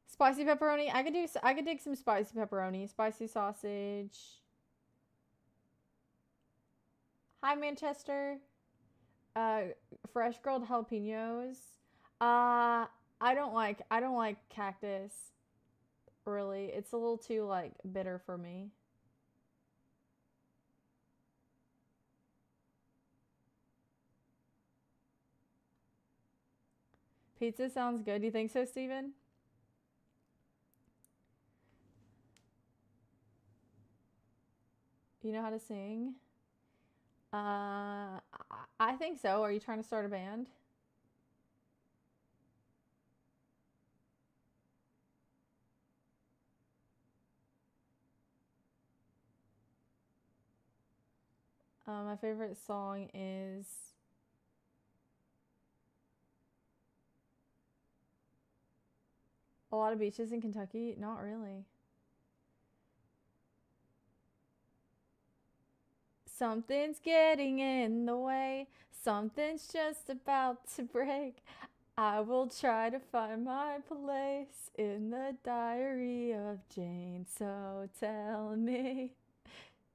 Spicy pepperoni. I could dig some spicy pepperoni, spicy sausage. Hi Manchester. Uh Fresh grilled jalapenos. I don't like cactus really. It's a little too like bitter for me. Pizza sounds good. Do you think so, Steven? You know how to sing? I think so. Are you trying to start a band? My favorite song is A Lot of Beaches in Kentucky. Not really. Something's getting in the way. Something's just about to break. I will try to find my place in the diary of Jane. So tell me.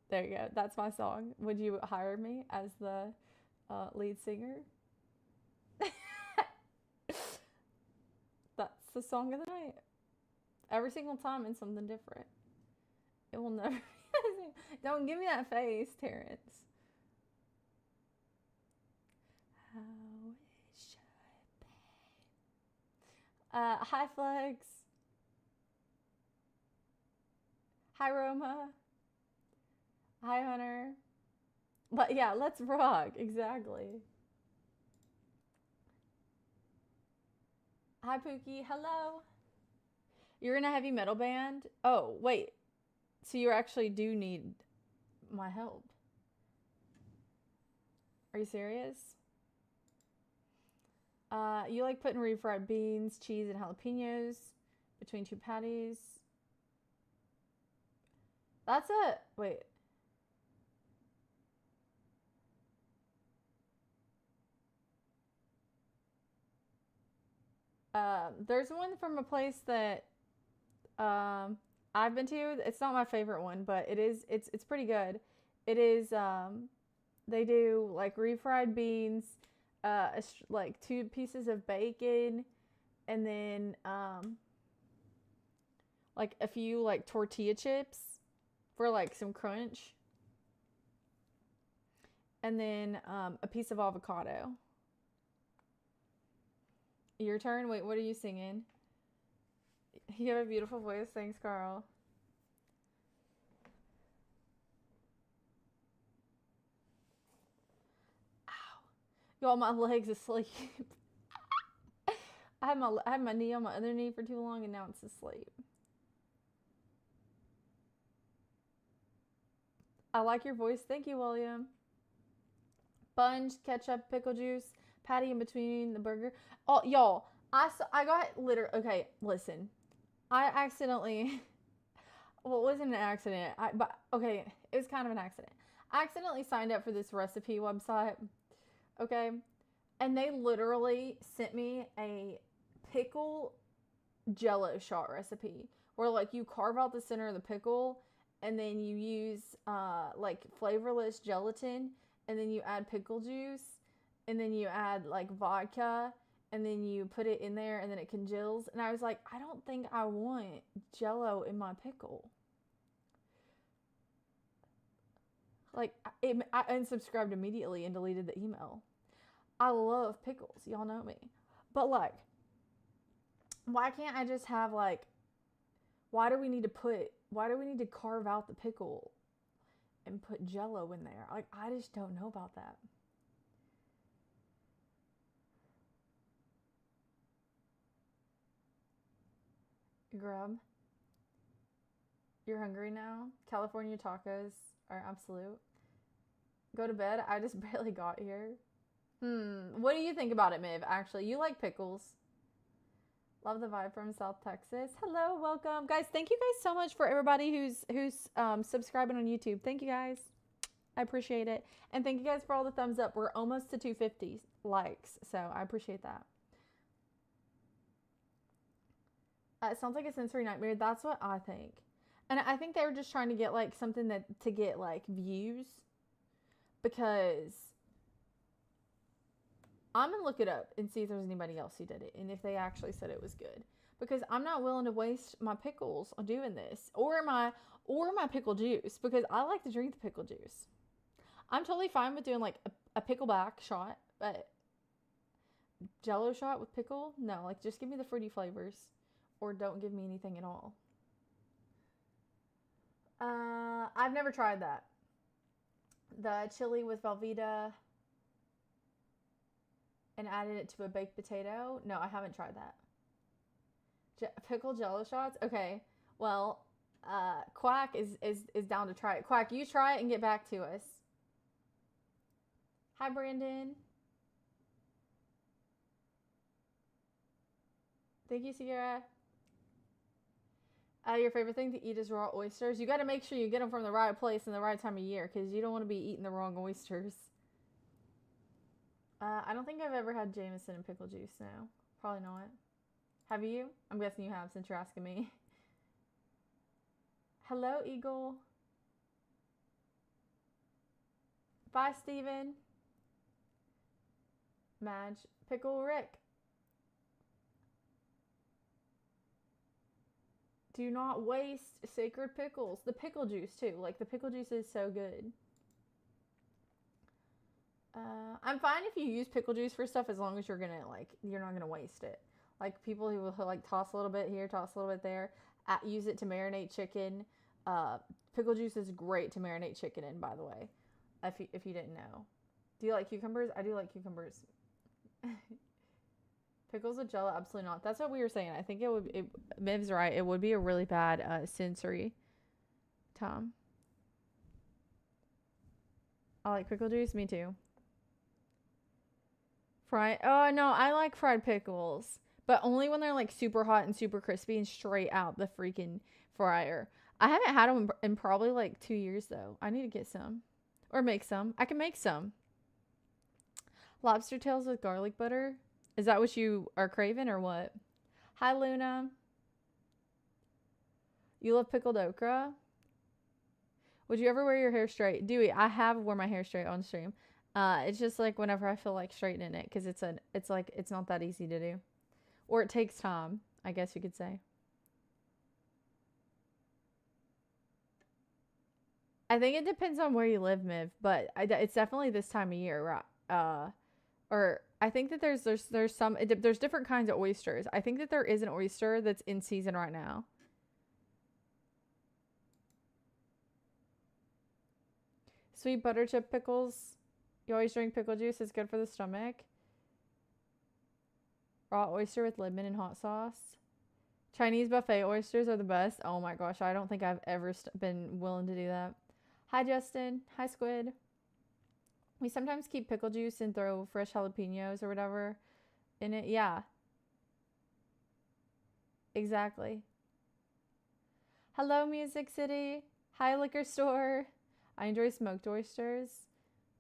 There you go. That's my song. Would you hire me as the lead singer? That's the song of the night. Every single time it's something different. It will never be the same. Don't give me that face, Terrence. How it should be. Hi Flex. Hi Roma. Hi Hunter. But yeah, let's rock. Exactly. Hi Pookie. Hello. You're in a heavy metal band? Oh, wait. So you actually do need my help. Are you serious? You like putting refried beans, cheese, and jalapenos between two patties. That's a wait. There's one from a place that I've been to. It's not my favorite one, but it's pretty good. It is they do like refried beans, like two pieces of bacon, and then like a few like tortilla chips for like some crunch, and then a piece of avocado. Your turn. Wait, what are you singing? You have a beautiful voice. Thanks, Carl. Ow. Y'all, my leg's asleep. I had my knee on my other knee for too long, and now it's asleep. I like your voice. Thank you, William. Sponge, ketchup, pickle juice, patty in between the burger. Oh, y'all, I got literally. Okay, listen. I accidentally. Well, it wasn't an accident. But okay, it was kind of an accident. I accidentally signed up for this recipe website. Okay, and they literally sent me a pickle Jello shot recipe where like you carve out the center of the pickle and then you use like flavorless gelatin and then you add pickle juice and then you add like vodka and then you put it in there and then it congeals. And I was like, I don't think I want Jello in my pickle. Like I unsubscribed immediately and deleted the email. I love pickles, y'all know me. But like, why can't I just have like, why do we need to carve out the pickle and put Jello in there? Like, I just don't know about that. Grub, you're hungry now? California tacos are absolute. Go to bed. I just barely got here. What do you think about it, Miv? Actually, you like pickles. Love the vibe from South Texas. Hello, welcome. Guys, thank you guys so much for everybody who's subscribing on YouTube. Thank you guys. I appreciate it. And thank you guys for all the thumbs up. We're almost to 250 likes, so I appreciate that. It sounds like a sensory nightmare. That's what I think. And I think they were just trying to get like something to get like views, because I'm going to look it up and see if there's anybody else who did it and if they actually said it was good. Because I'm not willing to waste my pickles on doing this, or my pickle juice, because I like to drink the pickle juice. I'm totally fine with doing like a pickleback shot, but Jello shot with pickle? No, like just give me the fruity flavors or don't give me anything at all. I've never tried that. The chili with Velveeta and added it to a baked potato. No, I haven't tried that. Pickle Jello shots? Okay. Well, Quack is down to try it. Quack, you try it and get back to us. Hi, Brandon. Thank you, Sierra. Your favorite thing to eat is raw oysters. You got to make sure you get them from the right place and the right time of year, because you don't want to be eating the wrong oysters. I don't think I've ever had Jameson and pickle juice, no. Probably not. Have you? I'm guessing you have, since you're asking me. Hello, Eagle. Bye, Steven. Madge. Pickle Rick. Do not waste sacred pickles. The pickle juice, too. Like, the pickle juice is so good. I'm fine if you use pickle juice for stuff, as long as you're not gonna waste it. Like people who will like toss a little bit here, toss a little bit there, use it to marinate chicken. Pickle juice is great to marinate chicken in, by the way, if you didn't know. Do you like cucumbers? I do like cucumbers. Pickles with Jello? Absolutely not. That's what we were saying. I think Miv's right. It would be a really bad sensory. Tom. I like pickle juice. Me too. Fried? Oh no, I like fried pickles, but only when they're like super hot and super crispy and straight out the freaking fryer. I haven't had them in probably like 2 years though. I need to get some, or make some. I can make some. Lobster tails with garlic butter. Is that what you are craving or what? Hi, Luna. You love pickled okra? Would you ever wear your hair straight? Dewey, I have worn my hair straight on stream. It's just like whenever I feel like straightening it, because it's not that easy to do, or it takes time, I guess you could say. I think it depends on where you live, Miv, but it's definitely this time of year, right? Or I think that there's some there's different kinds of oysters. I think that there is an oyster that's in season right now. Sweet butter chip pickles. You always drink pickle juice. It's good for the stomach. Raw oyster with lemon and hot sauce. Chinese buffet oysters are the best. Oh my gosh, I don't think I've ever been willing to do that. Hi, Justin. Hi, Squid. We sometimes keep pickle juice and throw fresh jalapenos or whatever in it. Yeah, exactly. Hello, Music City. Hi, Liquor Store. I enjoy smoked oysters.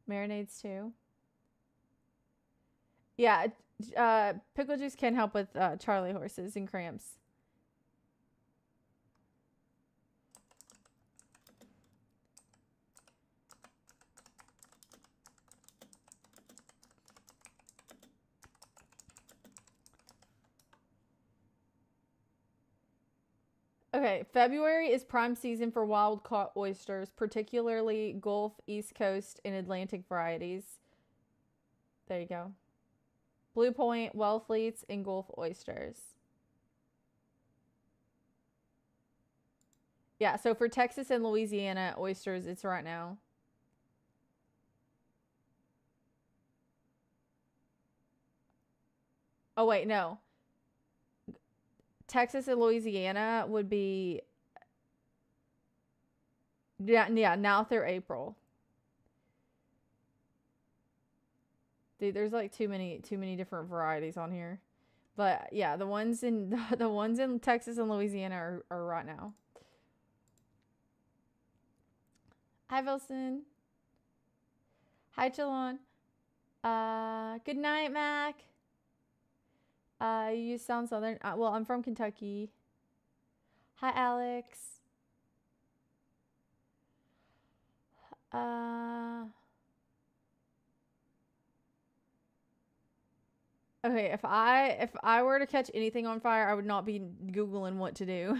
Marinades too. Yeah, pickle juice can help with Charlie horses and cramps. Okay, February is prime season for wild caught oysters, particularly Gulf, East Coast, and Atlantic varieties. There you go. Blue Point, Wellfleets, and Gulf oysters. Yeah, so for Texas and Louisiana oysters, it's right now. Oh, wait, no. Texas and Louisiana would be, yeah, now through April. Dude, there's like too many different varieties on here. But yeah, the ones in the ones in Texas and Louisiana are right now. Hi, Wilson. Hi, Chalon. Good night, Mac. You sound southern. Well, I'm from Kentucky. Hi, Alex. Okay, if I were to catch anything on fire, I would not be Googling what to do.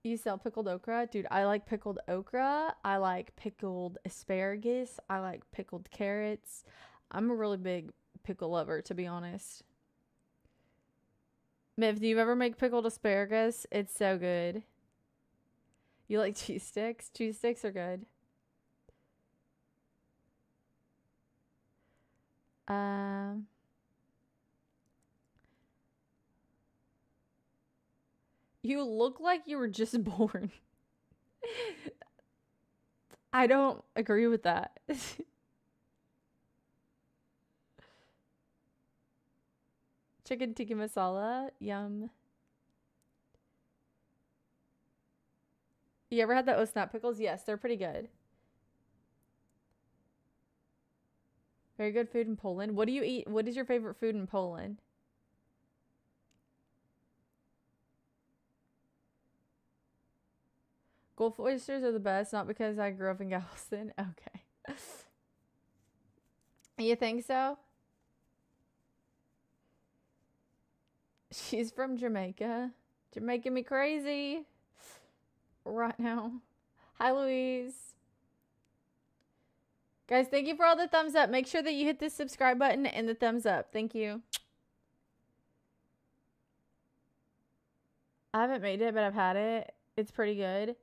You sell pickled okra? Dude, I like pickled okra. I like pickled asparagus. I like pickled carrots. I'm a really big pickle lover, to be honest. Miv, do you ever make pickled asparagus? It's so good. You like cheese sticks? Cheese sticks are good. You look like you were just born. I don't agree with that. Chicken tikka masala, yum. You ever had the snap pickles? Yes, they're pretty good. Very good food in Poland. What do you eat? What is your favorite food in Poland? Gulf oysters are the best, not because I grew up in Galveston. Okay. You think so? She's from Jamaica. You're making me crazy right now. Hi, Louise. Guys, thank you for all the thumbs up. Make sure that you hit the subscribe button and the thumbs up. Thank you. I haven't made it, but I've had it. It's pretty good.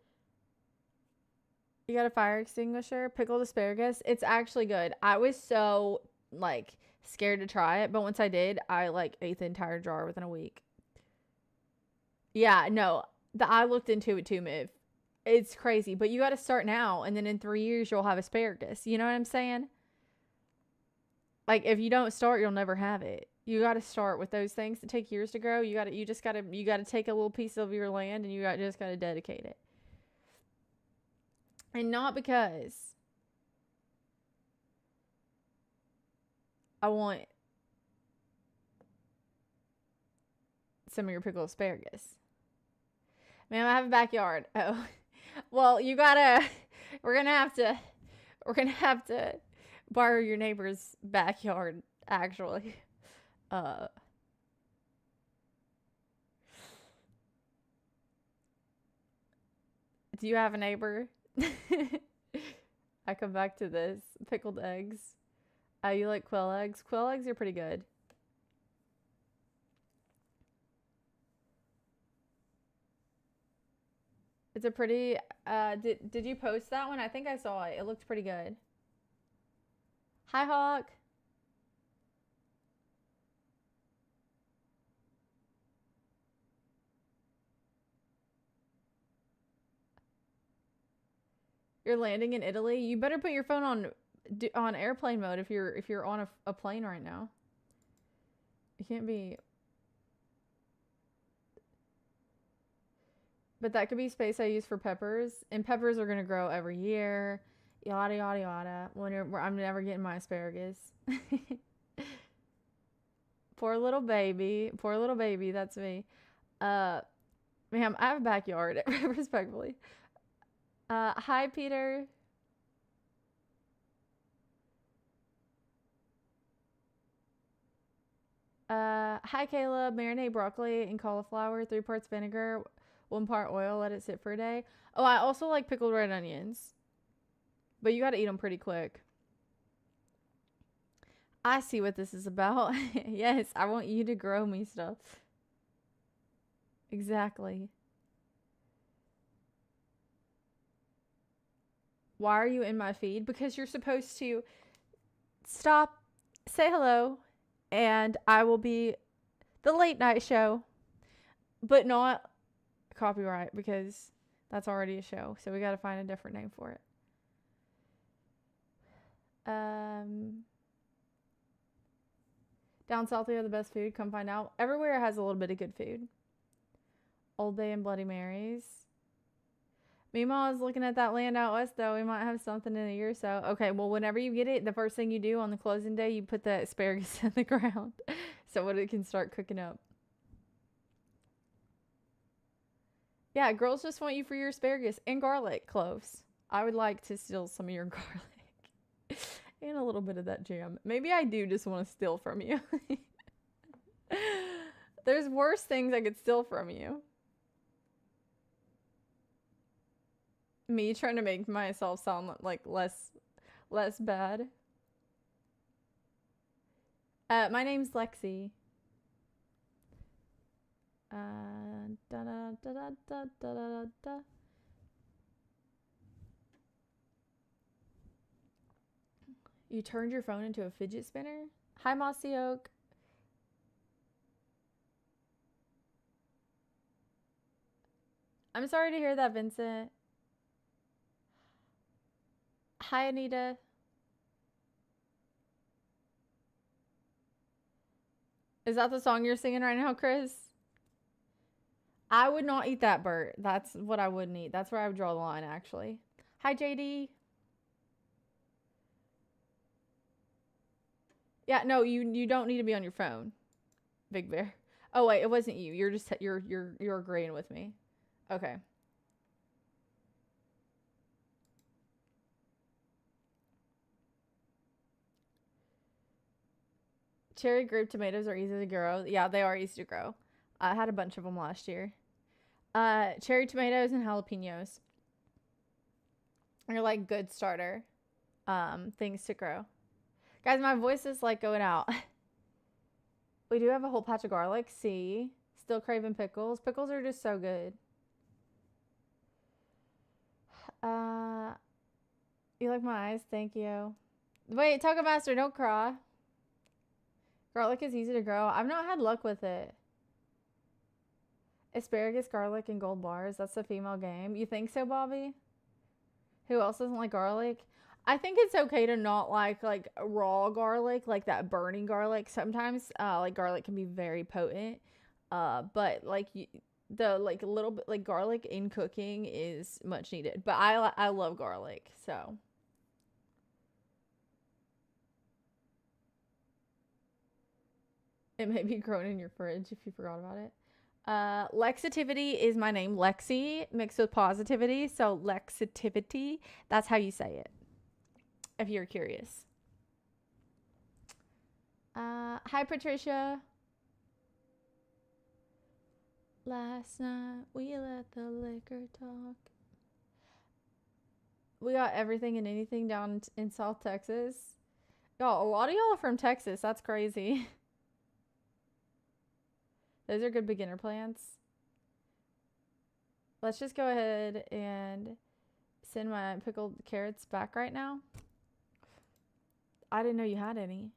You got a fire extinguisher? Pickled asparagus? It's actually good. I was so, like, scared to try it, but once I did, I, like, ate the entire jar within a week. Yeah, no. I looked into it too, Miv. It's crazy, but you got to start now, and then in 3 years, you'll have asparagus. You know what I'm saying? Like, if you don't start, you'll never have it. You got to start with those things that take years to grow. You got to take a little piece of your land, and just got to dedicate it. And not because I want some of your pickled asparagus. Man, I have a backyard. Oh, well, we're gonna have to borrow your neighbor's backyard, actually. Do you have a neighbor? I come back to this. Pickled eggs. You like quail eggs? Quail eggs are pretty good. It's a pretty, did you post that one? I think I saw it. It looked pretty good. Hi, Hawk. You're landing in Italy. You better put your phone on airplane mode if you're on a plane right now. You can't be. But that could be space I use for peppers, and peppers are gonna grow every year. Yada yada yada. I'm never getting my asparagus. Poor little baby. Poor little baby. That's me. Ma'am, I have a backyard. Respectfully. Hi, Peter. Hi, Caleb. Marinate broccoli and cauliflower, 3 parts vinegar, 1 part oil. Let it sit for a day. Oh, I also like pickled red onions. But you gotta eat them pretty quick. I see what this is about. Yes, I want you to grow me stuff. Exactly. Why are you in my feed? Because you're supposed to stop, say hello, and I will be the late night show, but not copyright because that's already a show. So we got to find a different name for it. Down south, we have the best food. Come find out. Everywhere has a little bit of good food. Old Bay and Bloody Marys. Meemaw is looking at that land out west, though. We might have something in a year or so. Okay, well, whenever you get it, the first thing you do on the closing day, you put the asparagus in the ground so it can start cooking up. Yeah, girls just want you for your asparagus and garlic cloves. I would like to steal some of your garlic and a little bit of that jam. Maybe I do just want to steal from you. There's worse things I could steal from you. Me trying to make myself sound like less bad. My name's Lexi. You turned your phone into a fidget spinner? Hi, Mossy Oak. I'm sorry to hear that, Vincent. Hi, Anita. Is that the song you're singing right now, Chris? I would not eat that, Bert. That's what I wouldn't eat. That's where I would draw the line, actually. Hi, JD. Yeah, no, you don't need to be on your phone, Big Bear. Oh wait, it wasn't you. You're just you're agreeing with me. Okay. Cherry grape tomatoes are easy to grow. Yeah, they are easy to grow. I had a bunch of them last year. Cherry tomatoes and jalapenos are like good starter things to grow. Guys, my voice is like going out. We do have a whole patch of garlic. See? Still craving pickles. Pickles are just so good. You like my eyes? Thank you. Wait, Taco Master, don't cry. Garlic is easy to grow. I've not had luck with it. Asparagus, garlic, and gold bars. That's the female game. You think so, Bobby? Who else doesn't like garlic? I think it's okay to not like raw garlic, like that burning garlic. Sometimes like garlic can be very potent. But like the like a little bit like garlic in cooking is much needed. But I love garlic, so. It may be grown in your fridge if you forgot about it. Lexitivity is my name. Lexi mixed with positivity. So lexitivity. That's how you say it. If you're curious. Hi, Patricia. Last night we let the liquor talk. We got everything and anything down in South Texas. Y'all, a lot of y'all are from Texas. That's crazy. Those are good beginner plants. Let's just go ahead and send my pickled carrots back right now. I didn't know you had any.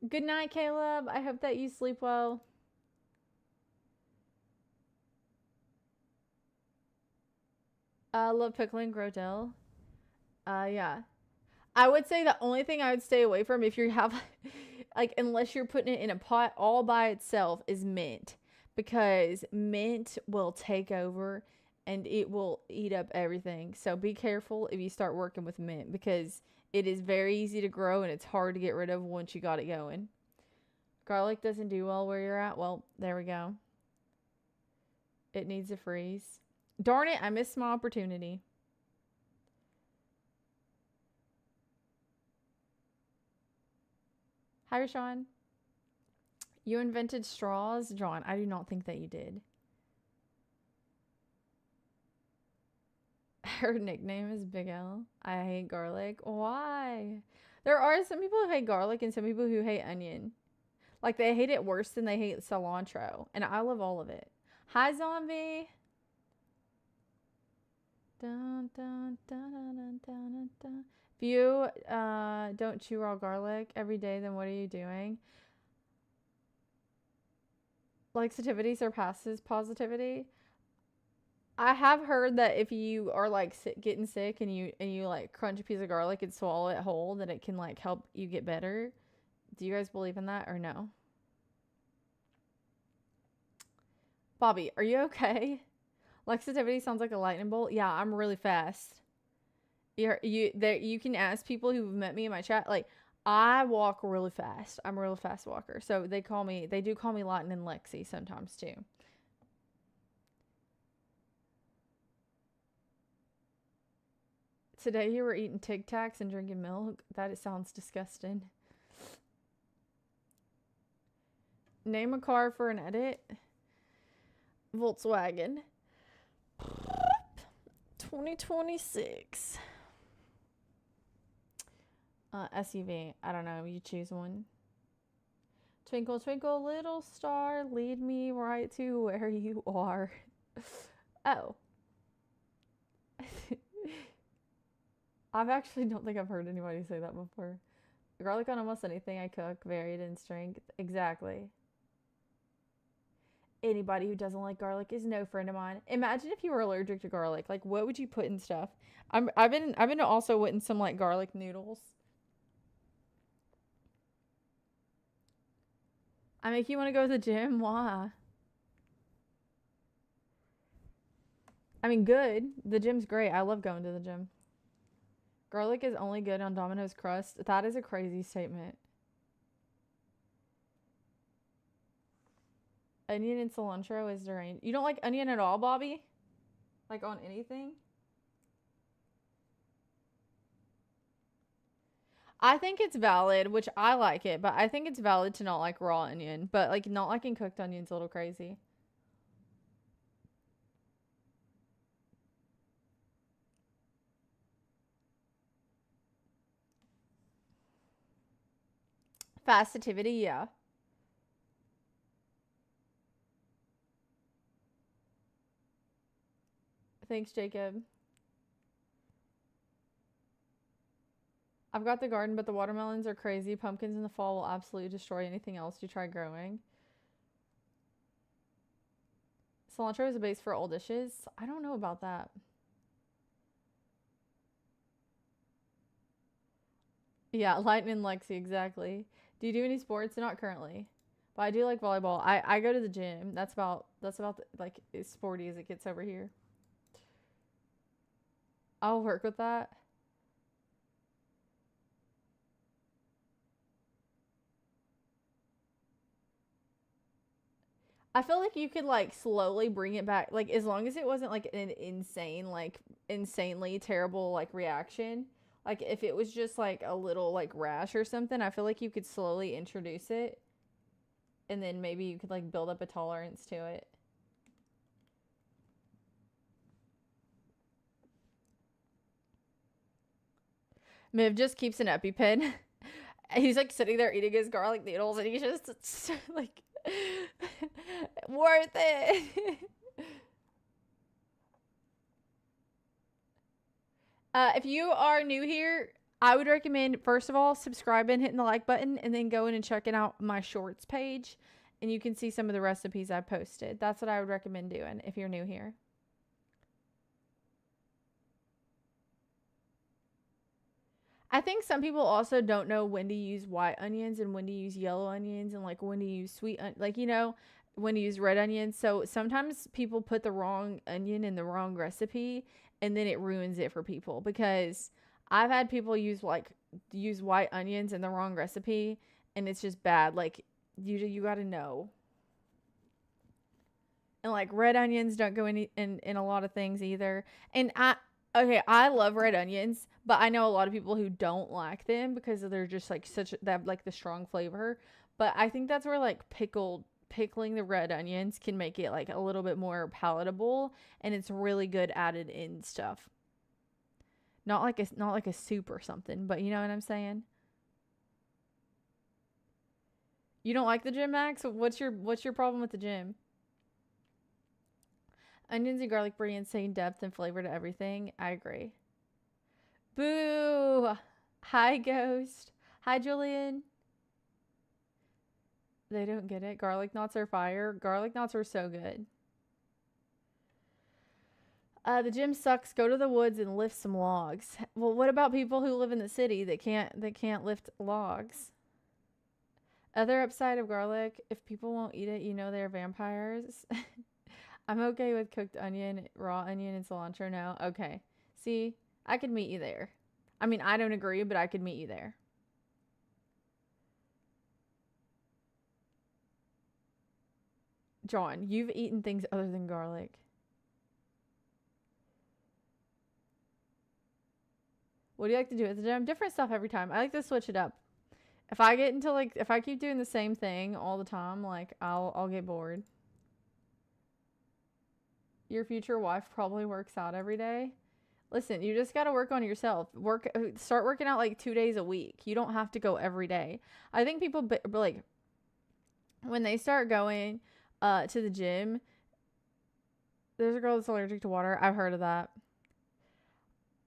Good night, Caleb. I hope that you sleep well. I love pickling Grodel. Yeah. I would say the only thing I would stay away from if you have, like, unless you're putting it in a pot all by itself, is mint. Because mint will take over and it will eat up everything. So be careful if you start working with mint because it is very easy to grow and it's hard to get rid of once you got it going. Garlic doesn't do well where you're at. Well, there we go. It needs to freeze. Darn it, I missed my opportunity. Hi, Rashawn. You invented straws? John, I do not think that you did. Her nickname is Big L. I hate garlic. Why? There are some people who hate garlic and some people who hate onion. Like, they hate it worse than they hate cilantro. And I love all of it. Hi, zombie. Dun, dun, dun, dun, dun, dun, dun. If you don't chew raw garlic every day, then what are you doing? Laxativity surpasses positivity. I have heard that if you are like getting sick and you like crunch a piece of garlic and swallow it whole, that it can like help you get better. Do you guys believe in that or no? Bobby, are you okay? Laxativity sounds like a lightning bolt. Yeah, I'm really fast. You can ask people who've met me in my chat. Like, I walk really fast. I'm a real fast walker. So they do call me Lightning Lexi sometimes too. Today you were eating Tic Tacs and drinking milk? That sounds disgusting. Name a car for an edit. Volkswagen. 2026. SUV. I don't know. You choose one. Twinkle, twinkle, little star, lead me right to where you are. Oh. I've actually don't think I've heard anybody say that before. Garlic on almost anything I cook, varied in strength. Exactly. Anybody who doesn't like garlic is no friend of mine. Imagine if you were allergic to garlic. Like, what would you put in stuff? I've been also eating some like garlic noodles. I make you want to go to the gym. Why? I mean, good. The gym's great. I love going to the gym. Garlic is only good on Domino's crust. That is a crazy statement. Onion and cilantro is deranged. You don't like onion at all, Bobby? Like on anything? I think it's valid, which I like it, but I think it's valid to not like raw onion. But like not liking cooked onion's a little crazy. Fastivity, yeah. Thanks, Jacob. I've got the garden, but the watermelons are crazy. Pumpkins in the fall will absolutely destroy anything else you try growing. Cilantro is a base for all dishes. I don't know about that. Yeah, Lightning Lexi, exactly. Do you do any sports? Not currently. But I do like volleyball. I go to the gym. That's about like as sporty as it gets over here. I'll work with that. I feel like you could like slowly bring it back, like as long as it wasn't like an insane, like insanely terrible like reaction. Like if it was just like a little like rash or something, I feel like you could slowly introduce it and then maybe you could like build up a tolerance to it. Miv just keeps an EpiPen. And he's like sitting there eating his garlic noodles, and he's just like, worth it. If you are new here, I would recommend, first of all, subscribing, hitting the like button, and then going and checking out my shorts page. And you can see some of the recipes I posted. That's what I would recommend doing if you're new here. I think some people also don't know when to use white onions and when to use yellow onions and like when to use like, you know, when to use red onions. So sometimes people put the wrong onion in the wrong recipe and then it ruins it for people, because I've had people use white onions in the wrong recipe and it's just bad. Like you got to know. And like red onions don't go in a lot of things either. And I love red onions, but I know a lot of people who don't like them because they're just like they have like the strong flavor. But I think that's where like pickling the red onions can make it like a little bit more palatable, and it's really good added in stuff. Not like a soup or something, but you know what I'm saying? You don't like the gym, Max? What's your problem with the gym? Onions and garlic bring insane depth and flavor to everything. I agree. Boo! Hi, Ghost. Hi, Julian. They don't get it. Garlic knots are fire. Garlic knots are so good. The gym sucks. Go to the woods and lift some logs. Well, what about people who live in the city that can't lift logs? Other upside of garlic, if people won't eat it, you know they're vampires. I'm okay with cooked onion, raw onion, and cilantro now. Okay. See, I could meet you there. I mean, I don't agree, but I could meet you there. John, you've eaten things other than garlic. What do you like to do at the gym? Different stuff every time. I like to switch it up. If I keep doing the same thing all the time, like I'll get bored. Your future wife probably works out every day. Listen, you just got to work on yourself. Start working out like 2 days a week. You don't have to go every day. I think people like when they start going to the gym, there's a girl that's allergic to water. I've heard of that.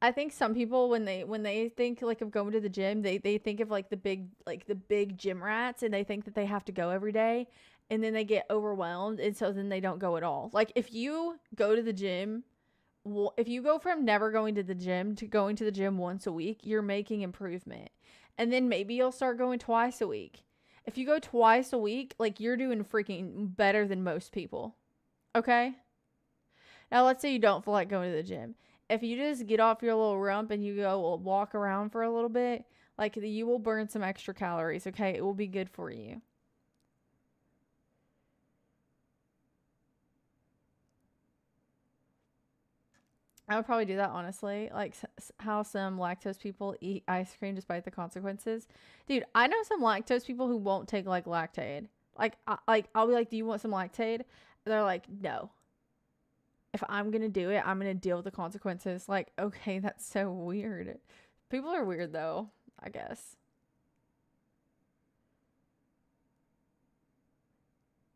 I think some people when they think like of going to the gym, they think of like the big gym rats, and they think that they have to go every day, and then they get overwhelmed, and so then they don't go at all. Like if you go to the gym, if you go from never going to the gym to going to the gym once a week, you're making improvement. And then maybe you'll start going twice a week. If you go twice a week, like you're doing freaking better than most people. Okay? Now let's say you don't feel like going to the gym. If you just get off your little rump and you go walk around for a little bit, like you will burn some extra calories, okay? It will be good for you. I would probably do that, honestly. Like how some lactose people eat ice cream despite the consequences. Dude, I know some lactose people who won't take like Lactaid. I'll be like, "Do you want some Lactaid?" They're like, "No. If I'm going to do it, I'm going to deal with the consequences." Like, okay, that's so weird. People are weird though, I guess.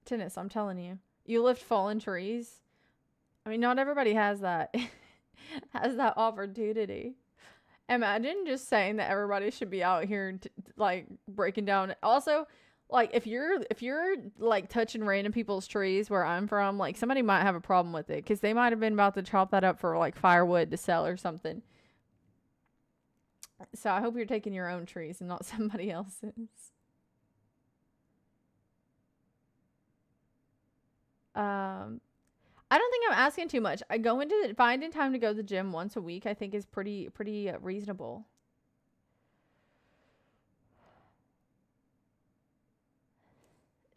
Tennis, I'm telling you. You lift fallen trees. I mean, not everybody has that. Has that opportunity. Imagine just saying that everybody should be out here like breaking down. Also, like if you're like touching random people's trees where I'm from, like somebody might have a problem with it because they might have been about to chop that up for like firewood to sell or something. So I hope you're taking your own trees and not somebody else's. Um, I don't think I'm asking too much. I go into finding time to go to the gym once a week. I think is pretty reasonable.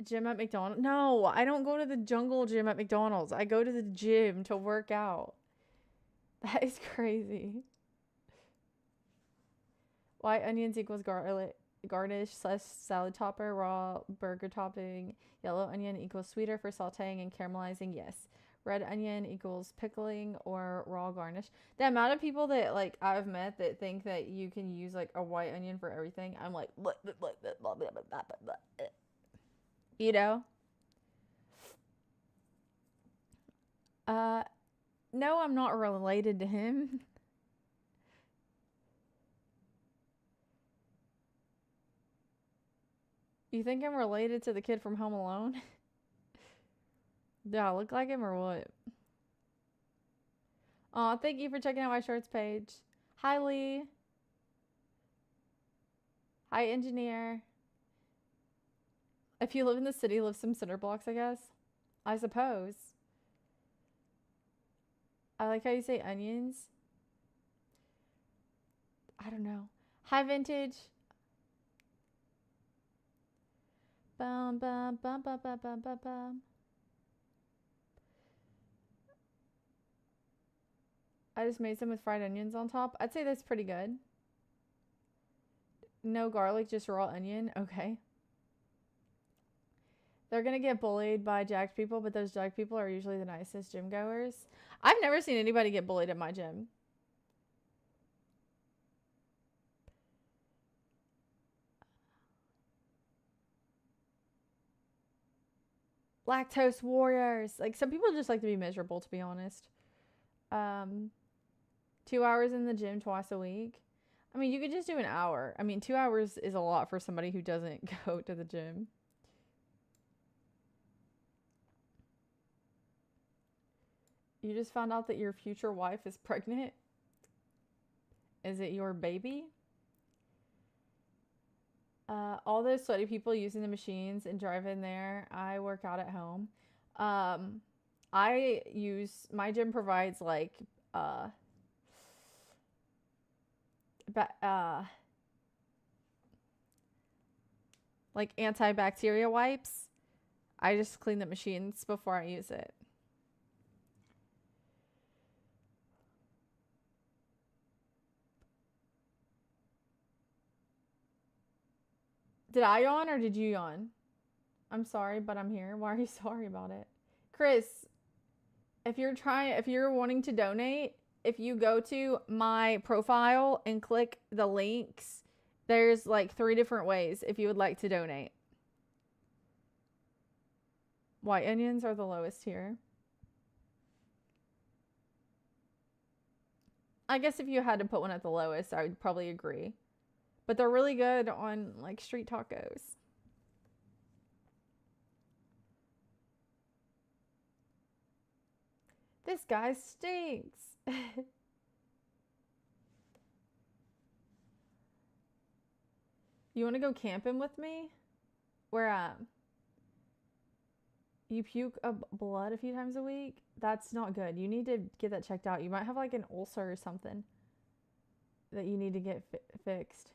Gym at McDonald's? No, I don't go to the jungle gym at McDonald's. I go to the gym to work out. That is crazy. White onions equals garnish / salad topper. Raw burger topping. Yellow onion equals sweeter for sauteing and caramelizing. Yes. Red onion equals pickling or raw garnish. The amount of people that like I've met that think that you can use like a white onion for everything, I'm like, you know? No, I'm not related to him. You think I'm related to the kid from Home Alone? Do I look like him or what? Aw, thank you for checking out my shorts page. Hi, Lee. Hi, engineer. If you live in the city, live some cinder blocks, I guess. I suppose. I like how you say onions. I don't know. Hi, vintage. Bum, bum, bum, bum, bum, bum, bum, bum. I just made some with fried onions on top. I'd say that's pretty good. No garlic, just raw onion. Okay. They're gonna get bullied by jacked people, but those jacked people are usually the nicest gym goers. I've never seen anybody get bullied at my gym. Lactose warriors. Like some people just like to be miserable, to be honest. 2 hours in the gym twice a week. I mean, you could just do an hour. I mean, 2 hours is a lot for somebody who doesn't go to the gym. You just found out that your future wife is pregnant? Is it your baby? All those sweaty people using the machines and driving there. I work out at home. I use my gym provides like like antibacterial wipes. I just clean the machines before I use it. Did I yawn or did you yawn? I'm sorry, but I'm here. Why are you sorry about it? Chris, if you're wanting to donate, if you go to my profile and click the links, there's like 3 different ways if you would like to donate. White onions are the lowest here. I guess if you had to put one at the lowest, I would probably agree. But they're really good on like street tacos. This guy stinks. You want to go camping with me? Where at? You puke blood a few times a week? That's not good. You need to get that checked out. You might have like an ulcer or something that you need to get fixed.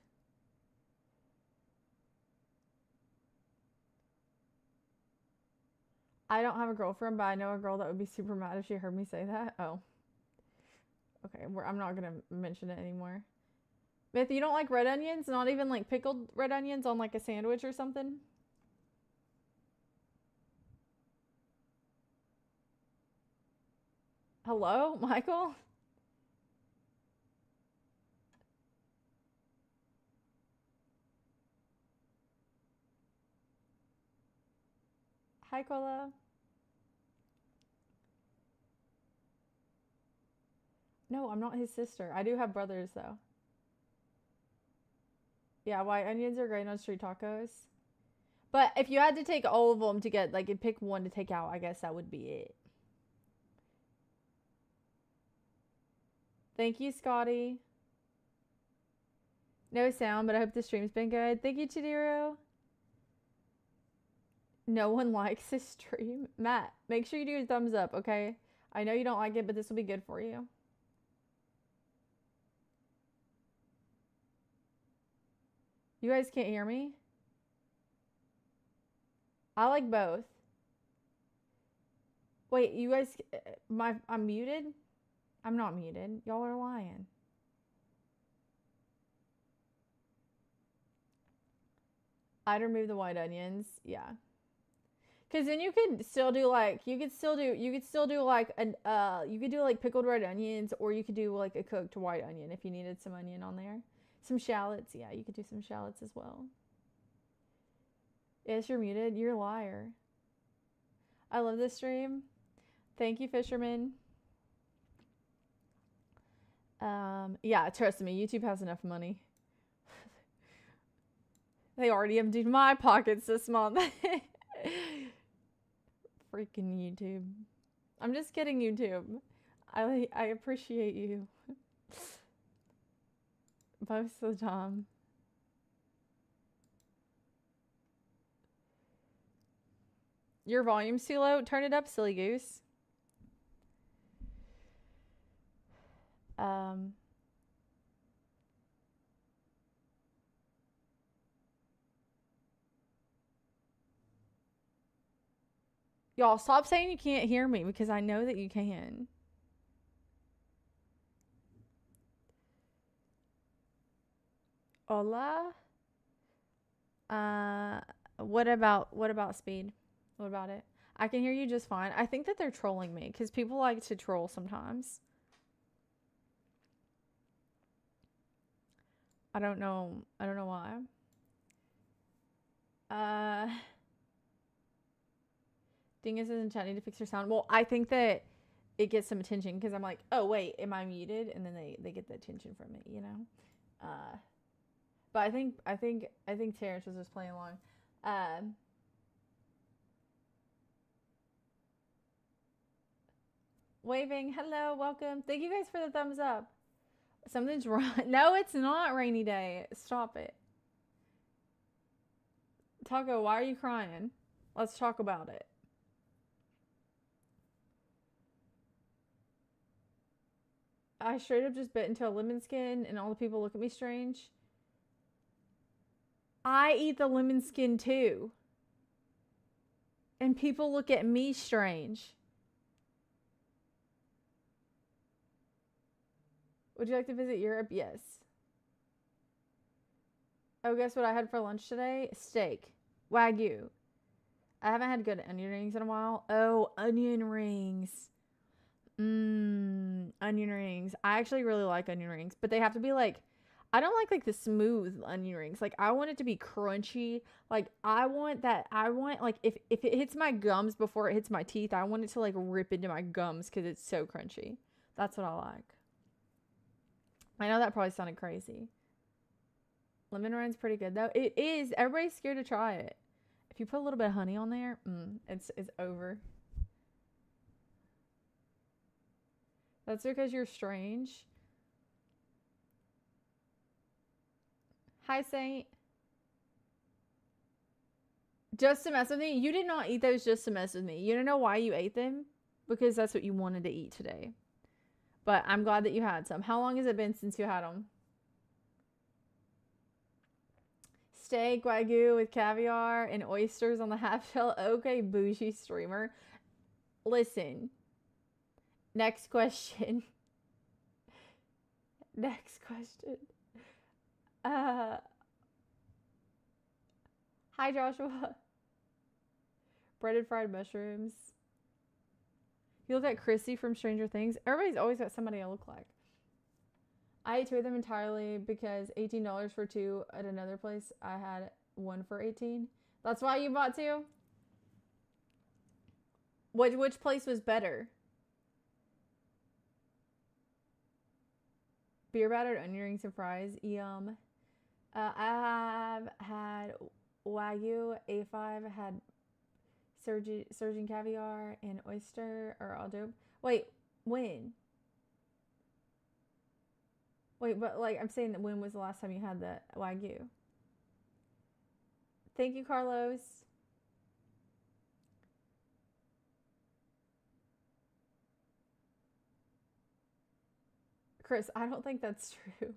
I don't have a girlfriend, but I know a girl that would be super mad if she heard me say that. Oh. Okay, I'm not going to mention it anymore. Myth, you don't like red onions? Not even like pickled red onions on like a sandwich or something? Hello, Michael? Hi, Cola. No, I'm not his sister. I do have brothers though. Yeah, white onions are great on street tacos. But if you had to take all of them to get, like, and pick one to take out, I guess that would be it. Thank you, Scotty. No sound, but I hope the stream's been good. Thank you, Chidiro. No one likes this stream. Matt, make sure you do a thumbs up, okay? I know you don't like it, but this will be good for you. You guys can't hear me? I like both. Wait, you guys, I'm muted? I'm not muted. Y'all are lying. I'd remove the white onions. Yeah. Because then you could still do like you could still do like an you could do like pickled red onions, or you could do like a cooked white onion if you needed some onion on there. Some shallots, yeah, you could do some shallots as well. Yes, you're muted. You're a liar. I love this stream. Thank you, Fisherman. Yeah, trust me, YouTube has enough money. They already emptied my pockets this month. Freaking YouTube. I'm just kidding, YouTube. I appreciate you. Most of the time. Your volume's too low? Turn it up, silly goose. Y'all, stop saying you can't hear me, because I know that you can. Hola? What about speed? What about it? I can hear you just fine. I think that they're trolling me, because people like to troll sometimes. I don't know why. Dingus isn't chatting to fix your sound. Well, I think that it gets some attention, because I'm like, oh wait, am I muted? And then they get the attention from it, you know? But I think Terrence was just playing along. Waving, hello, welcome. Thank you guys for the thumbs up. Something's wrong. No, it's not rainy day. Stop it. Taco, why are you crying? Let's talk about it. I straight up just bit into a lemon skin and all the people look at me strange. I eat the lemon skin too. And people look at me strange. Would you like to visit Europe? Yes. Oh, guess what I had for lunch today? Steak. Wagyu. I haven't had good onion rings in a while. Oh, onion rings. Onion rings. I actually really like onion rings, but they have to be like, I don't like the smooth onion rings. Like, I want it to be crunchy. Like, I want like if it hits my gums before it hits my teeth, I want it to like rip into my gums because it's so crunchy. That's what I like. I know that probably sounded crazy. Lemon meringue's pretty good though. It is. Everybody's scared to try it. If you put a little bit of honey on there, it's over. That's because you're strange. Hi, Saint. Just to mess with me? You did not eat those just to mess with me. You don't know why you ate them? Because that's what you wanted to eat today. But I'm glad that you had some. How long has it been since you had them? Steak, Wagyu with caviar and oysters on the half shell. Okay, bougie streamer. Listen. Next question. Next question. Hi, Joshua. Breaded fried mushrooms. You look like Chrissy from Stranger Things. Everybody's always got somebody I look like. I ate two of them entirely because $18 for two at another place. I had one for $18. That's why you bought two? Which place was better? Beer battered onion rings and fries. Yum. I have had Wagyu A5. Had surgeon caviar and oyster or adobe. Wait, when? Wait, but like I'm saying, that when was the last time you had the Wagyu? Thank you, Carlos. Chris, I don't think that's true.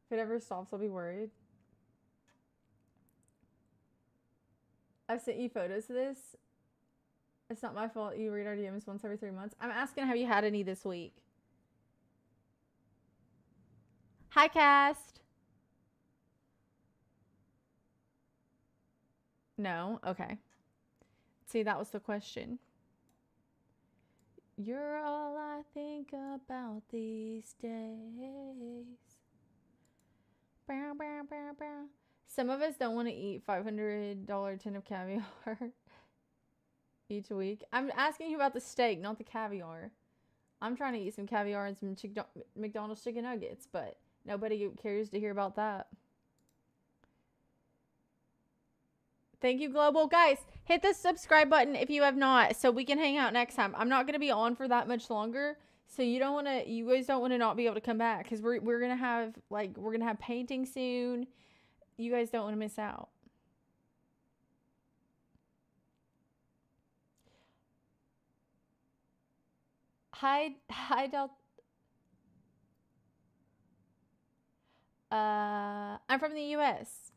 If it ever stops, I'll be worried. I've sent you photos of this. It's not my fault you read our DMs once every 3 months. I'm asking, have you had any this week? Hi, Cast. No? Okay. See, that was the question. You're all I think about these days. Bow, bow, bow, bow. Some of us don't want to eat $500 tin of caviar each week. I'm asking you about the steak, not the caviar. I'm trying to eat some caviar and some McDonald's chicken nuggets, but nobody cares to hear about that. Thank you, Global. Guys, hit the subscribe button if you have not, so we can hang out next time. I'm not going to be on for that much longer, so you guys don't want to not be able to come back, because we're going to have, painting soon. You guys don't want to miss out. Hi, Del. I'm from the U.S.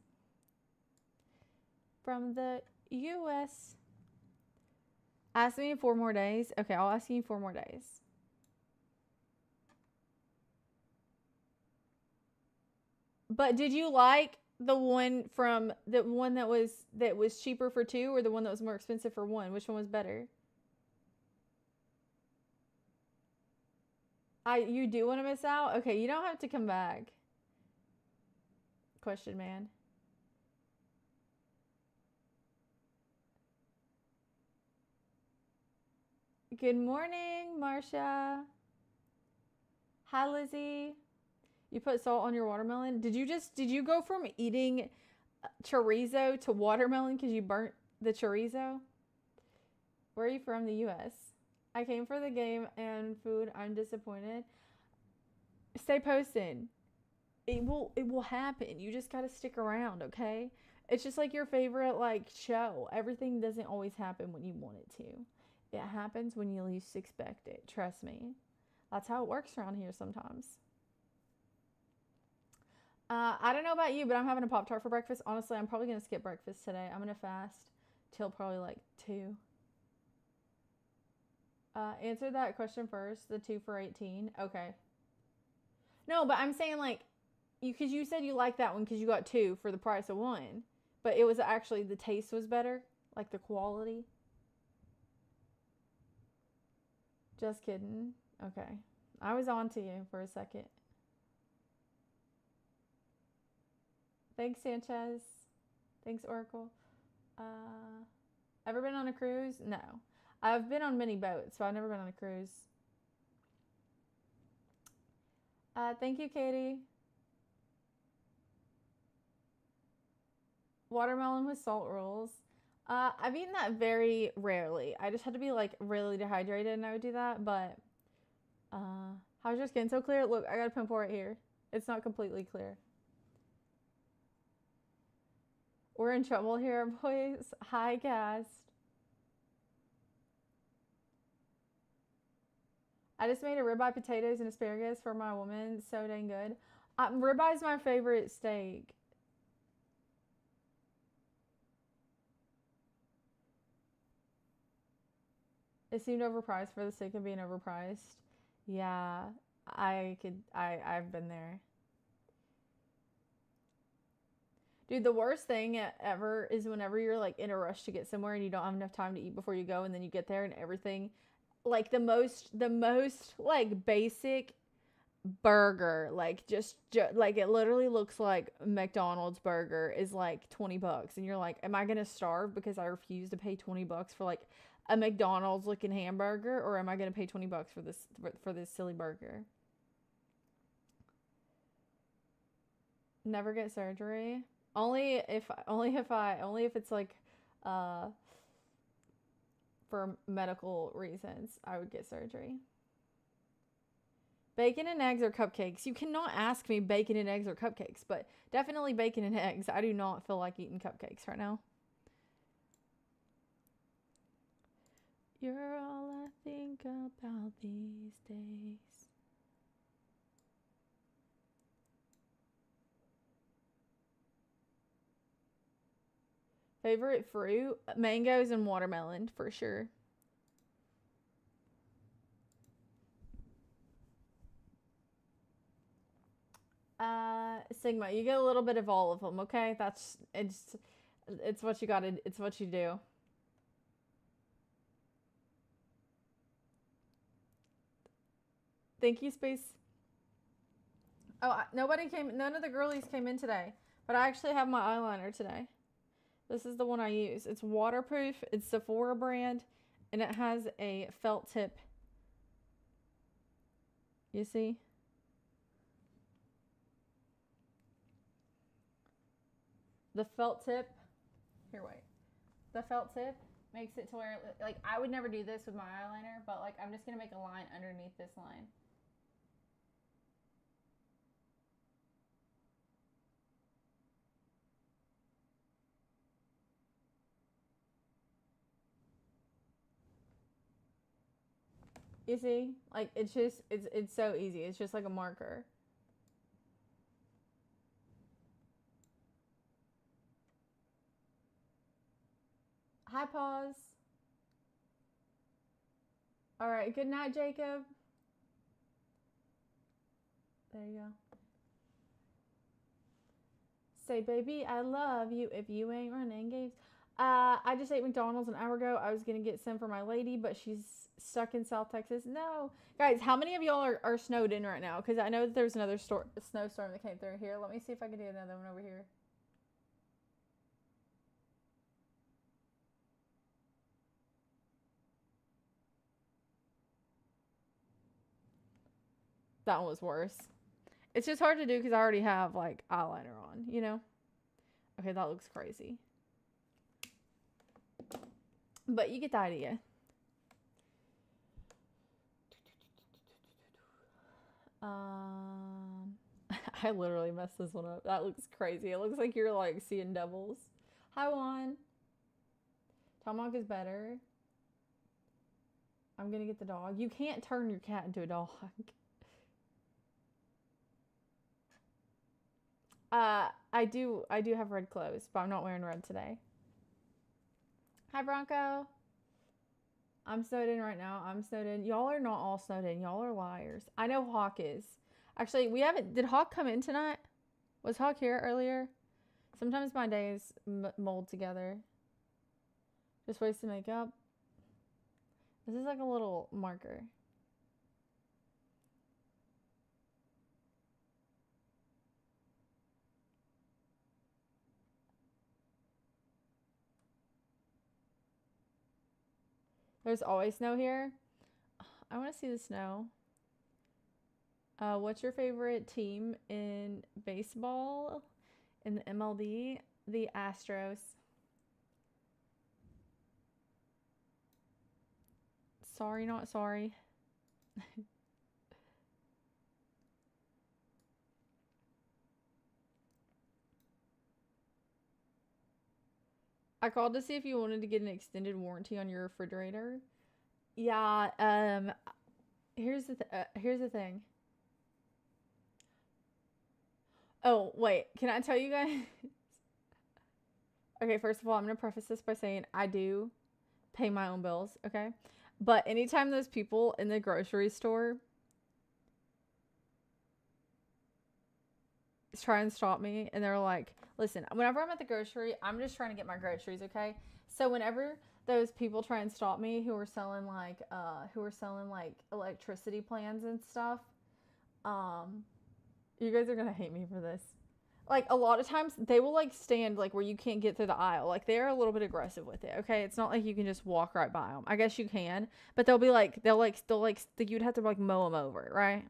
From the U.S. Ask me in 4 more days. Okay, I'll ask you in 4 more days. But did you like the one that was cheaper for 2, or the one that was more expensive for 1? Which one was better? You do want to miss out? Okay, you don't have to come back. Question man. Good morning, Marcia. Hi, Lizzie. You put salt on your watermelon? Did you go from eating chorizo to watermelon because you burnt the chorizo? Where are you from? The U.S. I came for the game and food. I'm disappointed. Stay posted. It will happen. You just gotta stick around, okay? It's just like your favorite show. Everything doesn't always happen when you want it to. It happens when you least expect it. Trust me. That's how it works around here sometimes. I don't know about you, but I'm having a Pop-Tart for breakfast. Honestly, I'm probably going to skip breakfast today. I'm going to fast till probably 2. Answer that question first. The 2 for $18. Okay. No, but I'm saying because you said you liked that one because you got 2 for the price of 1. But it was actually, the taste was better. Like the quality. Just kidding. Okay. I was on to you for a second. Thanks, Sanchez. Thanks, Oracle. Ever been on a cruise? No. I've been on many boats, but I've never been on a cruise. Thank you, Katie. Watermelon with salt rolls. I've eaten that very rarely. I just had to be really dehydrated and I would do that, but how's your skin so clear? Look, I got a pimple right here. It's not completely clear. We're in trouble here, boys. Hi, Cast. I just made a ribeye, potatoes, and asparagus for my woman. So dang good. Ribeye's my favorite steak. It seemed overpriced for the sake of being overpriced. Yeah, I've been there. Dude, the worst thing ever is whenever you're in a rush to get somewhere and you don't have enough time to eat before you go, and then you get there and everything, the most basic burger, just it literally looks like McDonald's burger is $20, and you're like, am I gonna starve because I refuse to pay $20 for a McDonald's looking hamburger, or am I gonna pay $20 for this silly burger? Never get surgery. Only if it's for medical reasons, I would get surgery. Bacon and eggs or cupcakes? You cannot ask me bacon and eggs or cupcakes, but definitely bacon and eggs. I do not feel like eating cupcakes right now. You're all I think about these days. Favorite fruit? Mangoes and watermelon, for sure. Sigma, you get a little bit of all of them, okay? It's what you gotta, it's what you do. Thank you, Space. Oh, none of the girlies came in today, but I actually have my eyeliner today. This is the one I use. It's waterproof, it's Sephora brand, and it has a felt tip. You see? The felt tip, here, wait. The felt tip makes it to where, like, I would never do this with my eyeliner, but, like, I'm just gonna make a line underneath this line. You see? Like, it's so easy. It's just like a marker. Hi, Pause. All right. Good night, Jacob. There you go. Say, baby, I love you if you ain't running games. I just ate McDonald's an hour ago. I was going to get some for my lady, but she's stuck in South Texas. No. Guys, how many of y'all are snowed in right now? Because I know that there's another snowstorm that came through here. Let me see if I can do another one over here. That one was worse. It's just hard to do because I already have, like, eyeliner on, you know? Okay, that looks crazy. But you get the idea. I literally messed this one up. That looks crazy. It looks like you're, like, seeing doubles. Hi, Juan. Tomahawk is better. I'm gonna get the dog. You can't turn your cat into a dog. I do have red clothes, but I'm not wearing red today. Hi, Bronco. I'm snowed in right now. I'm snowed in. Y'all are not all snowed in. Y'all are liars. I know Hawk is. Actually, we haven't. Did Hawk come in tonight? Was Hawk here earlier? Sometimes my days mold together. Just ways to make up. This is like a little marker. There's always snow here. I want to see the snow. What's your favorite team in baseball? In the MLB? The Astros. Sorry, not sorry. I called to see if you wanted to get an extended warranty on your refrigerator. Yeah, here's the thing. Oh, wait, can I tell you guys? Okay, first of all, I'm going to preface this by saying I do pay my own bills, okay? But anytime those people in the grocery store try and stop me and they're like, listen, whenever I'm at the grocery, I'm just trying to get my groceries, okay? So whenever those people try and stop me who are selling like electricity plans and stuff, you guys are gonna hate me for this. Like, a lot of times they will like stand like where you can't get through the aisle. Like, they're a little bit aggressive with it, okay? It's not like you can just walk right by them. I guess you can, but you'd have to like mow them over, right?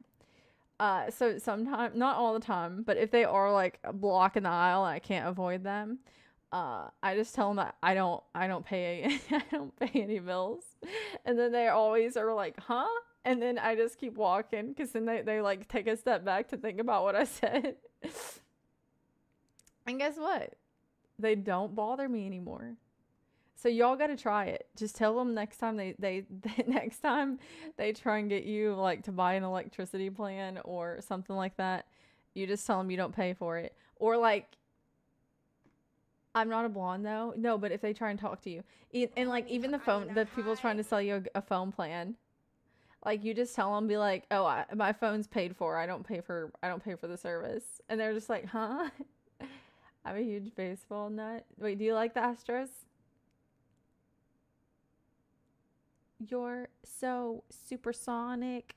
So sometimes, not all the time, but if they are like blocking the aisle and I can't avoid them, I just tell them that I don't pay I don't pay any bills, and then they always are like, huh? And then I just keep walking because then they like take a step back to think about what I said. And guess what? They don't bother me anymore. So y'all got to try it. Just tell them next time they next time they try and get you like to buy an electricity plan or something like that, you just tell them you don't pay for it. Or like, I'm not a blonde though. No, but if they try and talk to you, and like even the people trying to sell you a phone plan, Like you just tell them, be like, "Oh, my phone's paid for. I don't pay for the service," and they're just like, "Huh?" I'm a huge baseball nut. Wait, do you like the Astros? You're so supersonic.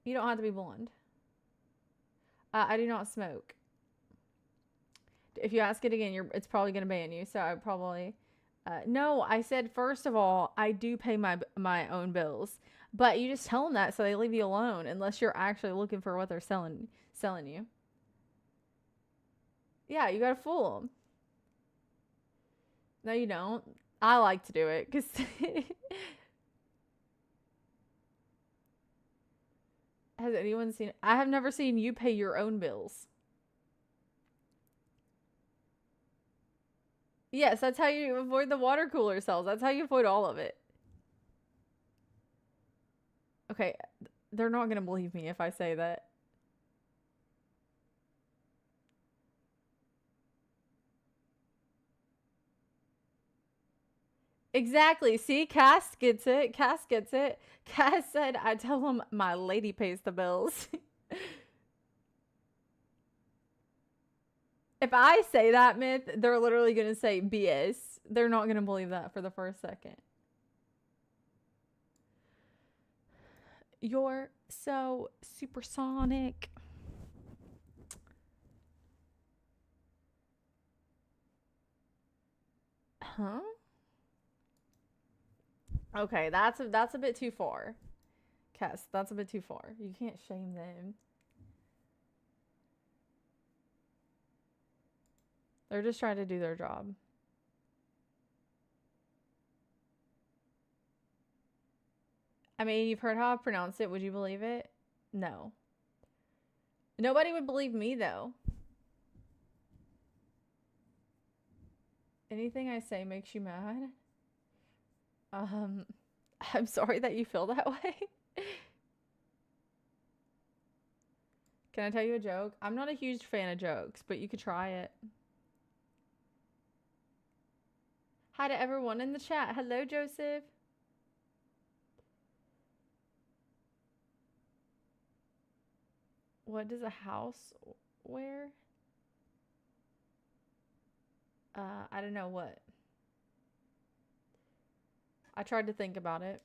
You don't have to be blonde. I do not smoke. If you ask it again, it's probably gonna ban you. So I probably. No, I said first of all, I do pay my own bills, but you just tell them that so they leave you alone unless you're actually looking for what they're selling you. Yeah, you gotta fool them. No, you don't. I like to do it because has anyone seen? I have never seen you pay your own bills. Yes, that's how you avoid the water cooler sales. That's how you avoid all of it. Okay, they're not gonna believe me if I say that. Exactly. See, Cass gets it. Cass gets it. Cass said, I tell him my lady pays the bills. If I say that myth, they're literally going to say BS. They're not going to believe that for the first second. You're so supersonic. Huh? Okay, that's a bit too far. Cass, that's a bit too far. You can't shame them. They're just trying to do their job. I mean, you've heard how I pronounce it. Would you believe it? No. Nobody would believe me, though. Anything I say makes you mad? Um, I'm sorry that you feel that way. Can I tell you a joke? I'm not a huge fan of jokes, but you could try it. Hi to everyone in the chat. Hello, Joseph. What does a house wear? I don't know what. I tried to think about it.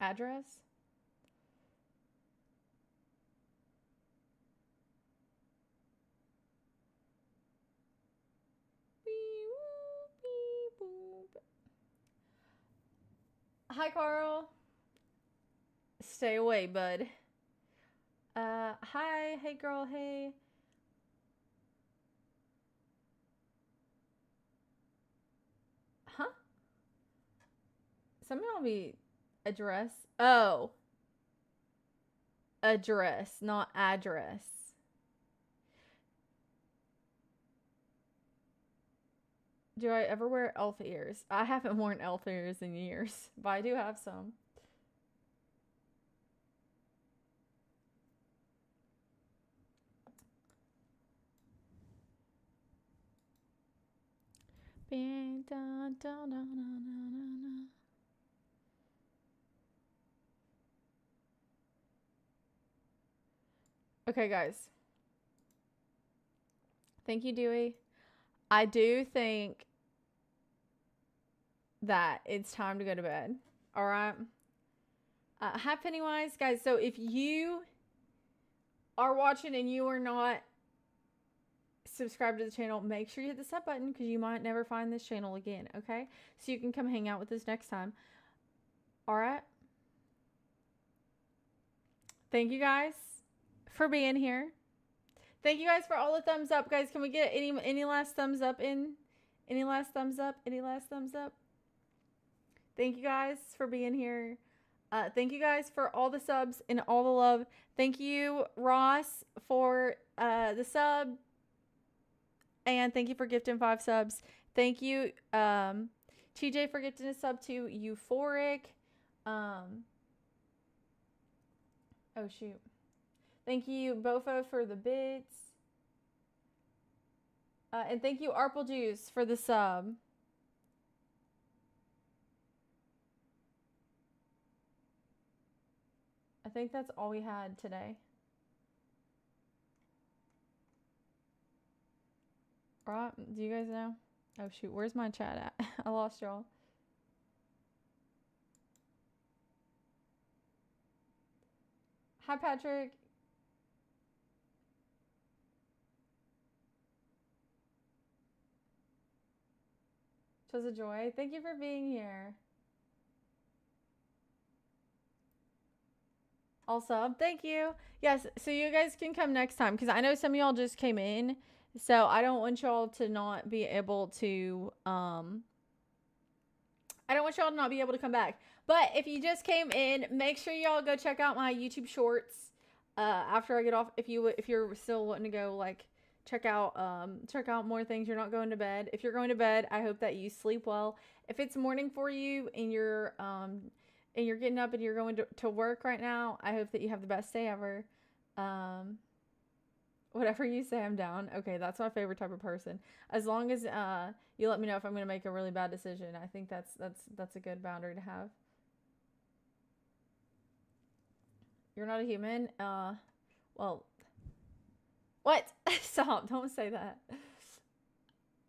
Address? Hi, Carl. Stay away, bud. Hi. Hey, girl. Hey. Huh? Someone will be address. Oh. Address, not address. Do I ever wear elf ears? I haven't worn elf ears in years, but I do have some. Okay, guys. Thank you, Dewey. I do think that it's time to go to bed. All right. Hi, Pennywise. Guys, so if you are watching and you are not subscribed to the channel, make sure you hit the sub button because you might never find this channel again, okay? So you can come hang out with us next time. All right. Thank you guys for being here. Thank you guys for all the thumbs up, guys. Can we get any last thumbs up in? Any last thumbs up? Any last thumbs up? Thank you guys for being here. Thank you guys for all the subs and all the love. Thank you, Ross, for the sub. And thank you for gifting 5 subs. Thank you, TJ, for gifting a sub to Euphoric. Oh, shoot. Thank you, Bofa, for the bits. And thank you, Arple Juice, for the sub. I think that's all we had today. Right? Do you guys know? Oh shoot, where's my chat at? I lost y'all. Hi, Patrick. It was a joy. Thank you for being here. Also, thank you. Yes, so you guys can come next time because I know some of y'all just came in, so I don't want y'all to not be able to I don't want y'all to not be able to come back. But if you just came in, make sure y'all go check out my YouTube shorts after I get off. If you're still wanting to go like check out more things, you're not going to bed. If you're going to bed, I hope that you sleep well. If it's morning for you and you're getting up and you're going to work right now, I hope that you have the best day ever. Whatever you say, I'm down. Okay, that's my favorite type of person. As long as you let me know if I'm going to make a really bad decision. I think that's a good boundary to have. You're not a human. Well, what? Stop! Don't say that.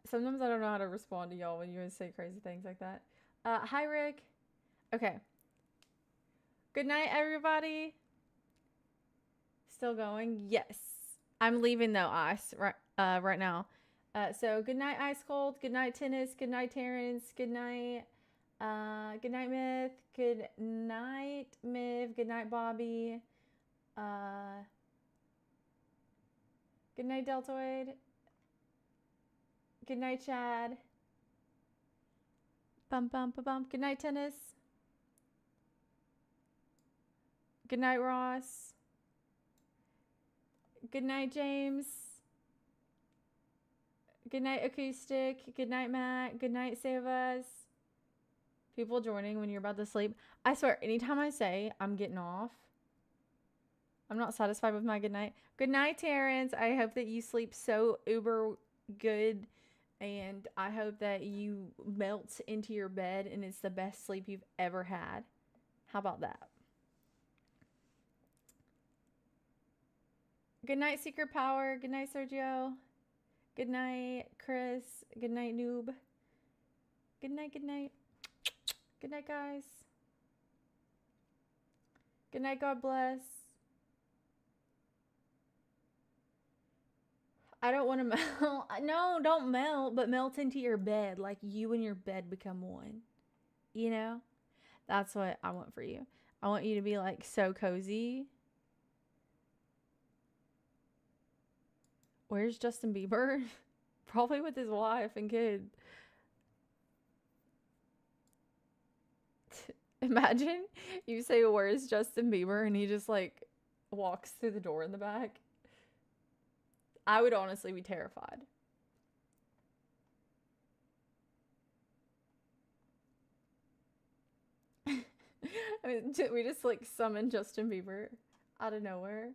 Sometimes I don't know how to respond to y'all when you guys say crazy things like that. Hi, Rick. Okay. Good night, everybody. Still going? Yes. I'm leaving though, Ice, right now. So good night, Ice Cold. Good night, Tennis. Good night, Terrence. Good night, Myth. Good night, Miv. Good night, Bobby. Good night, Deltoid. Good night, Chad. Bum bum ba bum. Good night, Tennis. Good night, Ross. Good night, James. Good night, Acoustic. Good night, Matt. Good night, Save Us. People joining when you're about to sleep. I swear, anytime I say I'm getting off, I'm not satisfied with my good night. Good night, Terrence. I hope that you sleep so uber good, and I hope that you melt into your bed and it's the best sleep you've ever had. How about that? Good night, Secret Power. Good night, Sergio. Good night, Chris. Good night, Noob. Good night, good night. Good night, guys. Good night, God bless. I don't want to melt. No, don't melt, but melt into your bed. Like you and your bed become one. You know? That's what I want for you. I want you to be like so cozy. Where's Justin Bieber? Probably with his wife and kid. Imagine you say, "Where's Justin Bieber?" and he just like walks through the door in the back. I would honestly be terrified. I mean, we just like summon Justin Bieber out of nowhere.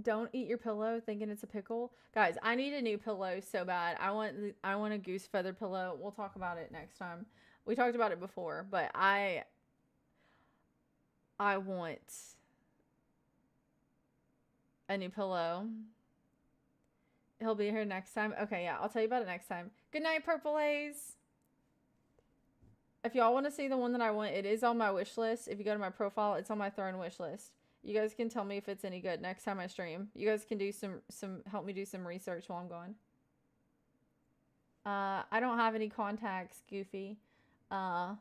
Don't eat your pillow thinking it's a pickle. Guys, I need a new pillow so bad. I want a goose feather pillow. We'll talk about it next time. We talked about it before, but I want a new pillow. He'll be here next time. Okay, yeah, I'll tell you about it next time. Good night, Purple A's. If y'all want to see the one that I want, it is on my wish list. If you go to my profile, it's on my throne wish list. You guys can tell me if it's any good next time I stream. You guys can do some help me do some research while I'm gone. I don't have any contacts, Goofy. I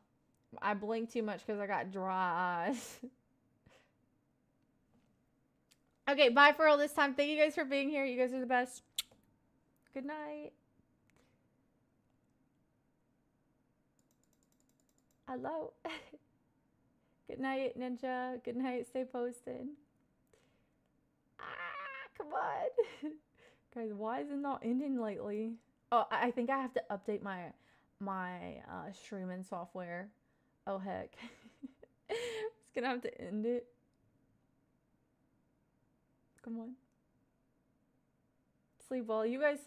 blink too much because I got dry eyes. Okay, bye for all this time. Thank you guys for being here. You guys are the best. Good night. Hello. Good night, Ninja. Good night. Stay posted. Come on. Guys, why is it not ending lately? Oh, I think I have to update my streaming software. Oh, heck. It's gonna have to end it. Come on. sleep well. You guys